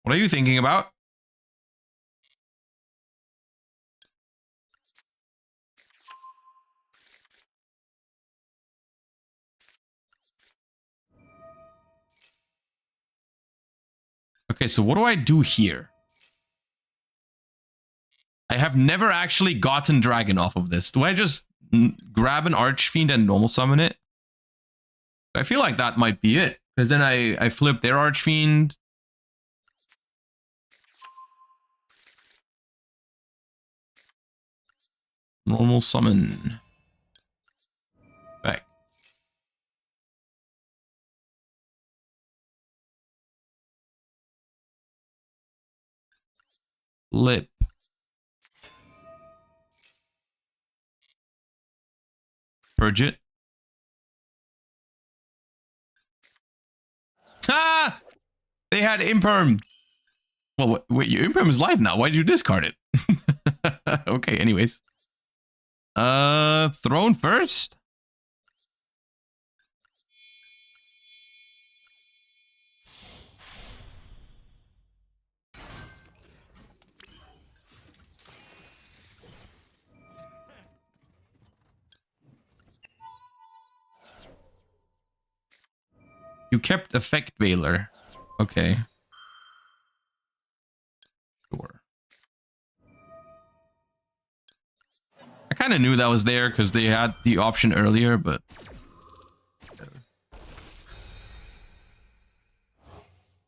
What are you thinking about? Okay, so what do I do here? I have never actually gotten dragon off of this. Do I just grab an Archfiend and normal summon it? I feel like that might be it. Because then I flip their Archfiend. Normal summon. Flip. Purge it. Ha! They had Imperm. Well, wait, your Imperm is live now. Why did you discard it? Okay, anyways. Throne first? You kept Effect Veiler. Okay. Sure. I kind of knew that was there because they had the option earlier, but...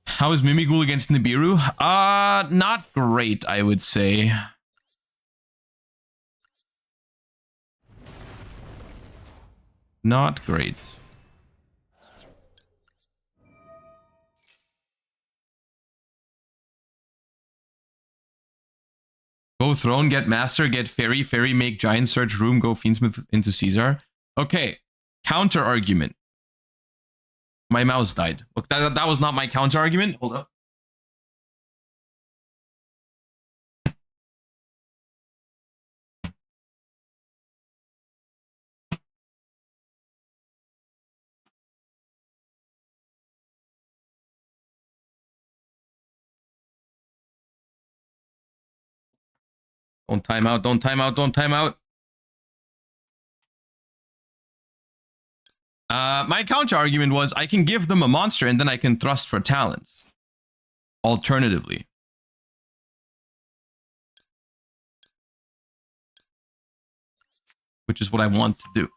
How is Mimighoul against Nibiru? Not great, I would say. Not great. Go Throne, get Master, get Fairy, Fairy make Giant Search Room, go Fiendsmith into Caesar. Okay, counter argument. My mouse died. Look, that was not my counter argument. Hold up. Don't time out, don't time out, don't time out. My counter argument was I can give them a monster and then I can thrust for talents. Alternatively. Which is what I want to do.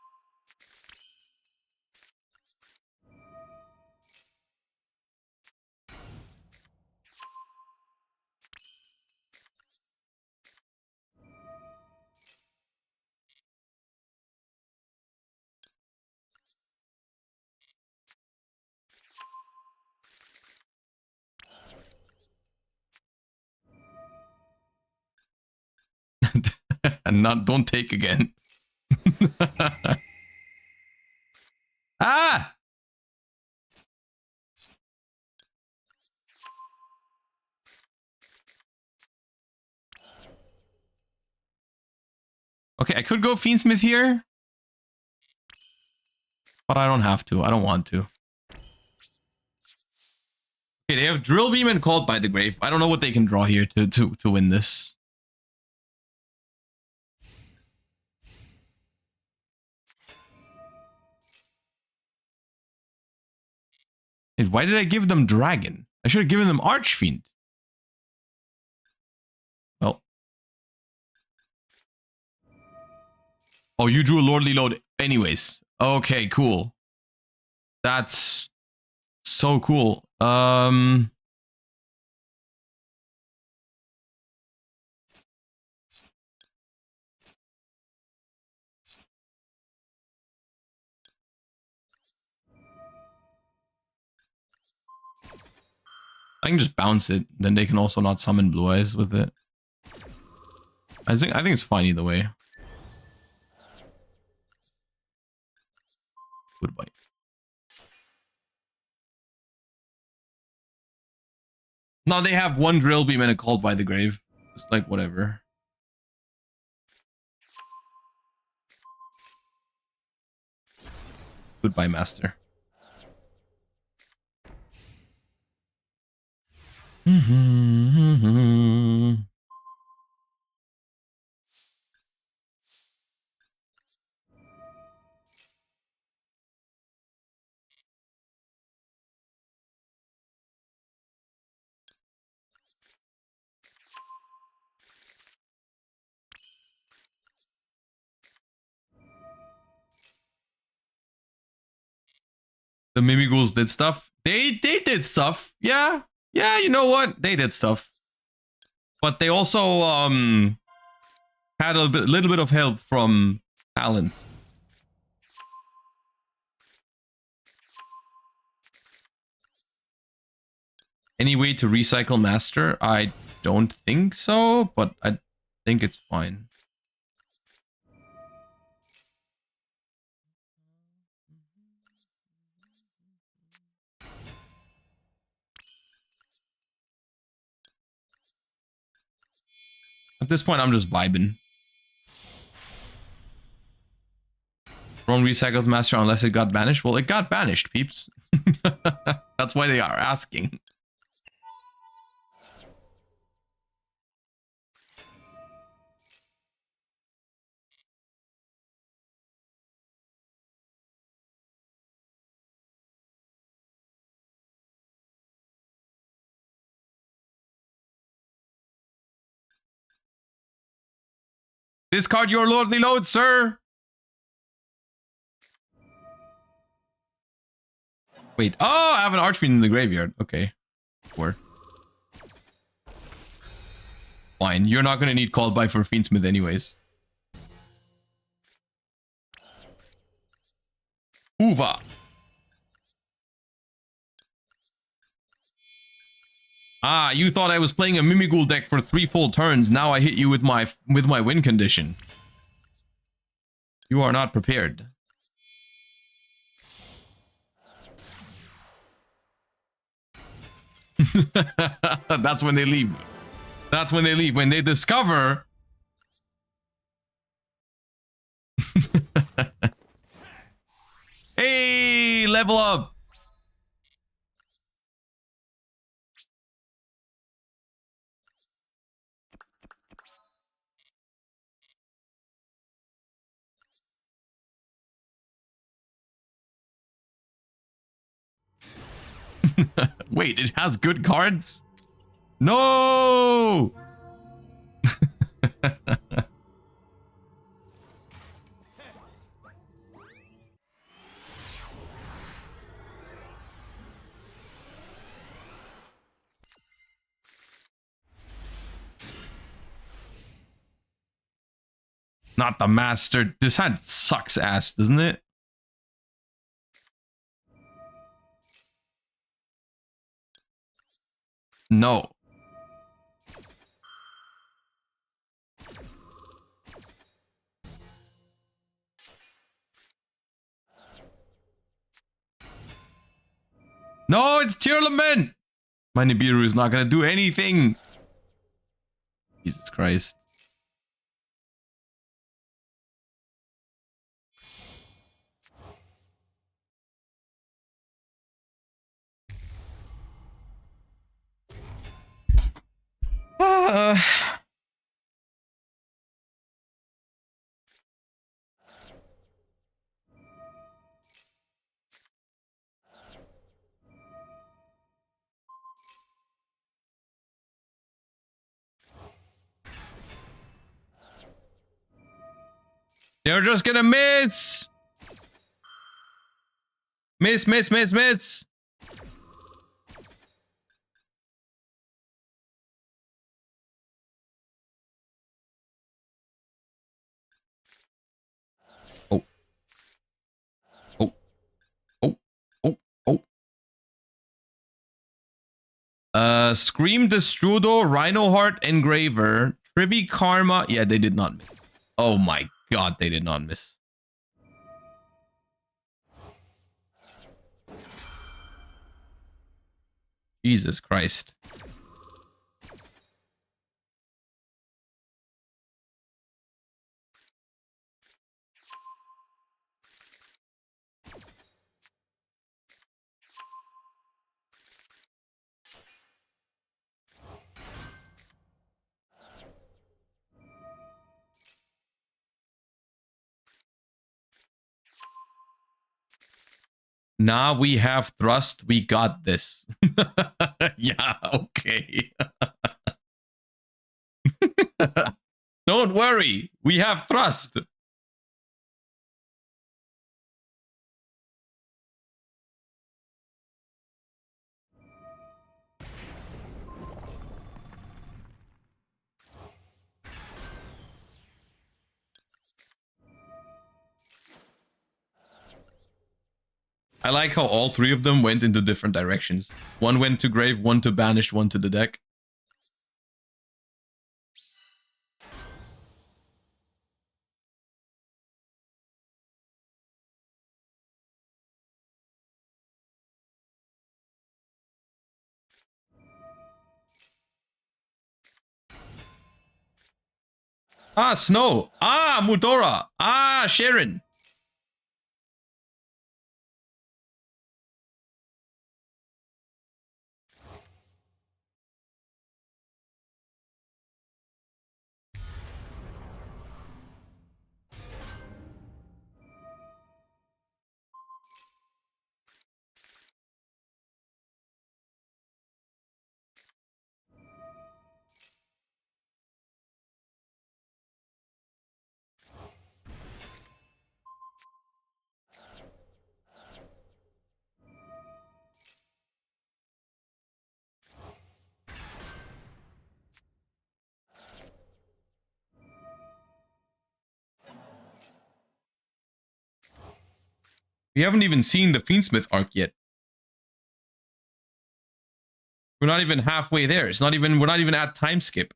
And not don't take again. Ah! Okay, I could go Fiendsmith here. But I don't have to. I don't want to. Okay, they have Drill Beam and Called by the Grave. I don't know what they can draw here to win this. Why did I give them Dragon? I should have given them Archfiend. Well. Oh, you drew a Lordly Load anyways. Okay, cool. That's so cool. I can just bounce it. Then they can also not summon Blue Eyes with it. I think it's fine either way. Goodbye. No, they have one Drill Beam and a Called by the Grave. It's like whatever. Goodbye, Master. The Mimighouls did stuff. They did stuff. Yeah. Yeah, you know what? They did stuff. But they also had a little bit of help from talent. Any way to recycle master? I don't think so, but I think it's fine. At this point, I'm just vibing. Throne recycles master unless it got banished. Well, it got banished, peeps. That's why they are asking. Discard your lordly load, sir. Wait. Oh, I have an archfiend in the graveyard. Okay. Sure. Fine. You're not going to need called by for Fiendsmith anyways. Uva. Ah, you thought I was playing a Mimighoul deck for 3 full turns. Now I hit you with my win condition. You are not prepared. That's when they leave. That's when they leave. When they discover... Hey, level up. Wait, it has good cards? No! Not the master. This hand sucks ass, doesn't it? No. No, it's Tierlament! My Nibiru is not gonna do anything. Jesus Christ. They're just gonna miss! Miss, miss, miss, miss! Oh. Oh. Oh. Oh. Oh. Scream Destrudo, Rhinoheart, Engraver, Trivy Karma. Yeah, they did not miss. Oh my god, they did not miss. Jesus Christ. Nah, we have thrust. We got this. Yeah, okay. Don't worry. We have thrust. I like how all three of them went into different directions. One went to grave, one to banished, one to the deck. Ah, Snow. Ah, Mudora. Ah, Sharon. We haven't even seen the Fiendsmith arc yet. We're not even halfway there. It's not even, we're not even at time skip.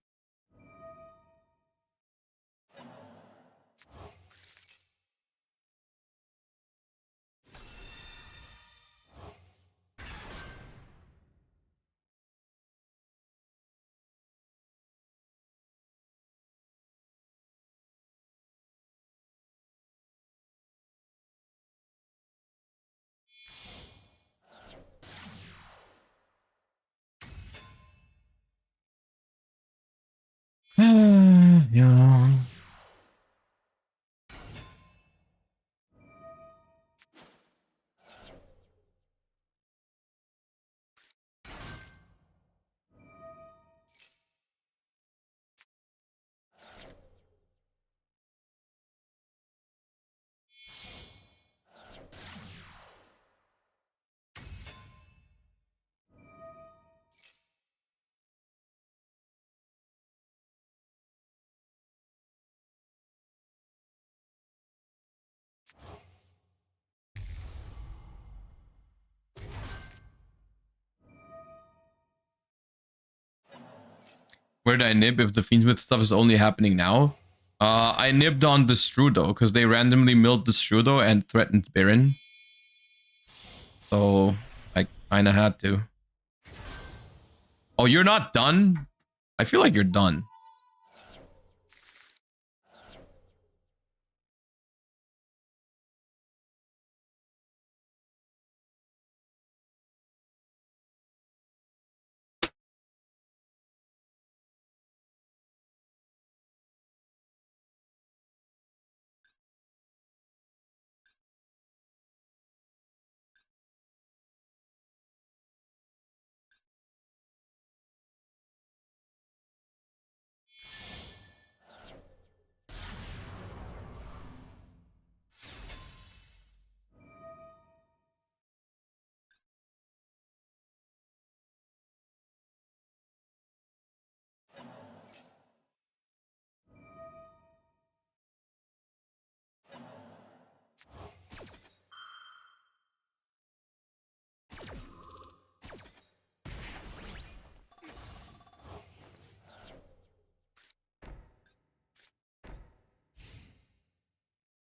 Yeah. Where did I nib if the Fiendsmith stuff is only happening now? I nibbed on the Strudo because they randomly milled the Strudo and threatened Baron. So I kind of had to. Oh, you're not done? I feel like you're done.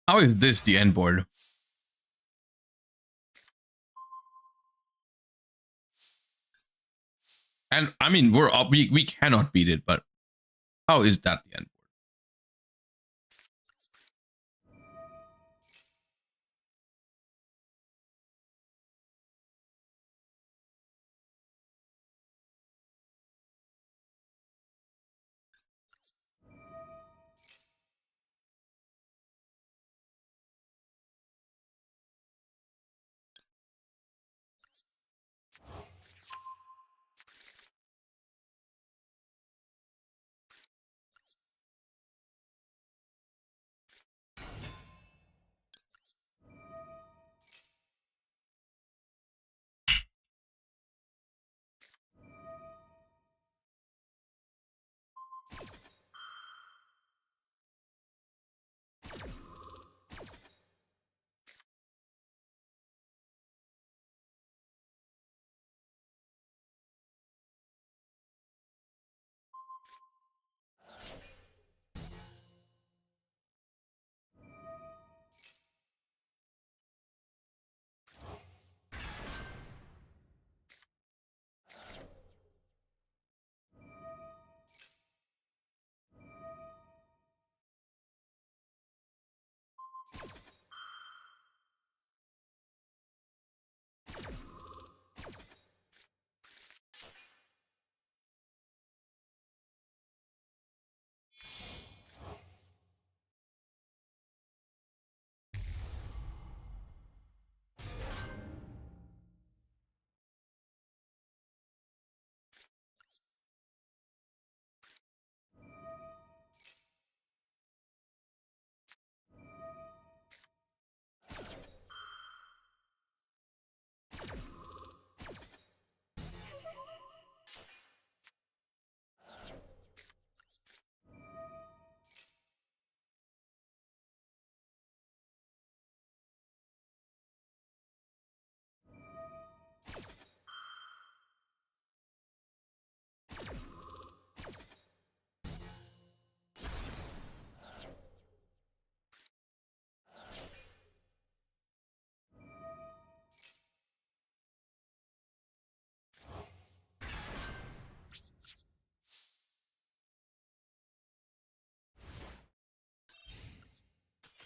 How is this the end board? And I mean, we're up. We cannot beat it, but how is that the end board?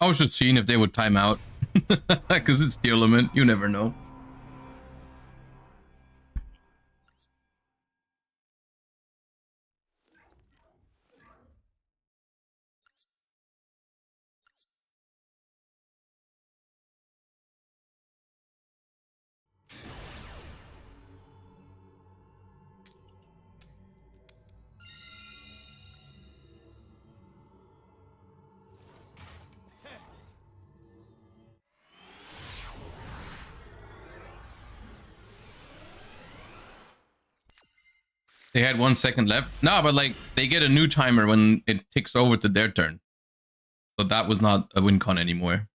I was just seeing if they would time out. Because it's the element, you never know. They had 1 second left. No, but like they get a new timer when it ticks over to their turn. So that was not a win con anymore.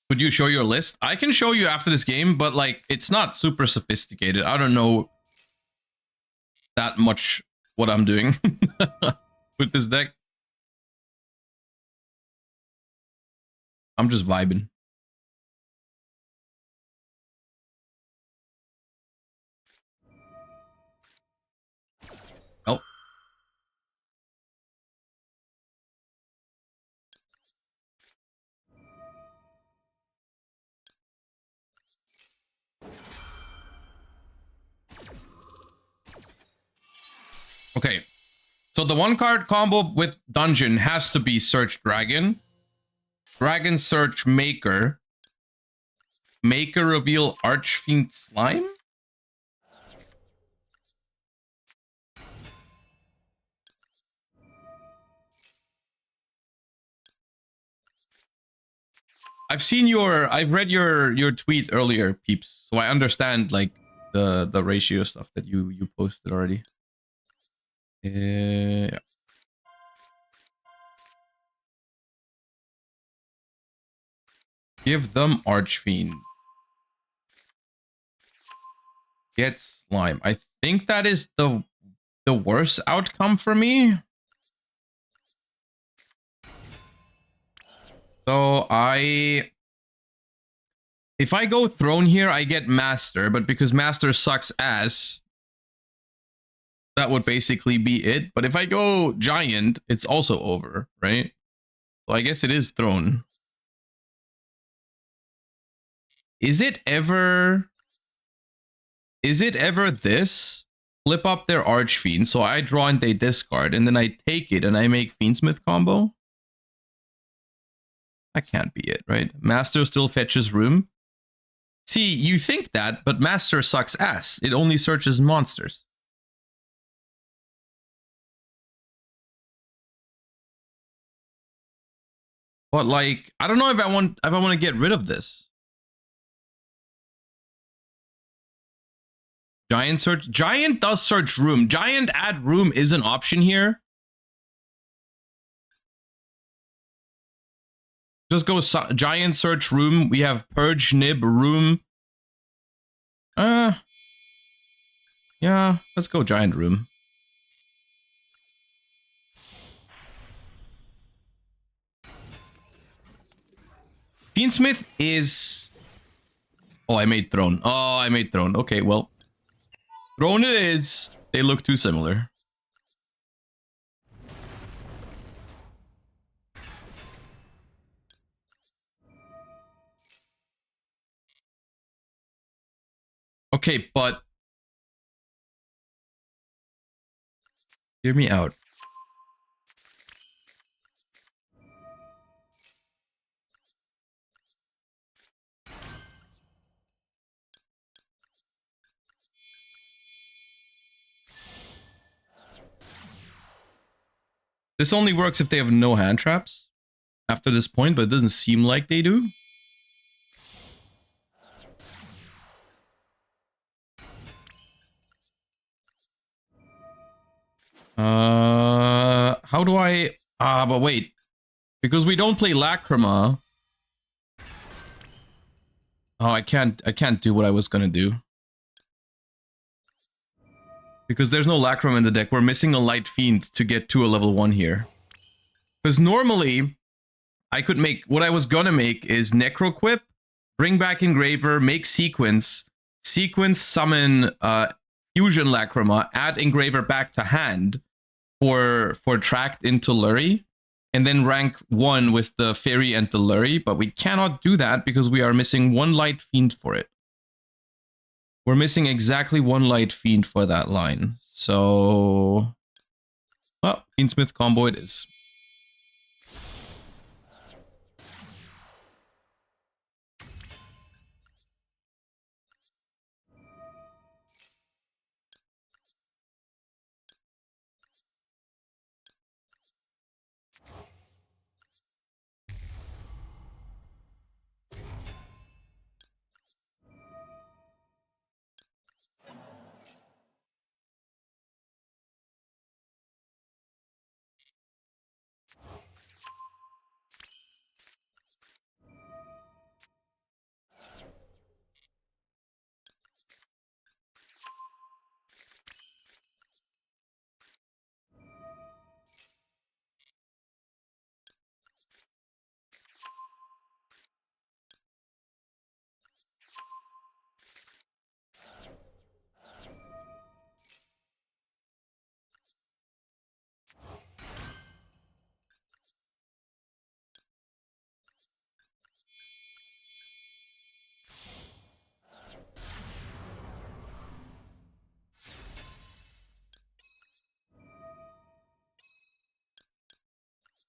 Would you show your list? I can show you after this game, but like it's not super sophisticated. I don't know that much what I'm doing with this deck. I'm just vibing. Oh. Okay. So the 1-card combo with Dungeon has to be Search Dragon. Dragon Search Maker. Maker reveal Archfiend Slime? I've read your tweet earlier, peeps. So I understand like the ratio stuff that you posted already. Yeah. Give them Archfiend. Get Slime. I think that is the worst outcome for me. So if I go Throne here, I get Master, but because Master sucks ass, that would basically be it. But if I go Giant, it's also over, right? So I guess it is Throne. Is it ever this? Flip up their Archfiend, so I draw and they discard, and then I take it and I make Fiendsmith combo? That can't be it, right? Master still fetches room. See, you think that, but Master sucks ass. It only searches monsters. But like, I don't know if I want to get rid of this. Giant search. Giant does search room. Giant add room is an option here. Just go Giant search room. We have Purge, Nib, room. Yeah, let's go Giant room. Fiendsmith is... Oh, I made Throne. Oh, I made Throne. Okay, well. Throne it is. They look too similar. Okay, but... Hear me out. This only works if they have no hand traps after this point, but it doesn't seem like they do. How do I... but wait. Because we don't play Lacrima. Oh, I can't do what I was gonna do. Because there's no Lacrima in the deck. We're missing a Light Fiend to get to a level 1 here. Because normally, I could make... What I was gonna make is Necroquip, bring back Engraver, make Sequence, summon Fusion Lacrima, add Engraver back to hand for Tracked into Lurry. and then rank 1 with the Fairy and the Lurry, but we cannot do that because we are missing 1 Light Fiend for it. We're missing exactly 1 Light Fiend for that line. So, well, Fiendsmith combo it is.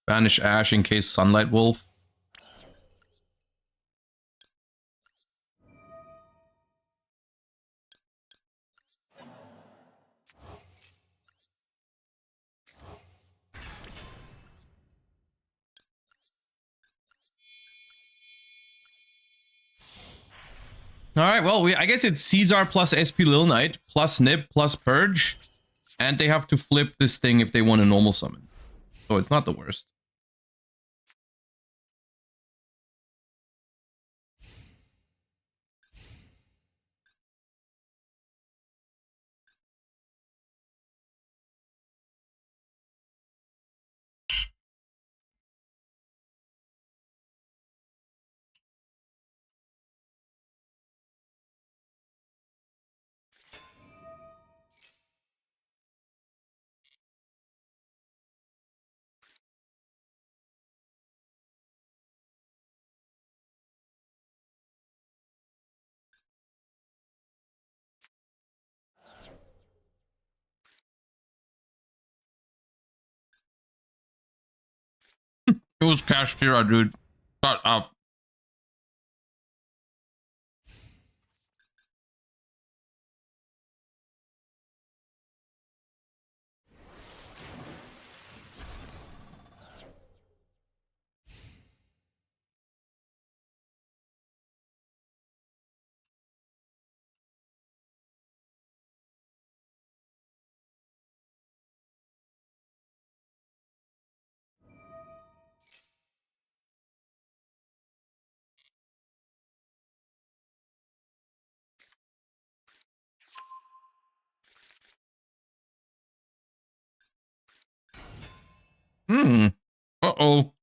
Banish Ash in case Sunlight Wolf. Alright, well, I guess it's Caesar plus SP Lil Knight, plus Nib, plus Purge. And they have to flip this thing if they want a normal summon. So it's not the worst. It was Kashtira, dude. Shut up. Uh-oh.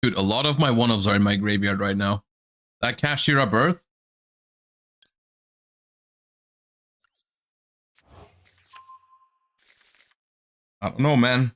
Dude, a lot of my one-offs are in my graveyard right now. That Kashira Birth. I don't know, man.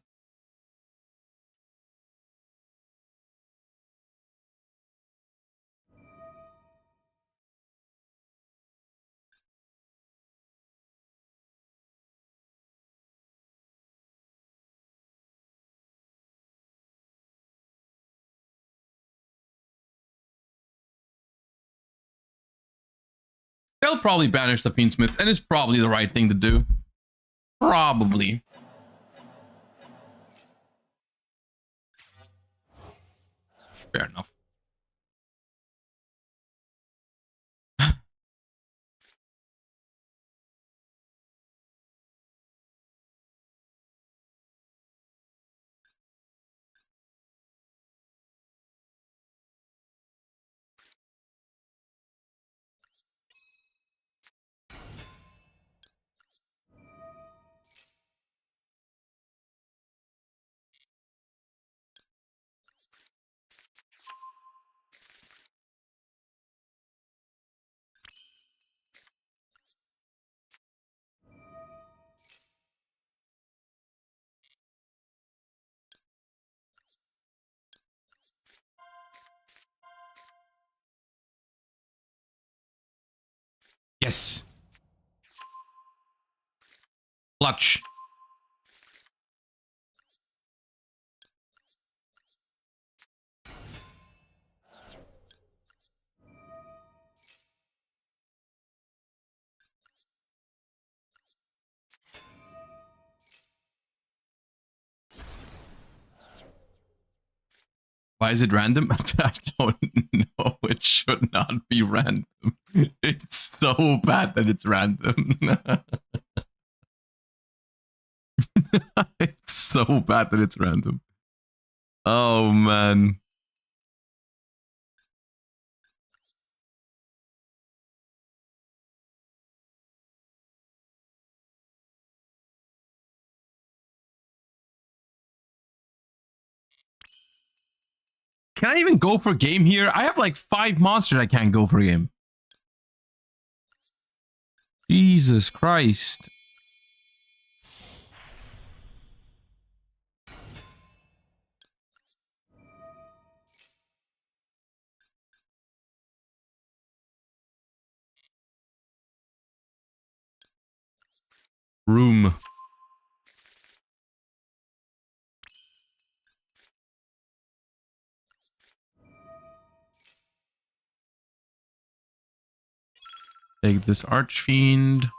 They'll probably banish the Fiendsmith, and it's probably the right thing to do. Probably. Fair enough. Yes. Clutch. Why is it random? I don't know. It should not be random. It's so bad that it's random. It's so bad that it's random. Oh, man. Can I even go for game here? I have like 5 monsters I can't go for game. Jesus Christ. Room. Take this Archfiend.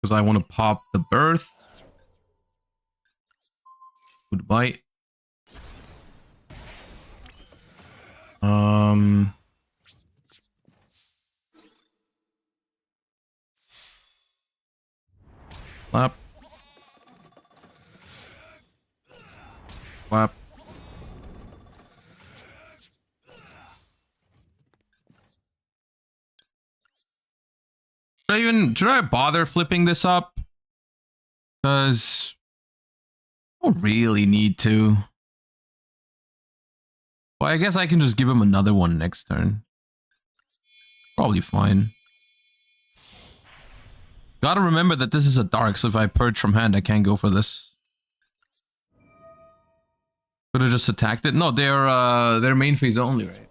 Because I want to pop the Birth. Goodbye. Flap. Flap. Should I bother flipping this up? Because I don't really need to. Well, I guess I can just give him another one next turn. Probably fine. Gotta remember that this is a dark, so if I purge from hand, I can't go for this. Could have just attacked it. No, they're main phase only, right?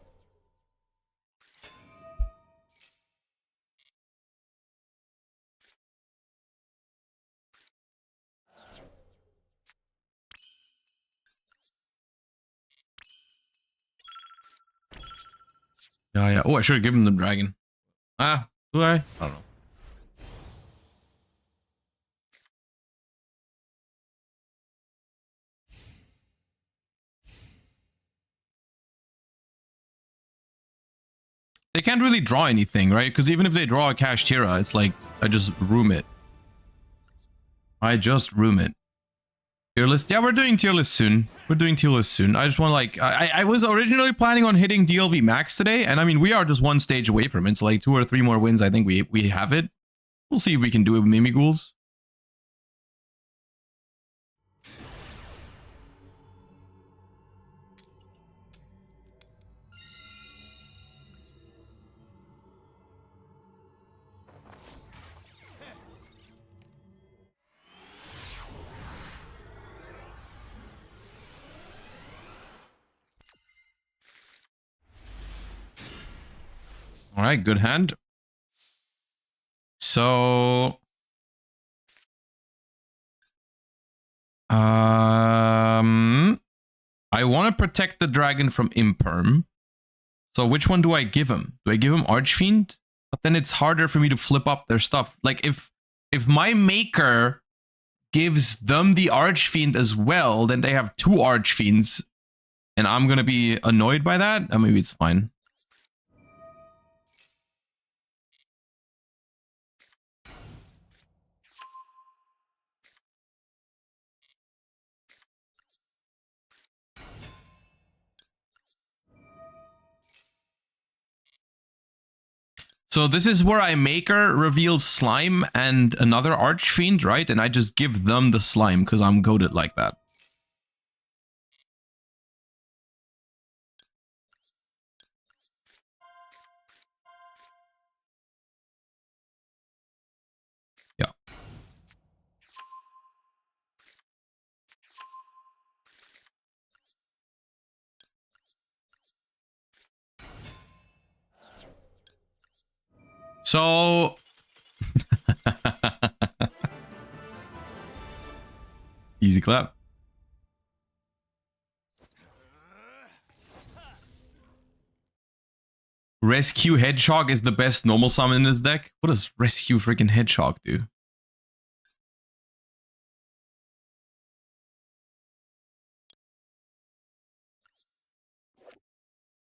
Yeah. Oh, I should have given them dragon. Ah, do I? I don't know. They can't really draw anything, right? Because even if they draw a Kashtira, it's like, I just room it. I just room it. Tier list? Yeah, we're doing tier list soon. We're doing tier list soon. I just want like, I was originally planning on hitting DLV max today. And I mean, we are just one stage away from it. It's like 2 or 3 more wins. I think we have it. We'll see if we can do it with Mimighouls. All right, good hand. So, I want to protect the dragon from Imperm. So which one do I give him? Do I give him Archfiend? But then it's harder for me to flip up their stuff. Like if my maker gives them the Archfiend as well, then they have 2 Archfiends, and I'm gonna be annoyed by that. Or maybe it's fine. So this is where I maker reveals slime and another Archfiend, right? And I just give them the slime because I'm goated like that. Yeah. So easy clap. Rescue Hedgehog is the best normal summon in this deck. What does Rescue freaking Hedgehog do?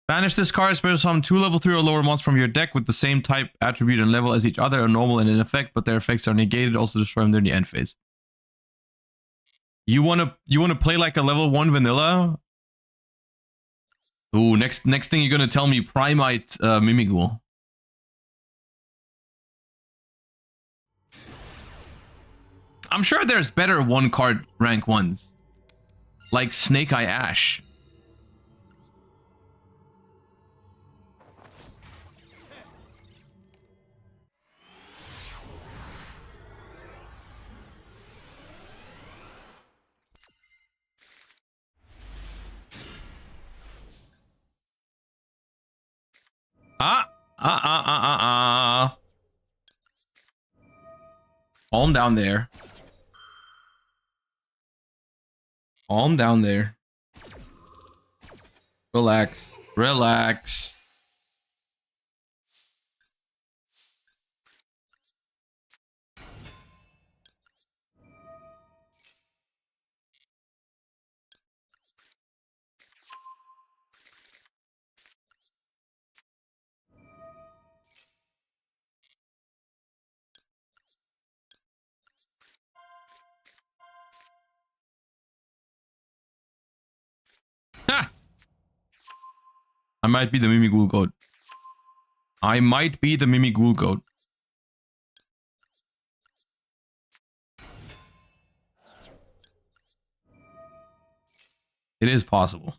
Banish this card, special summon 2 level 3 or lower monsters from your deck with the same type, attribute, and level as each other are normal and in effect, but their effects are negated. Also destroy them during the end phase. You wanna play like a level 1 vanilla? Ooh, next thing you're gonna tell me Primite Mimighoul. I'm sure there's better 1 card rank ones. Like Snake Eye Ash. Calm down there. Calm down there. Relax. Relax. Ha! I might be the Mimighoul goat. I might be the Mimighoul goat. It is possible.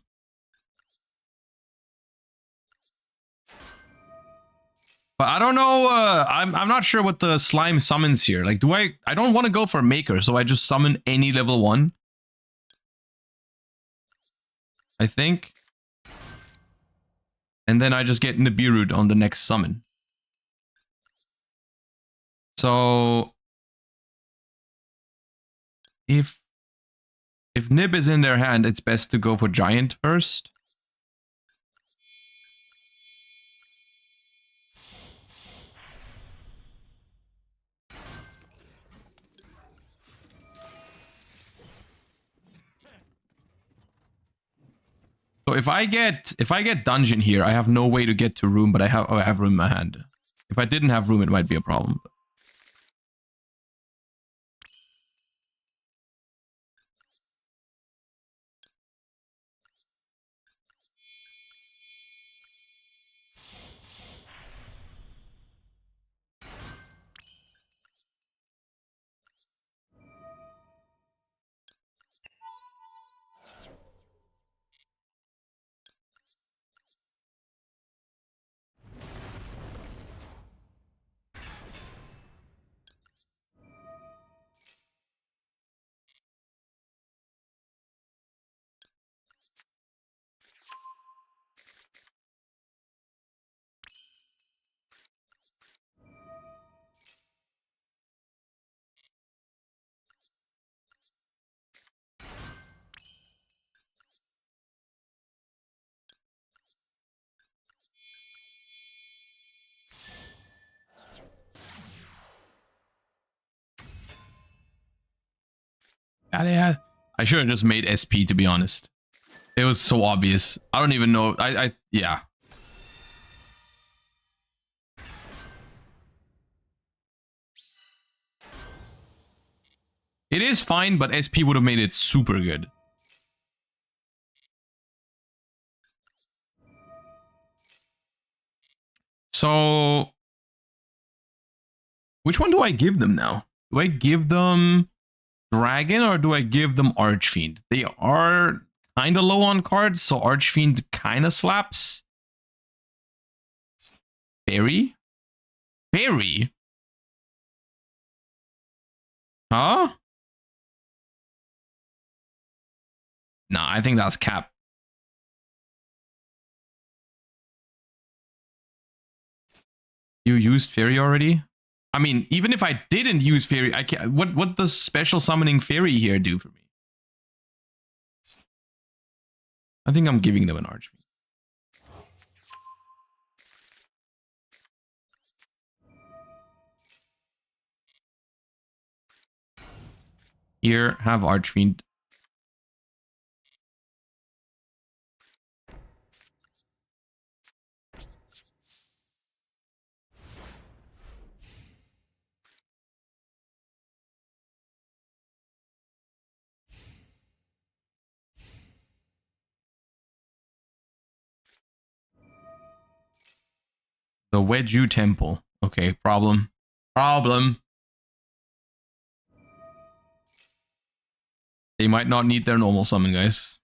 But I don't know, I'm not sure what the slime summons here. Like, I don't want to go for maker, so I just summon any level 1. I think. And then I just get Nibiru on the next summon. So if Nib is in their hand, it's best to go for Giant first. So if I get dungeon here, I have no way to get to room, but I have room in my hand. If I didn't have room, it might be a problem. Yeah. I should have just made SP, to be honest. It was so obvious. I don't even know. Yeah. It is fine, but SP would have made it super good. So, which one do I give them now? Do I give them Dragon or do I give them Archfiend? They are kind of low on cards, so Archfiend kind of slaps. Fairy? Fairy? Huh? Nah, I think that's cap. You used Fairy already? I mean, even if I didn't use Fairy, I can't. What does special summoning Fairy here do for me? I think I'm giving them an Archfiend. Here, have Archfiend. The Wedju Temple. Okay, problem. Problem. They might not need their normal summon, guys.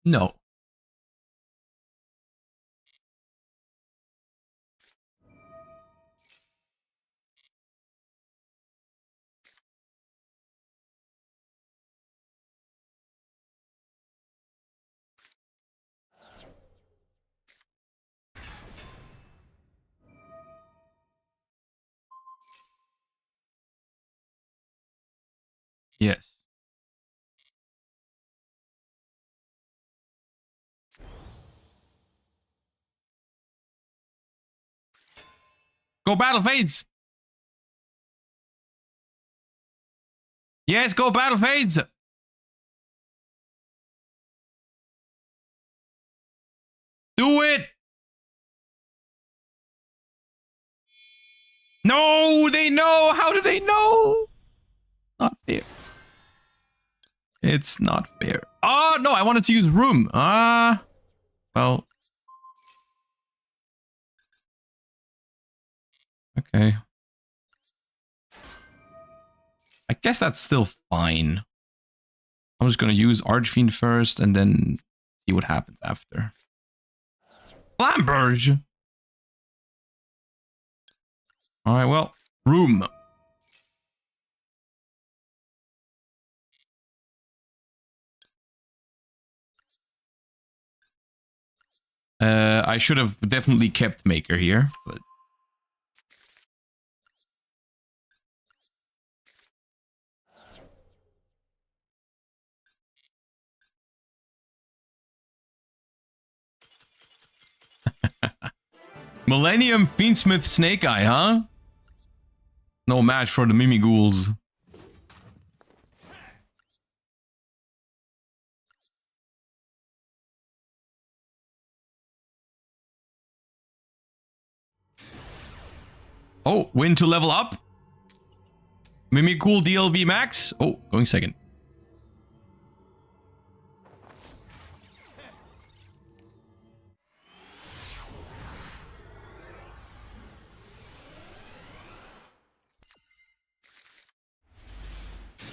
No. Yes. Go Battle Fades! Yes, go Battle Fades! Do it! No, they know! How do they know? Not fair. It's not fair. Oh, no, I wanted to use Room. Well. Okay. I guess that's still fine. I'm just gonna use Archfiend first and then see what happens after. Flamberge! Alright, well, Room. I should have definitely kept Maker here, but... Millennium Fiendsmith Snake Eye, huh? No match for the Mimighouls. Oh, win to level up. Mimighoul DLV max. Oh, going second.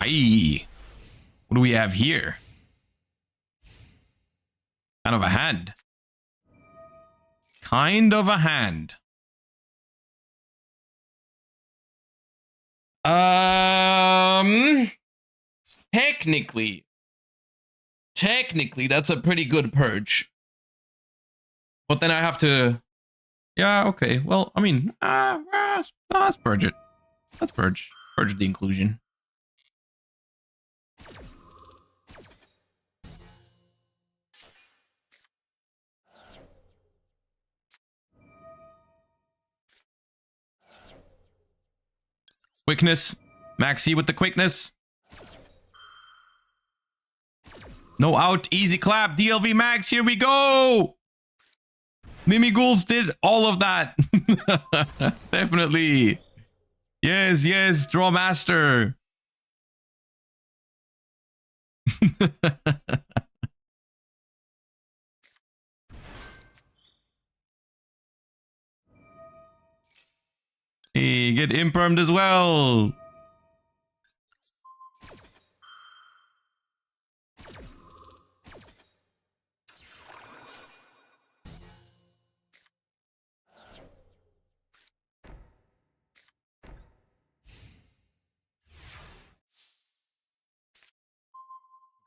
Aye. What do we have here? Kind of a hand. Kind of a hand. Technically, that's a pretty good purge. But then I have to... Yeah, okay. Well, I mean, let's purge it. Let's purge the inclusion. Quickness. Maxi with the quickness. No out. Easy clap. DLV Max. Here we go. Mimighouls did all of that. Definitely. Yes, yes. Draw master. Hey, get impermed as well.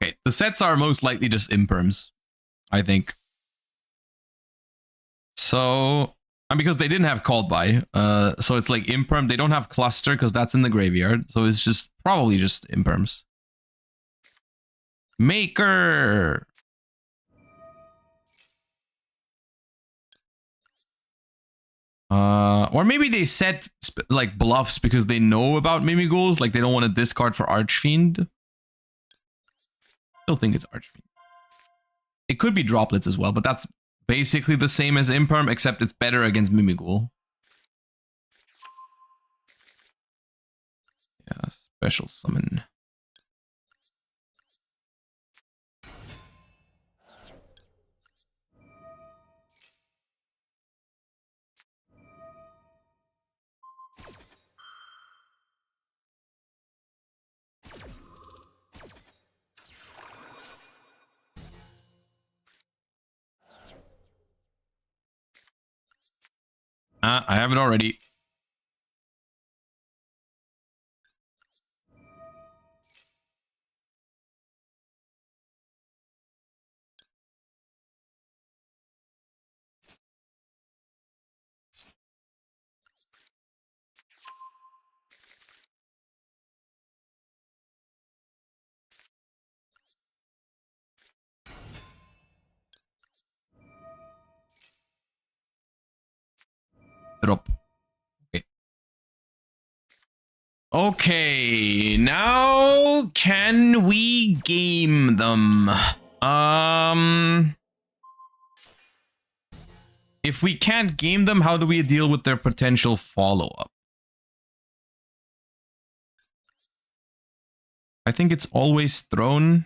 Okay, the sets are most likely just imperms, I think. So, and because they didn't have called by, so it's like imperm. They don't have cluster because that's in the graveyard. So it's just probably just imperms. Maker. Or maybe they set like bluffs because they know about Mimighouls, like they don't want to discard for Archfiend. Still think it's Archfiend. It could be droplets as well, but that's basically the same as Imperm, except it's better against Mimighoul. Yeah, special summon. I have it already. Drop. Okay. Okay, now can we game them? If we can't game them, how do we deal with their potential follow-up? I think it's always Throne.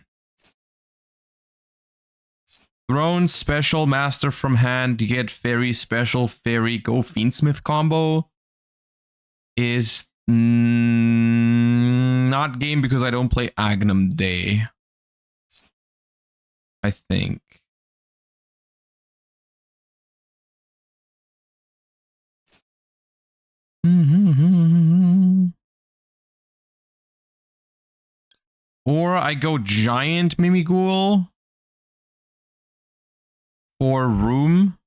Throne, special, master from hand, you get fairy, special, fairy, go Fiendsmith combo. Is not game because I don't play Agnum Day. I think. Or I go Giant Mimighoul for Room,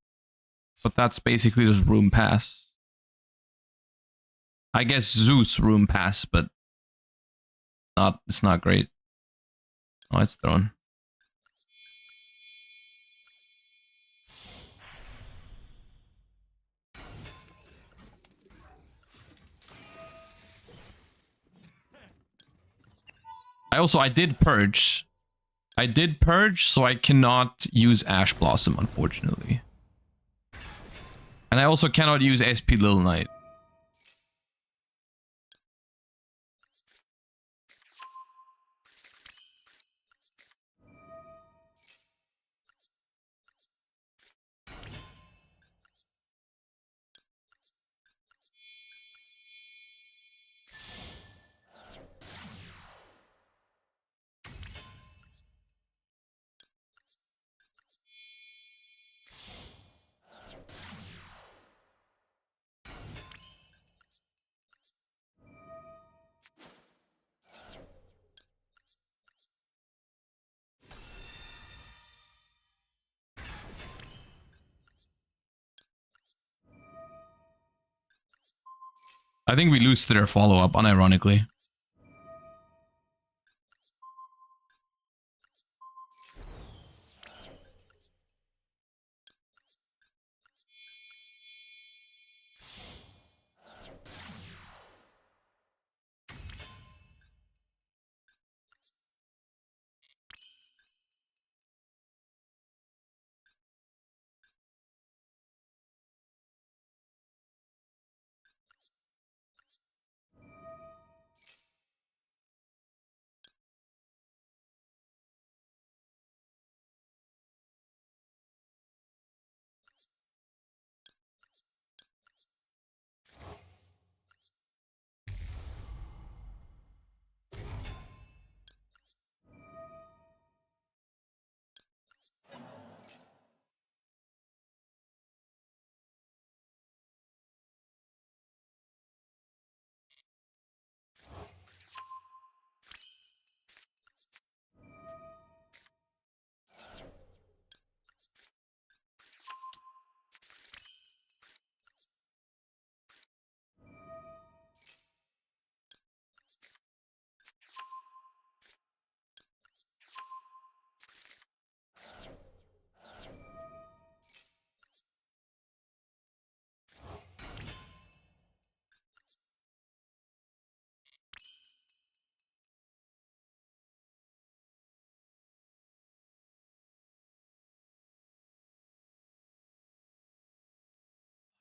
but that's basically just Room Pass. I guess Zeus Room Pass, but it's not great. Oh, it's Throne. I did purge. So I cannot use Ash Blossom, unfortunately. And I also cannot use SP Little Knight. I think we lose to their follow-up, unironically.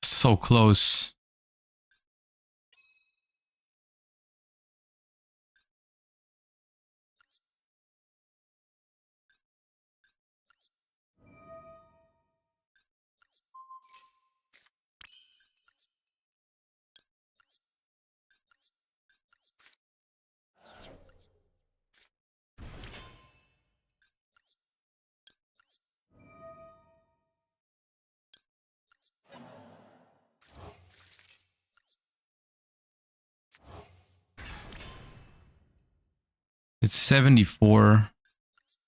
So close. It's 74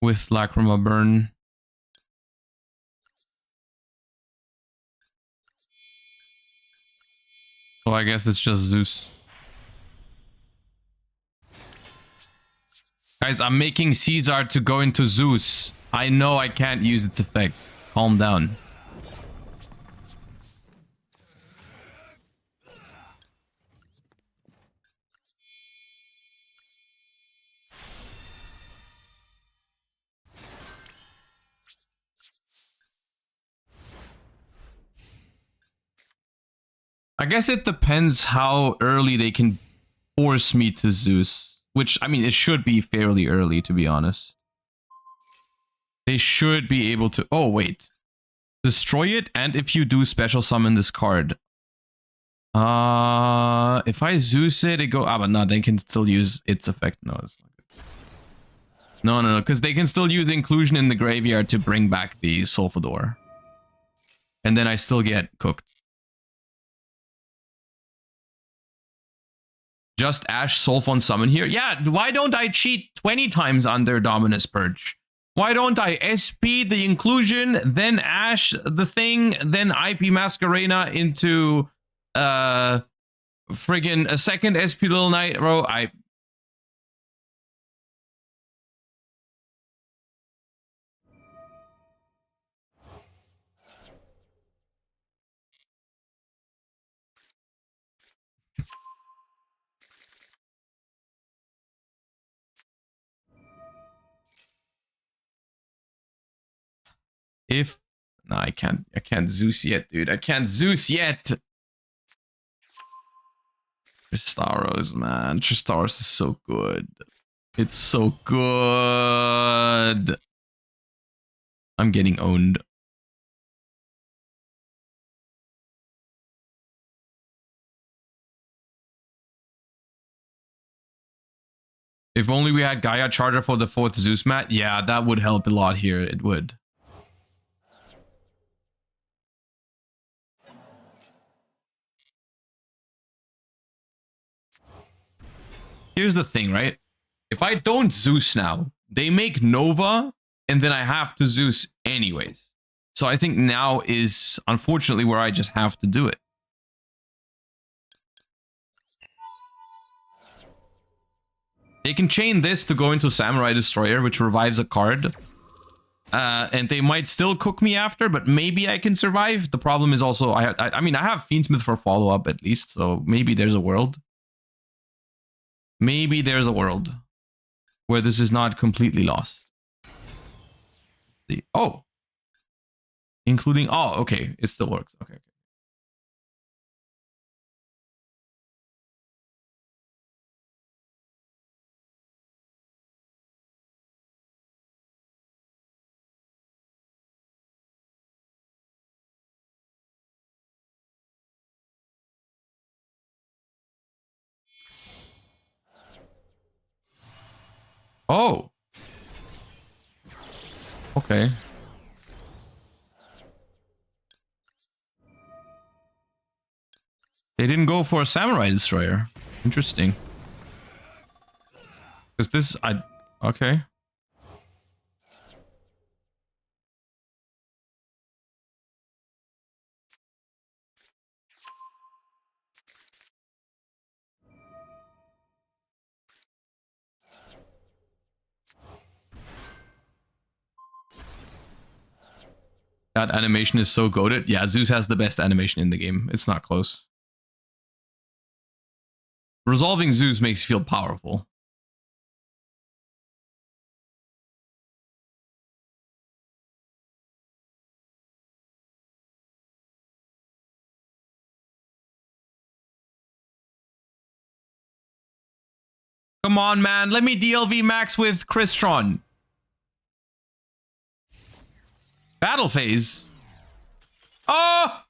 with Lacrima Burn. So I guess it's just Zeus. Guys, I'm making Caesar to go into Zeus. I know I can't use its effect. Calm down. I guess it depends how early they can force me to Zeus. Which, I mean, it should be fairly early, to be honest. They should be able to... Oh, wait. Destroy it, and if you do special summon this card. If I Zeus it, it go... Ah, but no, they can still use its effect. No, it's not good. No, because they can still use inclusion in the graveyard to bring back the Solfador. And then I still get cooked. Just Ash Solfon summon here? Yeah, why don't I cheat 20 times under Dominus Purge? Why don't I SP the inclusion, then Ash the thing, then IP Masquerena into friggin' a second SP Little Knight, bro? If no, I can't Zeus yet, dude. I can't Zeus yet. Tristaros, man. Tristaros is so good. It's so good. I'm getting owned. If only we had Gaia Charger for the 4th Zeus mat. Yeah, that would help a lot here. It would. Here's the thing, right? If I don't Zeus now, they make Nova, and then I have to Zeus anyways. So I think now is, unfortunately, where I just have to do it. They can chain this to go into Samurai Destroyer, which revives a card. And they might still cook me after, but maybe I can survive. The problem is also, I mean, I have Fiendsmith for follow-up at least, so maybe there's a world. Maybe there's a world where this is not completely lost. Oh. Including, oh, okay, it still works. Okay. Oh. Okay. They didn't go for a Samurai Destroyer. Interesting. Because this, okay. That animation is so goated. Yeah, Zeus has the best animation in the game. It's not close. Resolving Zeus makes you feel powerful. Come on, man. Let me DLV max with Crystron. Battle phase. Oh!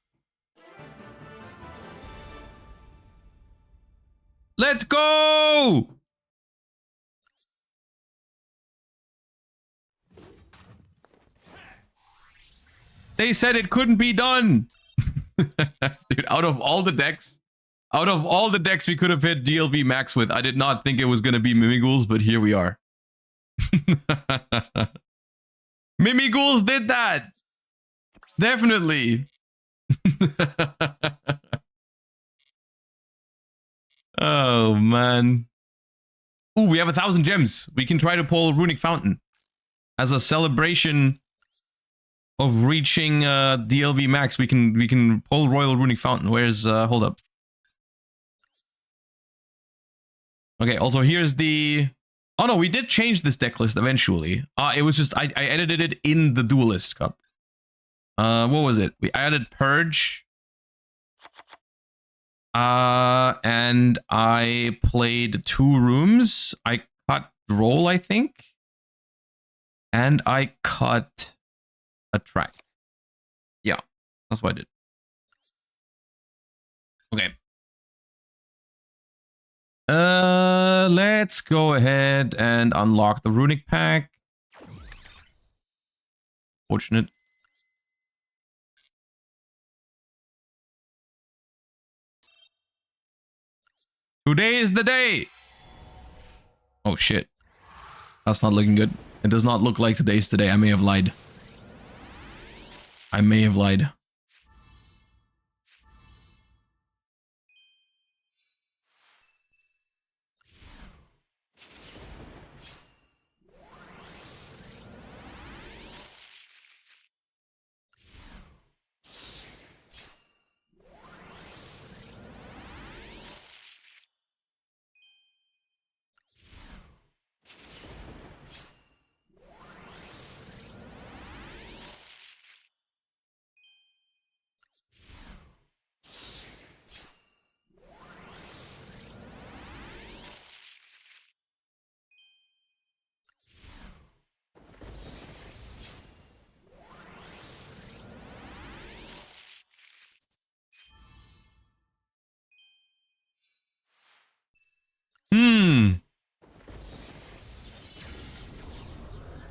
Let's go! They said it couldn't be done. Dude, out of all the decks we could have hit DLV max with, I did not think it was going to be Mimighouls, but here we are. Mimighouls did that! Definitely. Oh, man. Ooh, we have 1,000 gems. We can try to pull Runic Fountain as a celebration of reaching DLV max. We can pull Royal Runic Fountain. Where's hold up. Okay, also here's the... Oh no, we did change this deck list eventually. It was just I edited it in the Duelist Cup. What was it? I added Purge. And I played 2 rooms. I cut Droll, I think. And I cut a track. Yeah, that's what I did. Okay. Let's go ahead and unlock the Runic pack. Fortunate. Today is the day! Oh shit. That's not looking good. It does not look like today's today. I may have lied. I may have lied.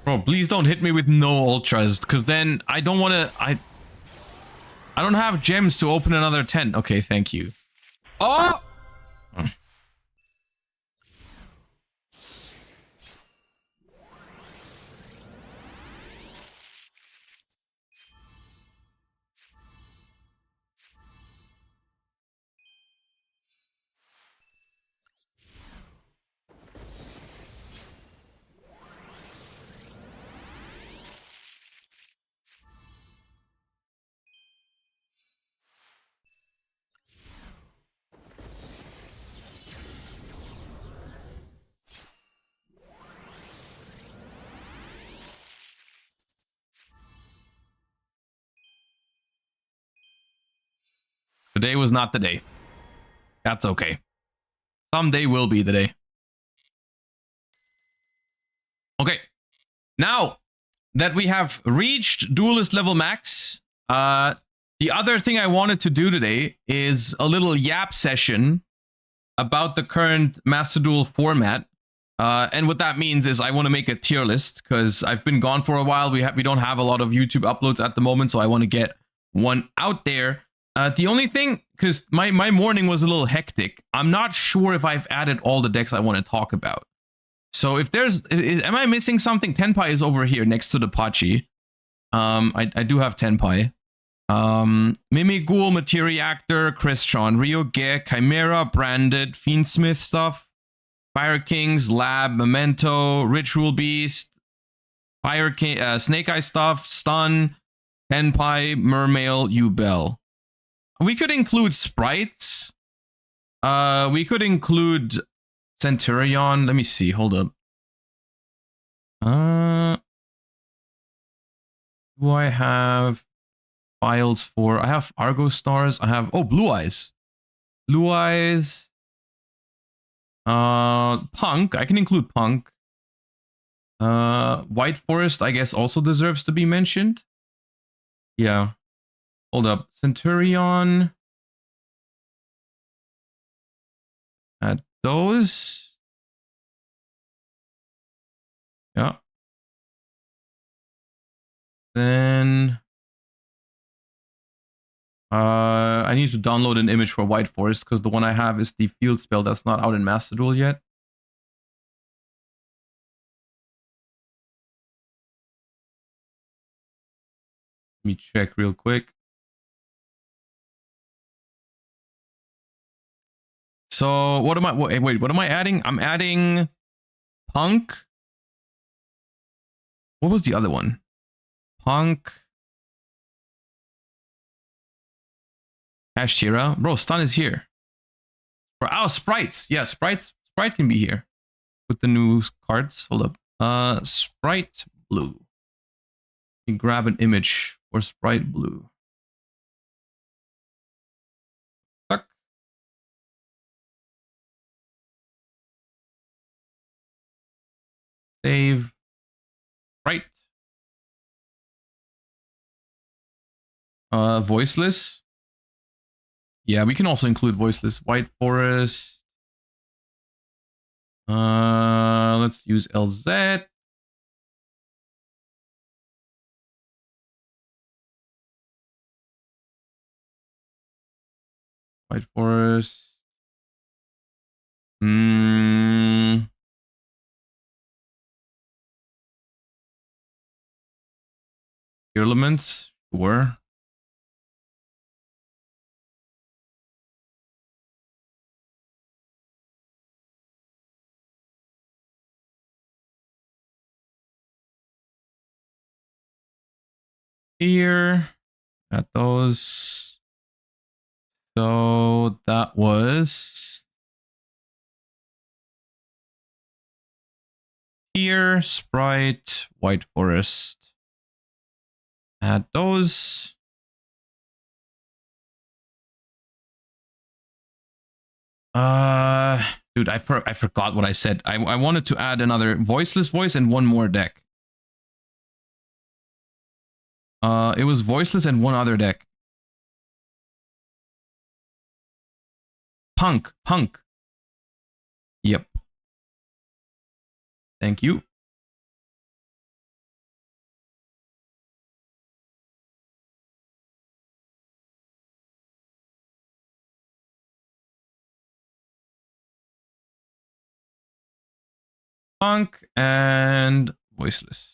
Bro, please don't hit me with no ultras, because then I don't want to... I don't have gems to open another tent. Okay, thank you. Oh! Today was not the day. That's okay. Someday will be the day. Okay. Now that we have reached duelist level max, the other thing I wanted to do today is a little yap session about the current Master Duel format. And what that means is I want to make a tier list because I've been gone for a while. We don't have a lot of YouTube uploads at the moment, so I want to get one out there. The only thing, because my morning was a little hectic, I'm not sure if I've added all the decks I want to talk about. So if there's, am I missing something? Tenpai is over here next to the Pachi. I do have Tenpai. Mimighoul, Materiactor, Crestron, yugioh, Chimera, Branded, Fiendsmith stuff, Fire Kings, Lab, Memento, Ritual Beast, Fire King, Snake Eye stuff, Stun, Tenpai, Mermail, Ubel. We could include sprites. We could include Centurion. Let me see. Hold up. Do I have files for? I have Argo Stars. I have Blue Eyes. Blue Eyes. Punk. I can include Punk. White Forest, I guess, also deserves to be mentioned. Yeah. Hold up. Centurion. Add those. Yeah. Then I need to download an image for White Forest because the one I have is the field spell that's not out in Master Duel yet. Let me check real quick. So what am I? Wait, what am I adding? I'm adding Punk. What was the other one? Punk. Ashtira. Bro, Stun is here. Oh, Sprites. Yeah, Sprite can be here with the new cards. Hold up. Sprite Blue. You can grab an image for Sprite Blue. Tuck. Save. Right. Voiceless. Yeah, we can also include voiceless. White Forest. Let's use LZ. White Forest. Elements. Sure. Here. Got those. So that was here, Sprite, White Forest. Add those. Dude, I forgot what I said. I wanted to add another voiceless voice and one more deck. It was voiceless and one other deck. Punk. Yep. Thank you. Punk and voiceless.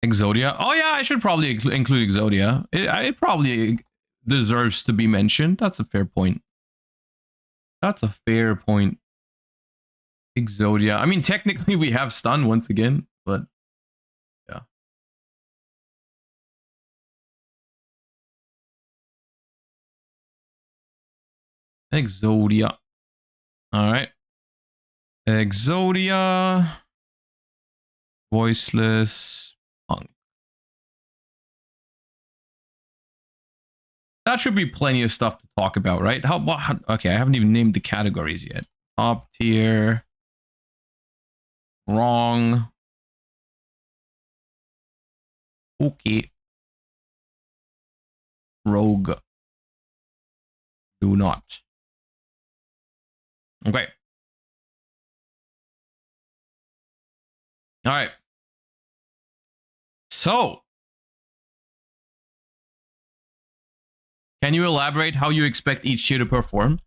Exodia. Oh yeah, I should probably include Exodia. It probably deserves to be mentioned. That's a fair point. That's a fair point. Exodia. I mean, technically we have Stun once again, but yeah. Exodia. All right. Exodia. Voiceless. Punk. That should be plenty of stuff to talk about, right? Okay, I haven't even named the categories yet. Top tier. Wrong. Okay. Rogue. Do not. Okay. All right. So, can you elaborate how you expect each tier to perform?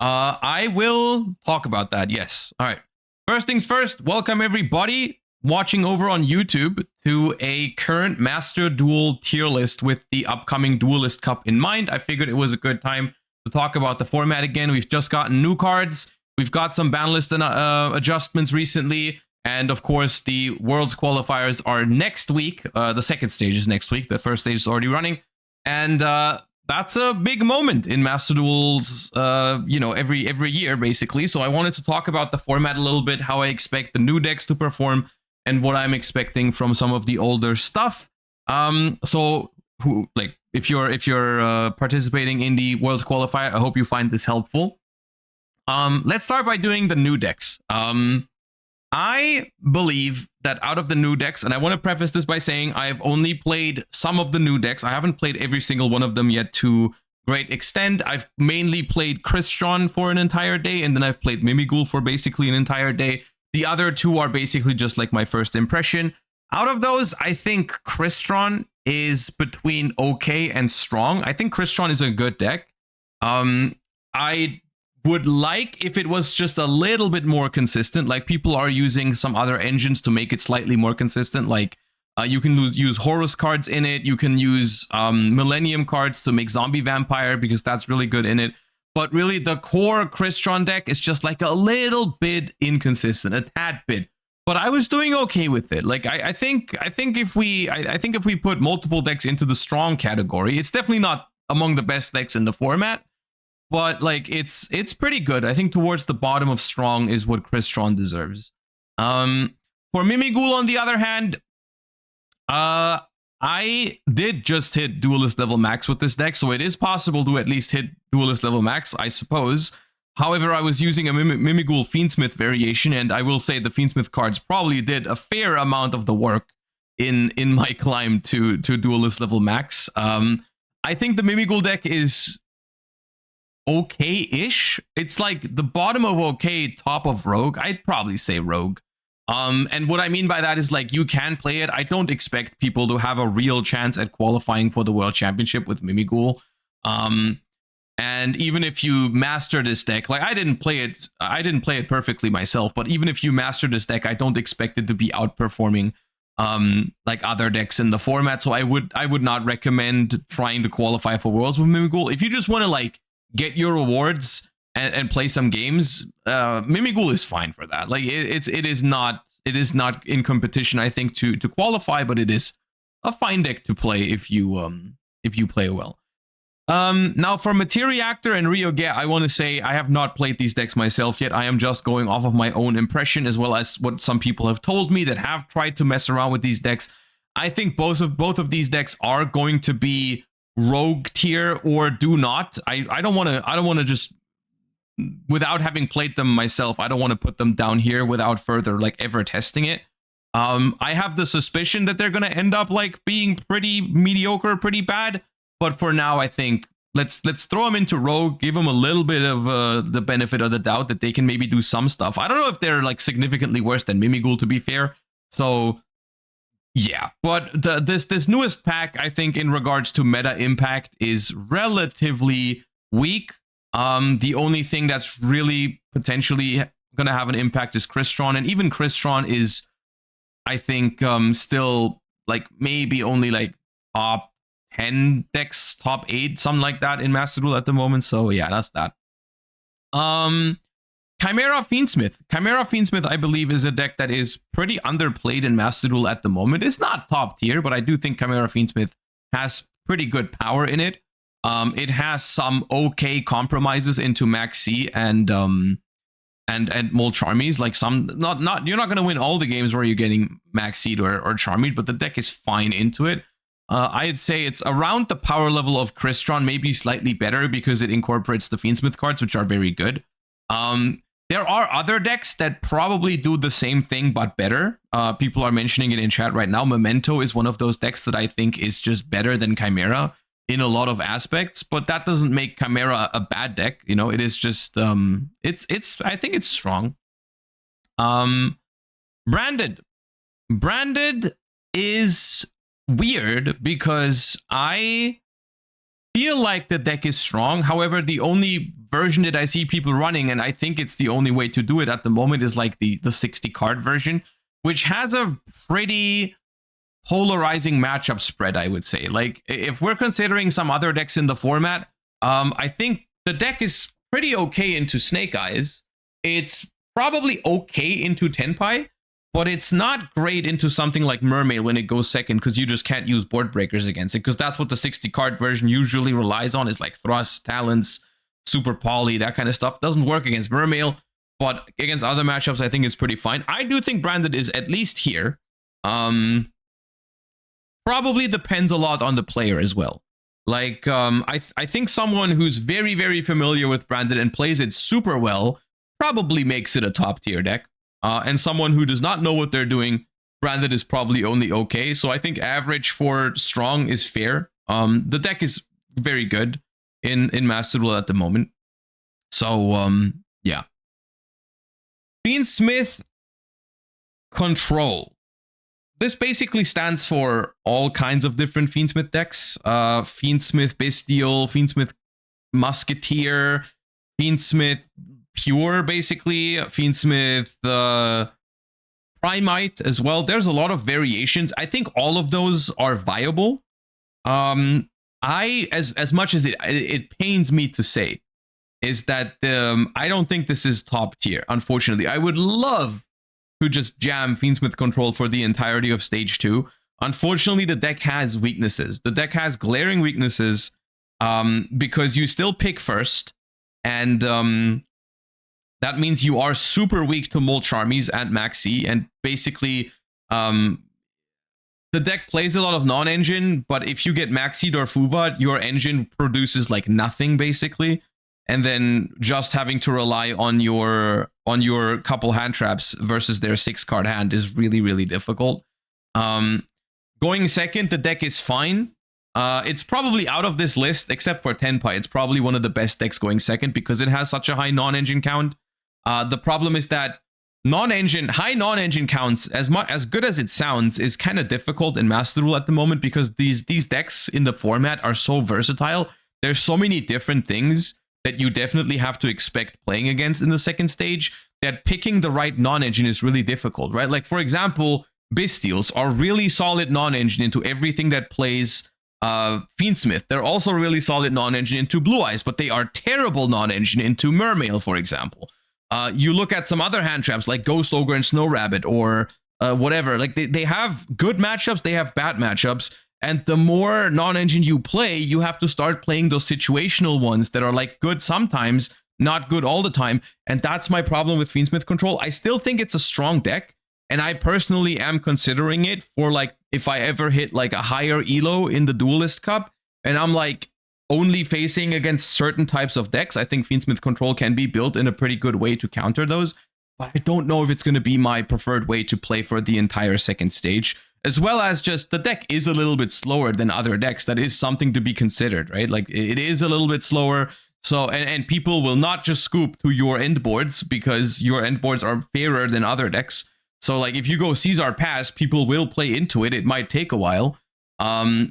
I will talk about that, yes. All right. First things first, welcome everybody watching over on YouTube to a current Master Duel tier list with the upcoming Duelist Cup in mind. I figured it was a good time to talk about the format again. We've just gotten new cards. We've got some ban list adjustments recently. And of course, the Worlds qualifiers are next week. The second stage is next week. The first stage is already running. And that's a big moment in Master Duels, every year, basically. So I wanted to talk about the format a little bit, how I expect the new decks to perform, and what I'm expecting from some of the older stuff. If you're participating in the Worlds qualifier, I hope you find this helpful. Let's start by doing the new decks. I believe that out of the new decks, and I want to preface this by saying I've only played some of the new decks. I haven't played every single one of them yet to great extent. I've mainly played Crystron for an entire day, and then I've played Mimighoul for basically an entire day. The other two are basically just like my first impression. Out of those, I think Crystron is between okay and strong. I think Crystron is a good deck. I would like if it was just a little bit more consistent. Like, people are using some other engines to make it slightly more consistent. Like, you can use Horus cards in it. You can use Millennium cards to make Zombie Vampire, because that's really good in it. But really, the core Crystron deck is just like a little bit inconsistent, a tad bit. But I was doing okay with it. Like, I think if we put multiple decks into the strong category, it's definitely not among the best decks in the format. But like, it's pretty good. I think towards the bottom of strong is what Crystron deserves. For Mimighoul, on the other hand, I did just hit Duelist level max with this deck, so it is possible to at least hit Duelist level max, I suppose. However, I was using a Mimighoul Fiendsmith variation, and I will say the Fiendsmith cards probably did a fair amount of the work in my climb to Duelist level max. I think the Mimighoul deck is okay-ish. It's like the bottom of okay, top of rogue. I'd probably say rogue. And what I mean by that is, like, you can play it. I don't expect people to have a real chance at qualifying for the World Championship with Mimighoul. And even if you master this deck, like, I didn't play it perfectly myself, but even if you master this deck, I don't expect it to be outperforming like other decks in the format. So I would not recommend trying to qualify for Worlds with Mimighoul. If you just want to, like, get your rewards and play some games, Mimighoul is fine for that. Like, it is not in competition, I think, to qualify, but it is a fine deck to play if you play well. Now for Materiactor and Ryuge, I want to say I have not played these decks myself yet. I am just going off of my own impression, as well as what some people have told me that have tried to mess around with these decks. I think both of these decks are going to be rogue tier or do not. I don't want to just, without having played them myself, I don't want to put them down here without further, like, ever testing it. I have the suspicion that they're going to end up, like, being pretty mediocre, pretty bad. But for now, I think let's throw them into rogue, give them a little bit of the benefit of the doubt that they can maybe do some stuff. I don't know if they're, like, significantly worse than Mimighoul, to be fair. So yeah, but this newest pack, I think, in regards to meta impact, is relatively weak. The only thing that's really potentially going to have an impact is Crystron, and even Crystron is, I think, still, like, maybe only, like, top 10 decks, top 8, something like that in Master Duel at the moment. So yeah, that's that. Chimera Fiendsmith, I believe, is a deck that is pretty underplayed in Master Duel at the moment. It's not top tier, but I do think Chimera Fiendsmith has pretty good power in it. It has some okay compromises into Max C and Mole Charmies. Like some not you're not gonna win all the games where you're getting Max Seed or Charmied, but the deck is fine into it. I'd say it's around the power level of Crystron, maybe slightly better because it incorporates the Fiendsmith cards, which are very good. There are other decks that probably do the same thing, but better. People are mentioning it in chat right now. Memento is one of those decks that I think is just better than Chimera in a lot of aspects, but that doesn't make Chimera a bad deck. You know, it is just, I think it's strong. Branded is weird because I feel like the deck is strong. However, the only version that I see people running, and I think it's the only way to do it at the moment, is like the 60 card version, which has a pretty polarizing matchup spread, I would say. Like, if we're considering some other decks in the format, I think the deck is pretty okay into Snake Eyes. It's probably okay into Tenpai, but it's not great into something like Mermaid when it goes second, because you just can't use board breakers against it, because that's what the 60 card version usually relies on, is like Thrust, Talents, Super Poly, that kind of stuff. Doesn't work against Mermaid, but against other matchups, I think it's pretty fine. I do think Branded is at least here. Probably depends a lot on the player as well. Like, I think someone who's very, very familiar with Branded and plays it super well probably makes it a top tier deck. And someone who does not know what they're doing, Branded is probably only okay. So I think average for strong is fair. The deck is very good in Master Duel at the moment. So, yeah. Fiendsmith Control. This basically stands for all kinds of different Fiendsmith decks. Fiendsmith Bestial, Fiendsmith Musketeer, Fiendsmith Pure, basically, Fiendsmith Primite as well. There's a lot of variations. I think all of those are viable. As much as it pains me to say, is that I don't think this is top tier, unfortunately. I would love to just jam Fiendsmith Control for the entirety of Stage 2. Unfortunately, the deck has weaknesses. The deck has glaring weaknesses because you still pick first, and that means you are super weak to Mole Charmies and Maxi, and basically, the deck plays a lot of non-engine, but if you get Maxied or Fuvad, your engine produces like nothing, basically, and then just having to rely on your couple hand traps versus their 6-card hand is really, really difficult. Going second, the deck is fine. It's probably out of this list, except for Tenpai. It's probably one of the best decks going second because it has such a high non-engine count. The problem is that high non-engine counts, as good as it sounds, is kind of difficult in Master Duel at the moment because these decks in the format are so versatile. There's so many different things that you definitely have to expect playing against in the second stage that picking the right non-engine is really difficult, right? Like, for example, Bestials are really solid non-engine into everything that plays Fiendsmith. They're also really solid non-engine into Blue Eyes, but they are terrible non-engine into Mermail, for example. You look at some other hand traps like Ghost Ogre and Snow Rabbit or whatever. Like they have good matchups, they have bad matchups. And the more non-engine you play, you have to start playing those situational ones that are like good sometimes, not good all the time. And that's my problem with Fiendsmith Control. I still think it's a strong deck. And I personally am considering it for like, if I ever hit like a higher elo in the Duelist Cup, and I'm like only facing against certain types of decks, I think Fiendsmith Control can be built in a pretty good way to counter those. But I don't know if it's going to be my preferred way to play for the entire second stage. As well as just the deck is a little bit slower than other decks. That is something to be considered, right? Like it is a little bit slower. So, and people will not just scoop to your end boards because your end boards are fairer than other decks. So like if you go Caesar Pass, people will play into it. It might take a while.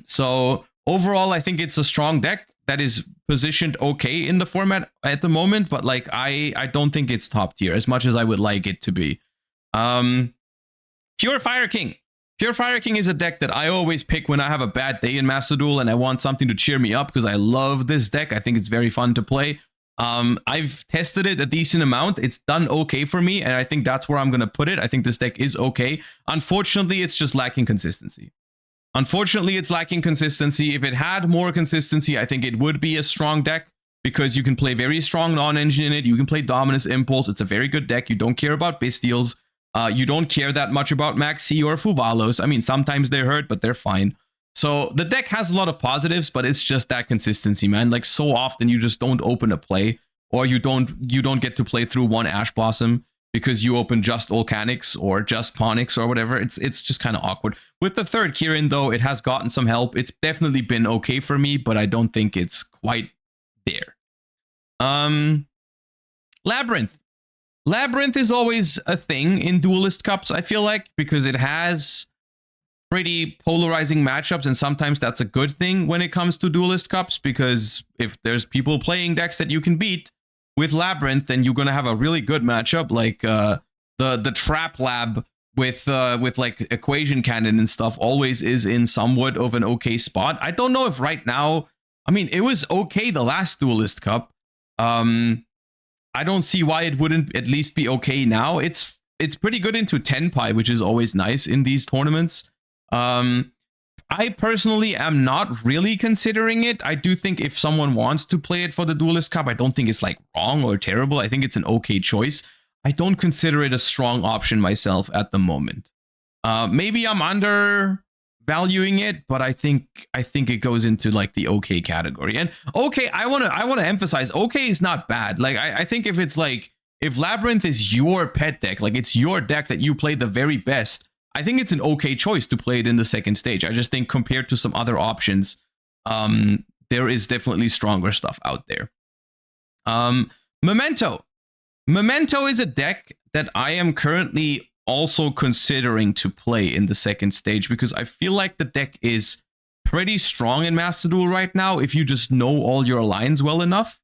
So overall, I think it's a strong deck that is positioned okay in the format at the moment. But like, I don't think it's top tier as much as I would like it to be. Pure Fire King. Pure Fire King is a deck that I always pick when I have a bad day in Master Duel and I want something to cheer me up because I love this deck. I think it's very fun to play. I've tested it a decent amount. It's done okay for me, and I think that's where I'm going to put it. I think this deck is okay. Unfortunately, it's just lacking consistency. Unfortunately, it's lacking consistency. If it had more consistency, I think it would be a strong deck because you can play very strong non-engine in it. You can play Dominus Impulse. It's a very good deck. You don't care about Bestials. You don't care that much about Maxi or Fuvalos. I mean, sometimes they're hurt, but they're fine. So the deck has a lot of positives, but it's just that consistency, man. Like so often you just don't open a play, or you don't get to play through one Ash Blossom because you open just Volcanics or just Ponix or whatever. It's just kind of awkward. With the third Kirin, though, it has gotten some help. It's definitely been okay for me, but I don't think it's quite there. Labyrinth. Labyrinth is always a thing in Duelist Cups, I feel like, because it has pretty polarizing matchups, and sometimes that's a good thing when it comes to Duelist Cups, because if there's people playing decks that you can beat with Labyrinth, then you're gonna have a really good matchup, like the Trap Lab with like Equation Cannon and stuff always is in somewhat of an okay spot. I don't know if right now, I mean, it was okay the last Duelist Cup. I don't see why it wouldn't at least be okay now. It's pretty good into Tenpai, which is always nice in these tournaments. I personally am not really considering it. I do think if someone wants to play it for the Duelist Cup, I don't think it's like wrong or terrible. I think it's an okay choice. I don't consider it a strong option myself at the moment. Maybe I'm undervaluing it, but I think it goes into like the okay category. And okay, I wanna emphasize, okay is not bad. Like I think if it's like, if Labyrinth is your pet deck, like it's your deck that you play the very best, I think it's an okay choice to play it in the second stage. I just think compared to some other options, there is definitely stronger stuff out there. Memento. Memento is a deck that I am currently also considering to play in the second stage because I feel like the deck is pretty strong in Master Duel right now if you just know all your lines well enough.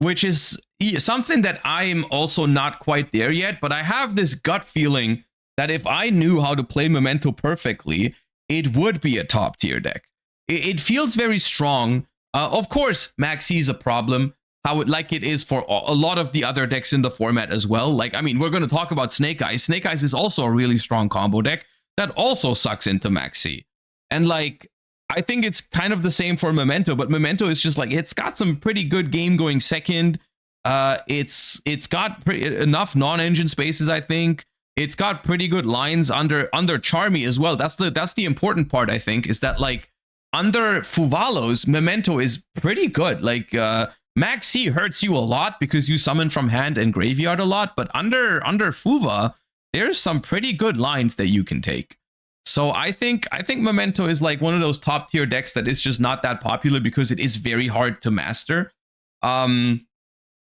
Which is something that I'm also not quite there yet, but I have this gut feeling that if I knew how to play Memento perfectly, it would be a top tier deck. It feels very strong. Of course, Maxi is a problem, like it is for a lot of the other decks in the format as well. Like, I mean, we're going to talk about Snake Eyes. Snake Eyes is also a really strong combo deck that also sucks into Maxi. And like, I think it's kind of the same for Memento, but Memento is just like, it's got some pretty good game going second. It's got enough non-engine spaces, I think. It's got pretty good lines under Charmy as well. That's the important part, I think, is that like under Fuvalos, Memento is pretty good. Like Maxi hurts you a lot because you summon from hand and graveyard a lot, but under Fuva, there's some pretty good lines that you can take. So I think Memento is like one of those top tier decks that is just not that popular because it is very hard to master. And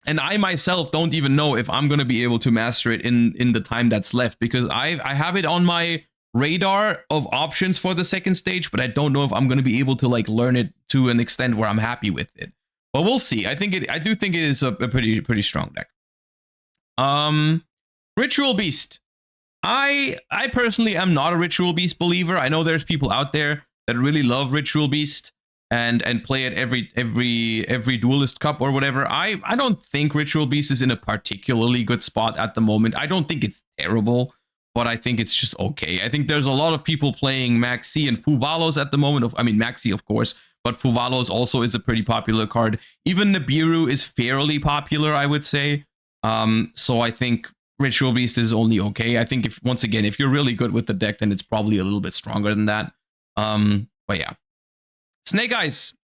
I myself don't even know if I'm going to be able to master it in the time that's left, because I have it on my radar of options for the second stage, but I don't know if I'm going to be able to like learn it to an extent where I'm happy with it. But we'll see. I do think it is a pretty strong deck. Ritual Beast. I personally am not a Ritual Beast believer. I know there's people out there that really love Ritual Beast and play it every Duelist Cup or whatever. I don't think Ritual Beast is in a particularly good spot at the moment. I don't think it's terrible, but I think it's just okay. I think there's a lot of people playing Maxi and Fuvalos at the moment. I mean, Maxi, of course, but Fuvalos also is a pretty popular card. Even Nibiru is fairly popular, I would say. So I think Ritual Beast is only okay. I think once again, if you're really good with the deck, then it's probably a little bit stronger than that. But yeah. Snake Eyes.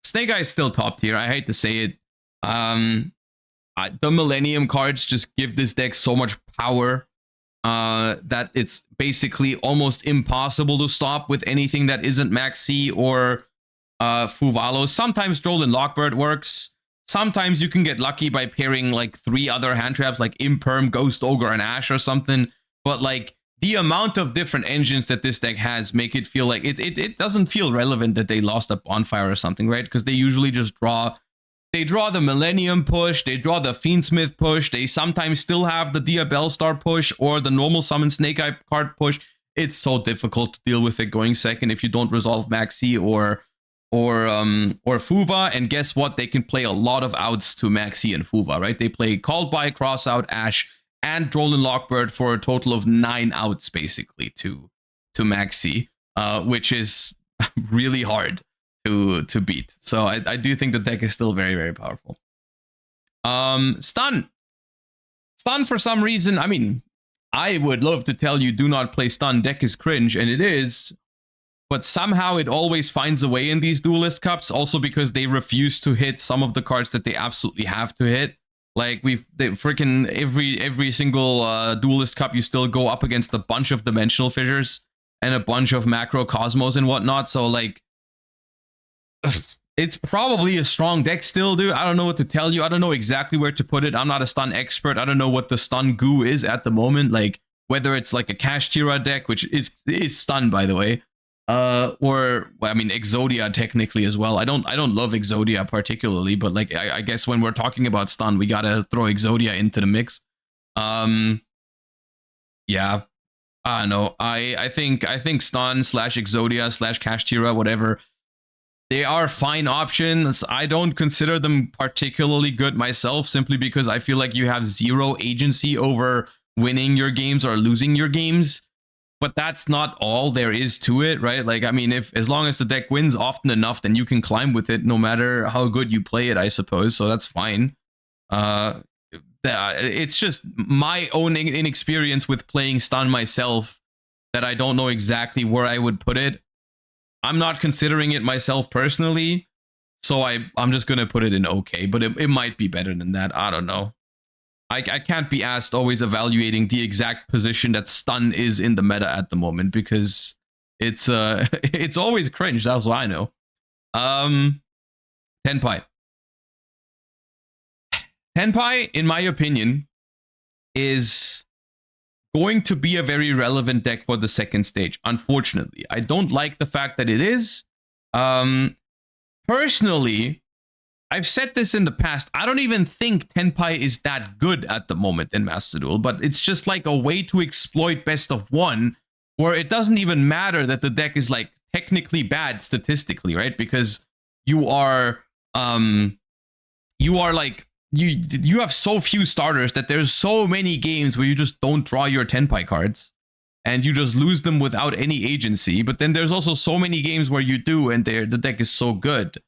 Snake Eyes still top tier. I hate to say it. The Millennium cards just give this deck so much power that it's basically almost impossible to stop with anything that isn't Maxi or Fuvalos. Sometimes Droll Lockbird works. Sometimes you can get lucky by pairing like 3 other hand traps like Imperm, Ghost Ogre, and Ash or something. But like the amount of different engines that this deck has make it feel like it doesn't feel relevant that they lost a Bonfire or something, right? Because they usually just draw the Millennium push, they draw the Fiendsmith push, they sometimes still have the Diabellstar push or the normal Summon Snake Eye card push. It's so difficult to deal with it going second if you don't resolve Maxi or Fuva, and guess what? They can play a lot of outs to Maxi and Fuva, right? They play Called by, Cross Out, Ash, and Droll and Lockbird for a total of 9 outs, basically, to Maxi, which is really hard to beat. So I do think the deck is still very, very powerful. Stun. Stun for some reason, I mean, I would love to tell you do not play stun, deck is cringe, and it is. But somehow it always finds a way in these Duelist Cups, also because they refuse to hit some of the cards that they absolutely have to hit. Like, they freaking every single Duelist Cup, you still go up against a bunch of Dimensional Fissures and a bunch of Macro Cosmos and whatnot. So, like, it's probably a strong deck still, dude. I don't know what to tell you. I don't know exactly where to put it. I'm not a stun expert. I don't know what the stun goo is at the moment. Like, whether it's like a Kashtira deck, which is stun, by the way. Or I mean Exodia technically as well. I don't love Exodia particularly, but like I guess when we're talking about stun, we gotta throw Exodia into the mix. Yeah, I don't know. I think stun / Exodia / Kashtira, whatever, they are fine options. I don't consider them particularly good myself, simply because I feel like you have zero agency over winning your games or losing your games. But that's not all there is to it, right? Like, I mean, as long as the deck wins often enough, then you can climb with it no matter how good you play it, I suppose. So that's fine. It's just my own inexperience with playing stun myself that I don't know exactly where I would put it. I'm not considering it myself personally, so I'm just going to put it in okay, but it might be better than that. I don't know. I can't be asked always evaluating the exact position that stun is in the meta at the moment, because it's it's always cringe. That's what I know. Tenpai. Tenpai, in my opinion, is going to be a very relevant deck for the second stage. Unfortunately, I don't like the fact that it is. Personally, I've said this in the past, I don't even think Tenpai is that good at the moment in Master Duel, but it's just like a way to exploit best of one, where it doesn't even matter that the deck is like technically bad statistically, right? Because you are like, you have so few starters that there's so many games where you just don't draw your Tenpai cards and you just lose them without any agency. But then there's also so many games where you do, and the deck is so good.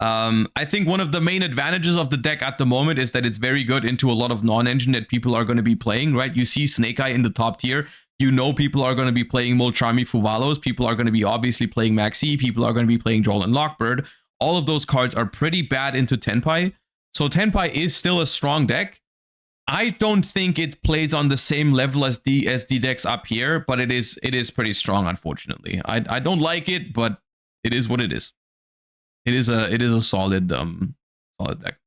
I think one of the main advantages of the deck at the moment is that it's very good into a lot of non-engine that people are going to be playing, right? You see Snake Eye in the top tier. You know people are going to be playing Molcharmi Fuvalos. People are going to be obviously playing Maxi. People are going to be playing Droll and Lockbird. All of those cards are pretty bad into Tenpai. So Tenpai is still a strong deck. I don't think it plays on the same level as the decks up here, but it is pretty strong, unfortunately. I don't like it, but it is what it is. It is a solid solid deck.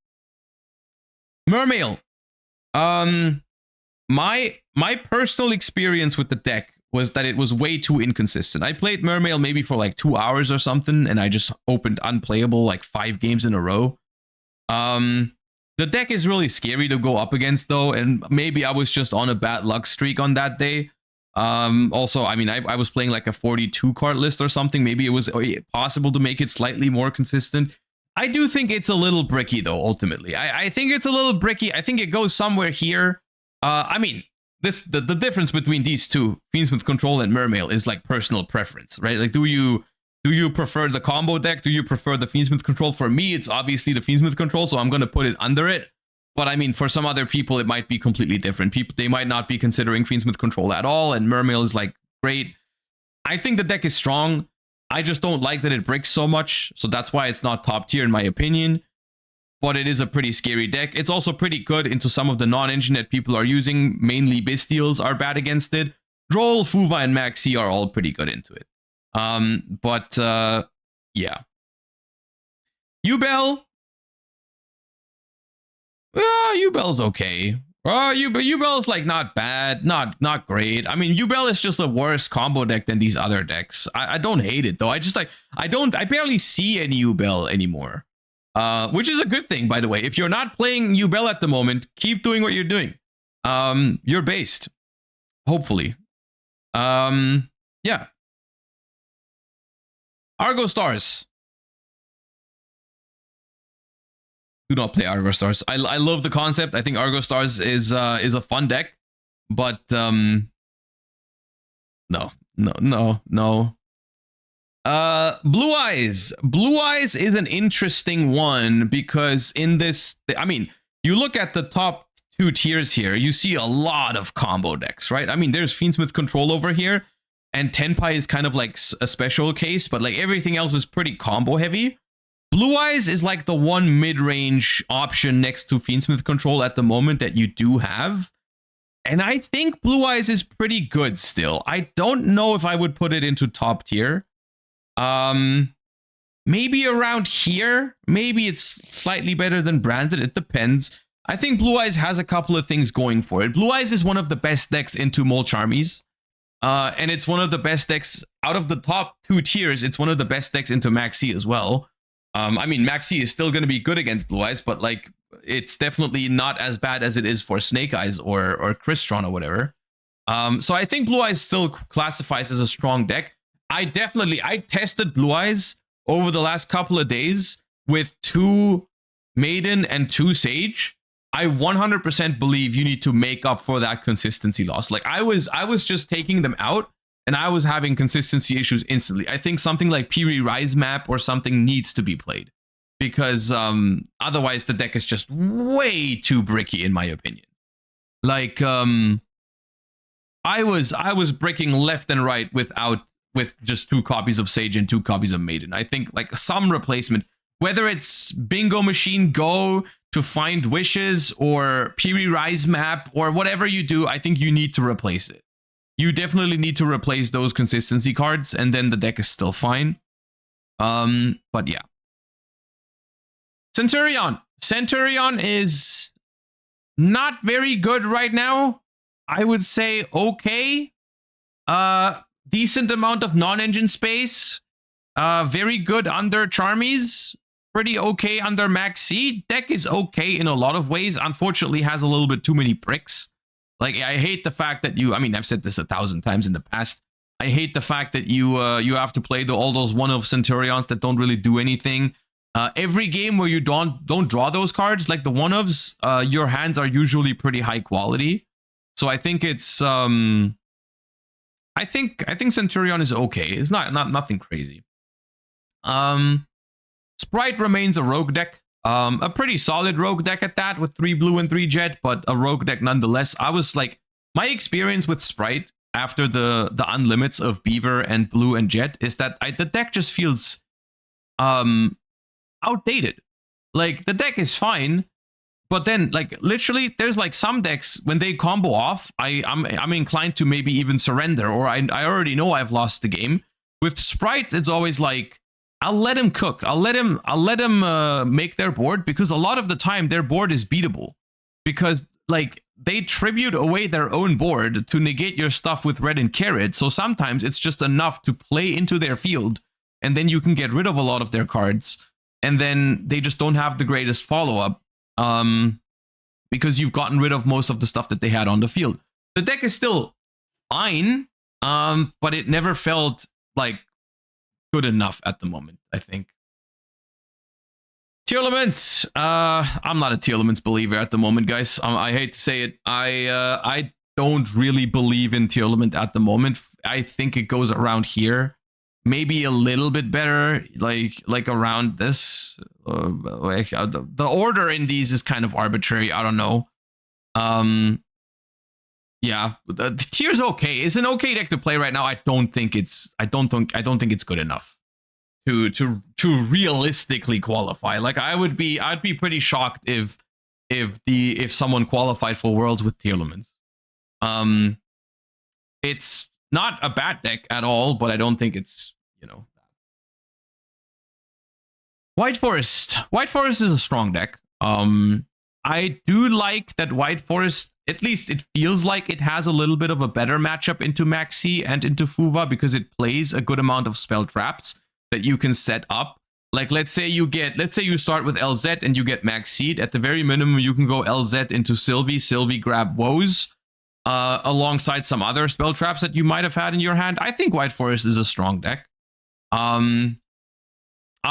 Mimighoul. My personal experience with the deck was that it was way too inconsistent. I played Mimighoul maybe for like 2 hours or something, and I just opened unplayable like 5 games in a row. The deck is really scary to go up against though, and maybe I was just on a bad luck streak on that day. Also, I mean, I was playing like a 42 card list or something. Maybe it was possible to make it slightly more consistent. I do think it's a little bricky though, ultimately. I think it's a little bricky. I think it goes somewhere here. I mean, the difference between these two, Fiendsmith Control and Mimighoul, is like personal preference, right? Like, do you prefer the combo deck? Do you prefer the Fiendsmith Control? For me, it's obviously the Fiendsmith Control, so I'm going to put it under it. But I mean, for some other people, it might be completely different. They might not be considering Fiendsmith Control at all, and Mimighoul is like great. I think the deck is strong. I just don't like that it bricks so much, so that's why it's not top tier in my opinion. But it is a pretty scary deck. It's also pretty good into some of the non-engine that people are using. Mainly Bystials are bad against it. Droll, Fuva, and Maxi are all pretty good into it. Yeah. Yubel. Yubel's okay. Yubel's like not bad, not great. I mean, Yubel is just a worse combo deck than these other decks. I don't hate it though. I barely see any Yubel anymore. Which is a good thing, by the way. If you're not playing Yubel at the moment, keep doing what you're doing. You're based. Hopefully. Yeah. Argo Stars. Do not play Argo Stars. I love the concept. I think Argo Stars is a fun deck. But no, no, no, no. Blue Eyes. Blue Eyes is an interesting one because in this, I mean, you look at the top 2 tiers here, you see a lot of combo decks, right? I mean, there's Fiendsmith Control over here, and Tenpai is kind of like a special case, but like everything else is pretty combo heavy. Blue Eyes is like the one mid-range option next to Fiendsmith Control at the moment that you do have. And I think Blue Eyes is pretty good still. I don't know if I would put it into top tier. Maybe around here. Maybe it's slightly better than Branded. It depends. I think Blue Eyes has a couple of things going for it. Blue Eyes is one of the best decks into Mole Charmies. And it's one of the best decks out of the top 2 tiers. It's one of the best decks into Maxi as well. I mean, Maxi is still going to be good against Blue Eyes, but like it's definitely not as bad as it is for Snake Eyes or Crystron or whatever. So I think Blue Eyes still classifies as a strong deck. I tested Blue Eyes over the last couple of days with 2 Maiden and 2 Sage. I 100% believe you need to make up for that consistency loss. Like I was just taking them out and I was having consistency issues instantly. I think something like Piri Rise map or something needs to be played because otherwise the deck is just way too bricky in my opinion. Like I was breaking left and right with just 2 copies of Sage and 2 copies of Maiden. I think like some replacement, whether it's Bingo Machine Go to find wishes or Piri Rise map or whatever you do, I think you need to replace it. You definitely need to replace those consistency cards and then the deck is still fine. But yeah. Centurion. Centurion is not very good right now. I would say okay. Decent amount of non-engine space. Very good under Charmies. Pretty okay under Max C. Deck is okay in a lot of ways. Unfortunately, has a little bit too many bricks. Like, I hate the fact that I mean, I've said this 1,000 times in the past. I hate the fact that you have to play all those one-of Centurions that don't really do anything. Every game where you don't draw those cards, like the one-ofs, your hands are usually pretty high quality. So I think it's I think Centurion is okay. It's not nothing crazy. Sprite remains a rogue deck. A pretty solid rogue deck at that, with 3 blue and 3 jet, but a rogue deck nonetheless. I was like, my experience with Sprite after the unlimits of Beaver and blue and jet is that the deck just feels outdated. Like, the deck is fine, but then like literally there's like some decks when they combo off, I'm inclined to maybe even surrender, or I already know I've lost the game. With Sprite, it's always like, I'll let him cook. I'll let him make their board, because a lot of the time their board is beatable, because like they tribute away their own board to negate your stuff with red and carrot. So sometimes it's just enough to play into their field, and then you can get rid of a lot of their cards, and then they just don't have the greatest follow-up, because you've gotten rid of most of the stuff that they had on the field. The deck is still fine, but it never felt like good enough at the moment, I think. Tierlaments. I'm not a Tierlaments believer at the moment, guys. I hate to say it. I don't really believe in Tierlament at the moment. I think it goes around here. Maybe a little bit better, like around this. The order in these is kind of arbitrary. I don't know. Yeah, the tier's okay. It's an okay deck to play right now. I don't think it's good enough to realistically qualify. Like, I'd be pretty shocked if someone qualified for Worlds with Tierlaments. It's not a bad deck at all, but I don't think it's, you know. White Forest. White Forest is a strong deck. I do like that White Forest, at least it feels like it has a little bit of a better matchup into Maxi and into Fuva, because it plays a good amount of spell traps that you can set up. Like, let's say you start with LZ and you get Maxi. At the very minimum, you can go LZ into Sylvie grab Woes, alongside some other spell traps that you might have had in your hand. I think White Forest is a strong deck. I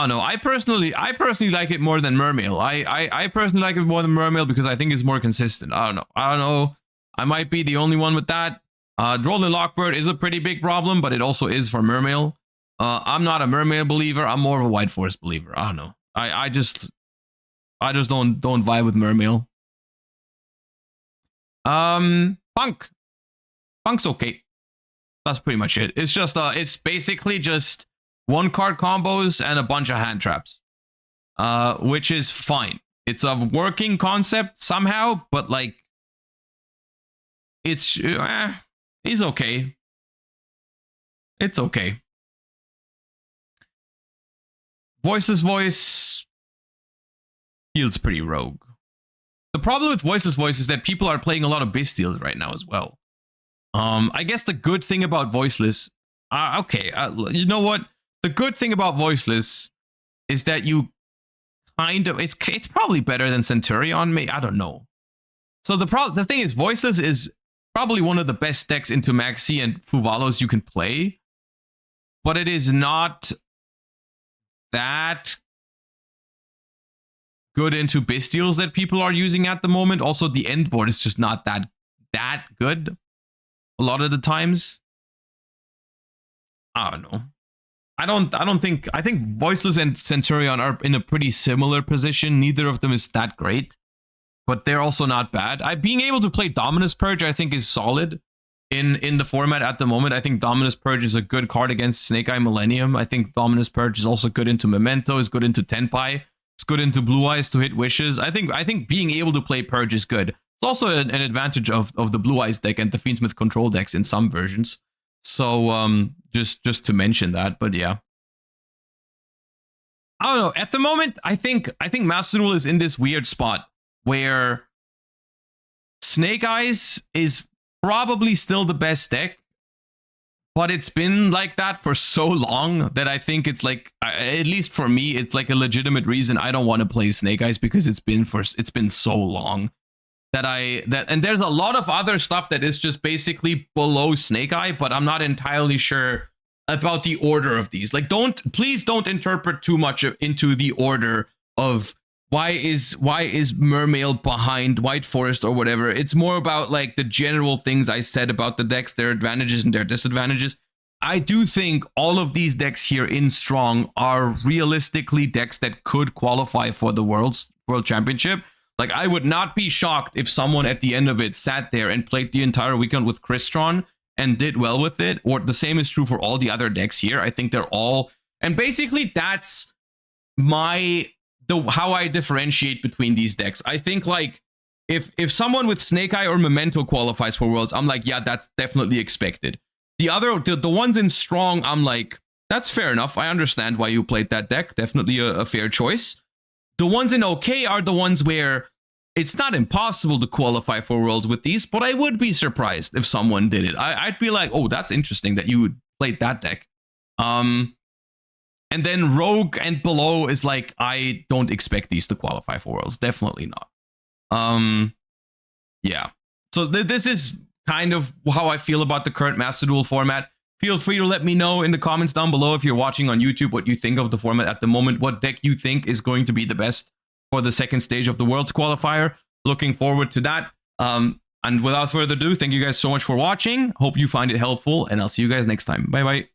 don't know. I personally like it more than Mermail. I personally like it more than Mermail because I think it's more consistent. I don't know. I might be the only one with that. Droll and Lockbird is a pretty big problem, but it also is for Mermail. I'm not a Mermail believer. I'm more of a White Forest believer. I don't know. I just don't vibe with Mermail. Punk's okay. That's pretty much it. It's just it's basically just 1-card combos and a bunch of hand traps. Which is fine. It's a working concept somehow, but like it's okay. It's okay. Voiceless Voice feels pretty rogue. The problem with Voiceless Voice is that people are playing a lot of Bystials right now as well. I guess the good thing about Voiceless, you know what? The good thing about Voiceless is that you kind of, it's probably better than Centurion. I don't know. So the thing is, Voiceless is probably one of the best decks into Maxi and Fuvalos you can play, but it is not that good into Bystials that people are using at the moment. Also, the end board is just not that good a lot of the times. I don't know. I think Voiceless and Centurion are in a pretty similar position. Neither of them is that great, but they're also not bad. Being able to play Dominus Purge, I think, is solid in the format at the moment. I think Dominus Purge is a good card against Snake Eye Millennium. I think Dominus Purge is also good into Memento, is good into Tenpai, it's good into Blue Eyes to hit wishes. I think being able to play Purge is good. It's also an advantage of the Blue Eyes deck and the Fiendsmith control decks in some versions. So just to mention that, but yeah. I don't know. At the moment, I think Master Duel is in this weird spot where Snake Eyes is probably still the best deck, but it's been like that for so long that I think it's like, at least for me, it's like a legitimate reason I don't want to play Snake Eyes, because it's been so long and there's a lot of other stuff that is just basically below Snake Eye, but I'm not entirely sure about the order of these. Like, please don't interpret too much into the order of why is Mermail behind White Forest or whatever. It's more about like the general things I said about the decks, their advantages and their disadvantages. I do think all of these decks here in Strong are realistically decks that could qualify for the World Championship. Like, I would not be shocked if someone at the end of it sat there and played the entire weekend with Crystron and did well with it. Or the same is true for all the other decks here. I think they're all, and basically that's how I differentiate between these decks. I think like if someone with Snake Eye or Memento qualifies for Worlds, I'm like, yeah, that's definitely expected. The ones in Strong, I'm like, that's fair enough. I understand why you played that deck. Definitely a fair choice. The ones in OK are the ones where it's not impossible to qualify for Worlds with these, but I would be surprised if someone did it. I'd be like, oh, that's interesting that you played that deck. And then Rogue and below is like, I don't expect these to qualify for Worlds. Definitely not. Yeah. So this is kind of how I feel about the current Master Duel format. Feel free to let me know in the comments down below if you're watching on YouTube what you think of the format at the moment, what deck you think is going to be the best for the second stage of the Worlds qualifier. Looking forward to that. And without further ado, thank you guys so much for watching. Hope you find it helpful, and I'll see you guys next time. Bye-bye.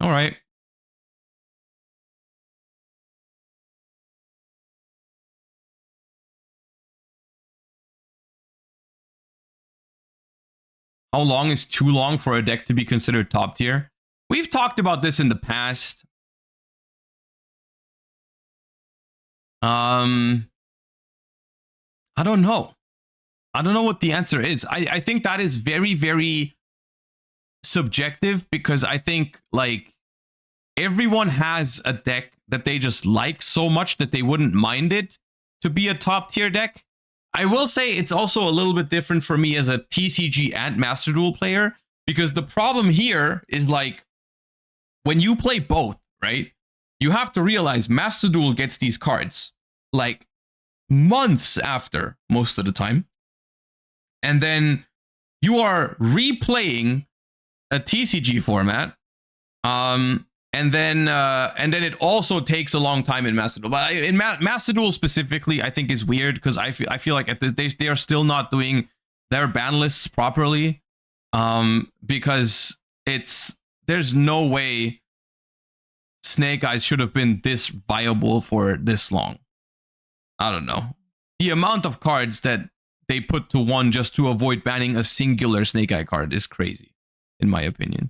All right. How long is too long for a deck to be considered top tier? We've talked about this in the past. I don't know. I don't know what the answer is. I think that is very, very subjective, because I think like everyone has a deck that they just like so much that they wouldn't mind it to be a top tier deck. I will say it's also a little bit different for me as a TCG and Master Duel player, because the problem here is like when you play both, right? You have to realize Master Duel gets these cards like months after most of the time. And then you are replaying a TCG format. And and then it also takes a long time in Master Duel. But in Master Duel specifically, I think is weird because I feel like at this, they are still not doing their ban lists properly, because there's no way Snake Eyes should have been this viable for this long. I don't know. The amount of cards that they put to one just to avoid banning a singular Snake Eye card is crazy, in my opinion.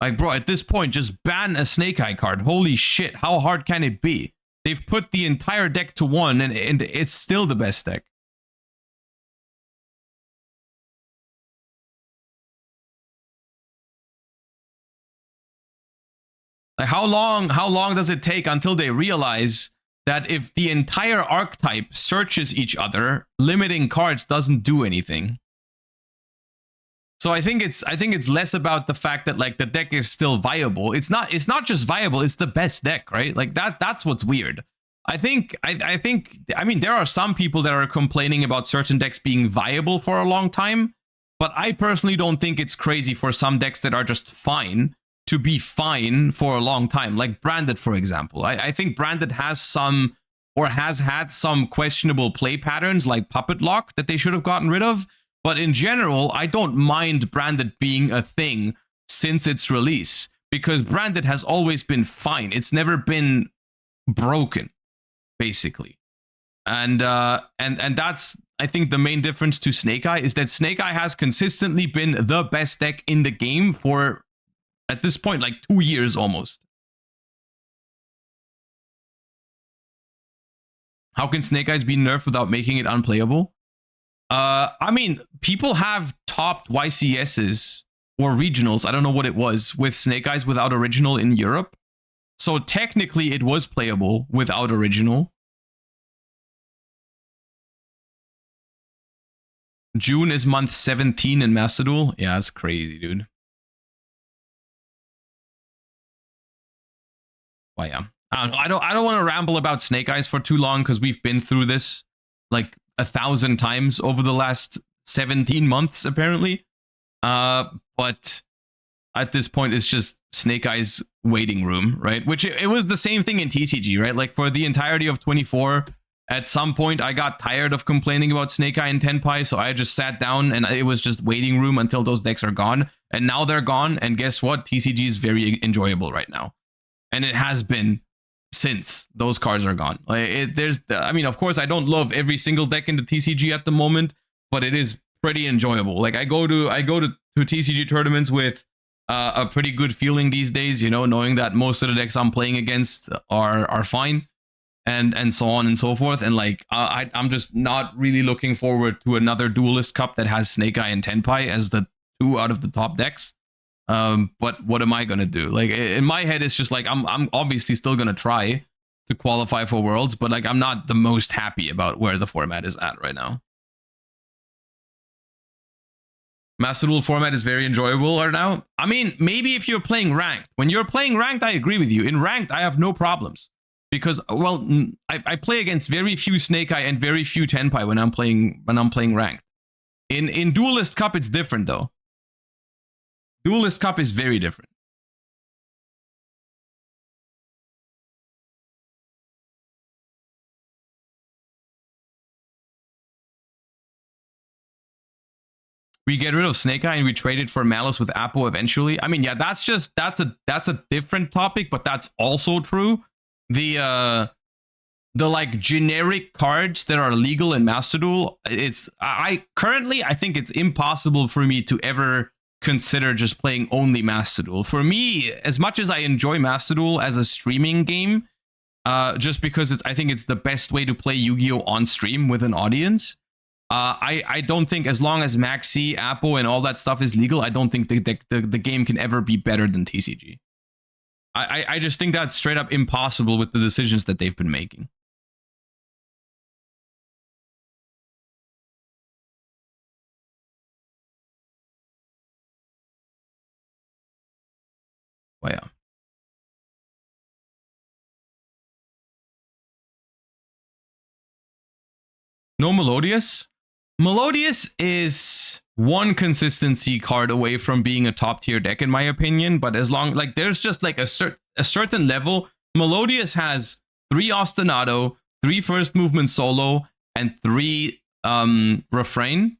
Like, bro, at this point, just ban a Snake Eye card. Holy shit, how hard can it be? They've put the entire deck to one, and it's still the best deck. Like, how long does it take until they realize that if the entire archetype searches each other, limiting cards doesn't do anything? So I think it's less about the fact that like the deck is still viable. It's not just viable, it's the best deck, right? Like that's what's weird. I mean, there are some people that are complaining about certain decks being viable for a long time, but I personally don't think it's crazy for some decks that are just fine to be fine for a long time, like Branded, for example. I think Branded has some, or has had some, questionable play patterns like Puppet Lock that they should have gotten rid of. But in general, I don't mind Branded being a thing since its release, because Branded has always been fine. It's never been broken, basically. And that's, I think, the main difference to Snake Eye is that Snake Eye has consistently been the best deck in the game for, at this point, like 2 years almost. How can Snake Eyes be nerfed without making it unplayable? I mean, people have topped YCSs or regionals, I don't know what it was, with Snake Eyes without original in Europe. So technically it was playable without original. June is month 17 in Master Duel. Yeah, that's crazy, dude. Well, yeah. I don't want to ramble about Snake Eyes for too long because we've been through this like 1,000 times over the last 17 months, apparently. But at this point, it's just Snake Eyes waiting room, right? Which it was the same thing in TCG, right? Like for the entirety of 24, at some point, I got tired of complaining about Snake Eye and Tenpai, so I just sat down and it was just waiting room until those decks are gone. And now they're gone, and guess what? TCG is very enjoyable right now. And it has been since those cards are gone. Like I mean, of course, I don't love every single deck in the TCG at the moment, but it is pretty enjoyable. Like I go to TCG tournaments with a pretty good feeling these days, you know, knowing that most of the decks I'm playing against are fine, and so on and so forth. And like I'm just not really looking forward to another Duelist Cup that has Snake Eye and Tenpai as the 2 out of the top decks. But what am I gonna do? Like in my head, it's just like I'm obviously still gonna try to qualify for Worlds, but like I'm not the most happy about where the format is at right now. Master Duel format is very enjoyable right now. I mean, maybe if you're playing ranked. When you're playing ranked, I agree with you. In ranked, I have no problems because, well, I play against very few Snake Eye and very few Tenpai when I'm playing ranked. In Duelist Cup, it's different though. Duelist Cup is very different. We get rid of Snake Eye and we trade it for Malice with Apo eventually. I mean, yeah, that's a different topic, but that's also true. The like generic cards that are legal in Master Duel, I think it's impossible for me to ever consider just playing only Master Duel. For me, as much as I enjoy Master Duel as a streaming game, just because I think it's the best way to play Yu-Gi-Oh on stream with an audience. I don't think, as long as Maxi, Apo, and all that stuff is legal, I don't think the game can ever be better than TCG. I just think that's straight up impossible with the decisions that they've been making. Well, yeah. No Melodious? Melodious is one consistency card away from being a top tier deck, in my opinion. But as long, like, there's just like a certain level. Melodious has 3 Ostinato, 3 first movement solo, and 3 refrain.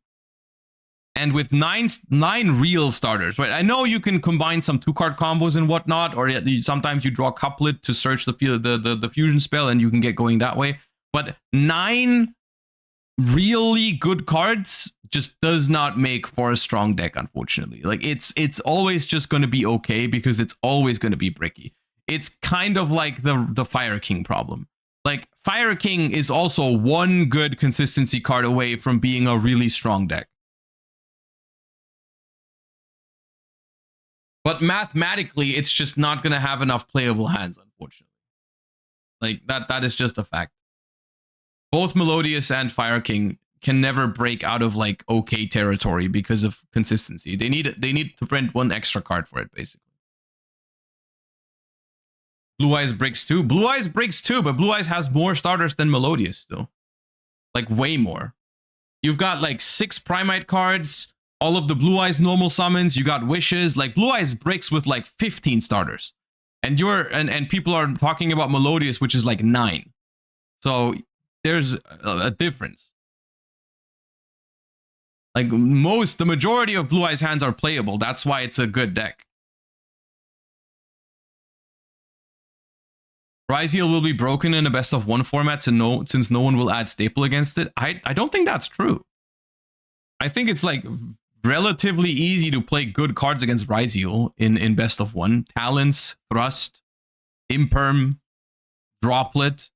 And with nine real starters, right? I know you can combine some 2-card combos and whatnot, or sometimes you draw couplet to search the fusion spell, and you can get going that way. But 9 really good cards just does not make for a strong deck, unfortunately. Like, it's always just going to be okay because it's always going to be bricky. It's kind of like the Fire King problem. Like, Fire King is also one good consistency card away from being a really strong deck. But mathematically, it's just not going to have enough playable hands, unfortunately. Like, that is just a fact. Both Melodious and Fire King can never break out of, like, okay territory because of consistency. They need to print 1 extra card for it, basically. Blue Eyes breaks 2. Blue Eyes breaks 2, but Blue Eyes has more starters than Melodious still. Like, way more. You've got, like, 6 Primite cards, all of the Blue Eyes normal summons, you got Wishes. Like, Blue Eyes breaks with, like, 15 starters. And people are talking about Melodious, which is, like, 9. So there's a difference. Like, the majority of Blue Eyes hands are playable. That's why it's a good deck. Ryziel will be broken in a best of 1 format since no one will add staple against it. I don't think that's true. I think it's like relatively easy to play good cards against Ryziel in best of 1. Talents, Thrust, Imperm, Droplet.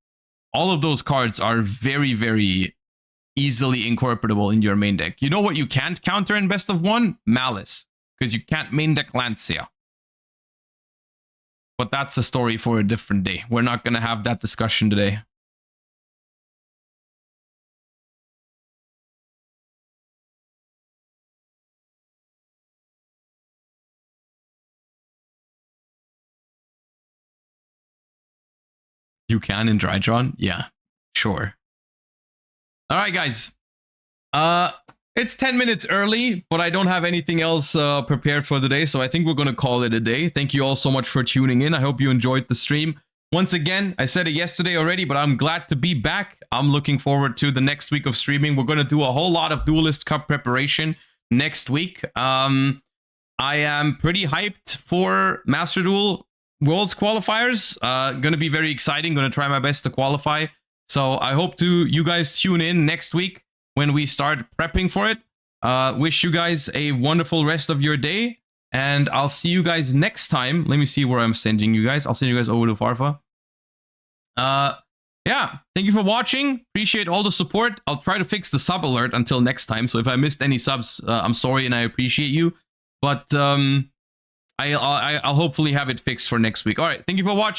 All of those cards are very, very easily incorporable in your main deck. You know what you can't counter in best of 1? Malice. Because you can't main deck Lancia. But that's a story for a different day. We're not going to have that discussion today. You can in Drydron? Yeah, sure. All right, guys. It's 10 minutes early, but I don't have anything else prepared for the day, so I think we're going to call it a day. Thank you all so much for tuning in. I hope you enjoyed the stream. Once again, I said it yesterday already, but I'm glad to be back. I'm looking forward to the next week of streaming. We're going to do a whole lot of Duelist Cup preparation next week. I am pretty hyped for Master Duel Worlds qualifiers. Going to be very exciting. Going to try my best to qualify. So I hope you guys tune in next week when we start prepping for it. Wish you guys a wonderful rest of your day, and I'll see you guys next time. Let me see where I'm sending you guys. I'll send you guys over to Farfa. Yeah, thank you for watching. Appreciate all the support. I'll try to fix the sub alert until next time, so if I missed any subs, I'm sorry and I appreciate you. But I'll hopefully have it fixed for next week. All right, thank you for watching.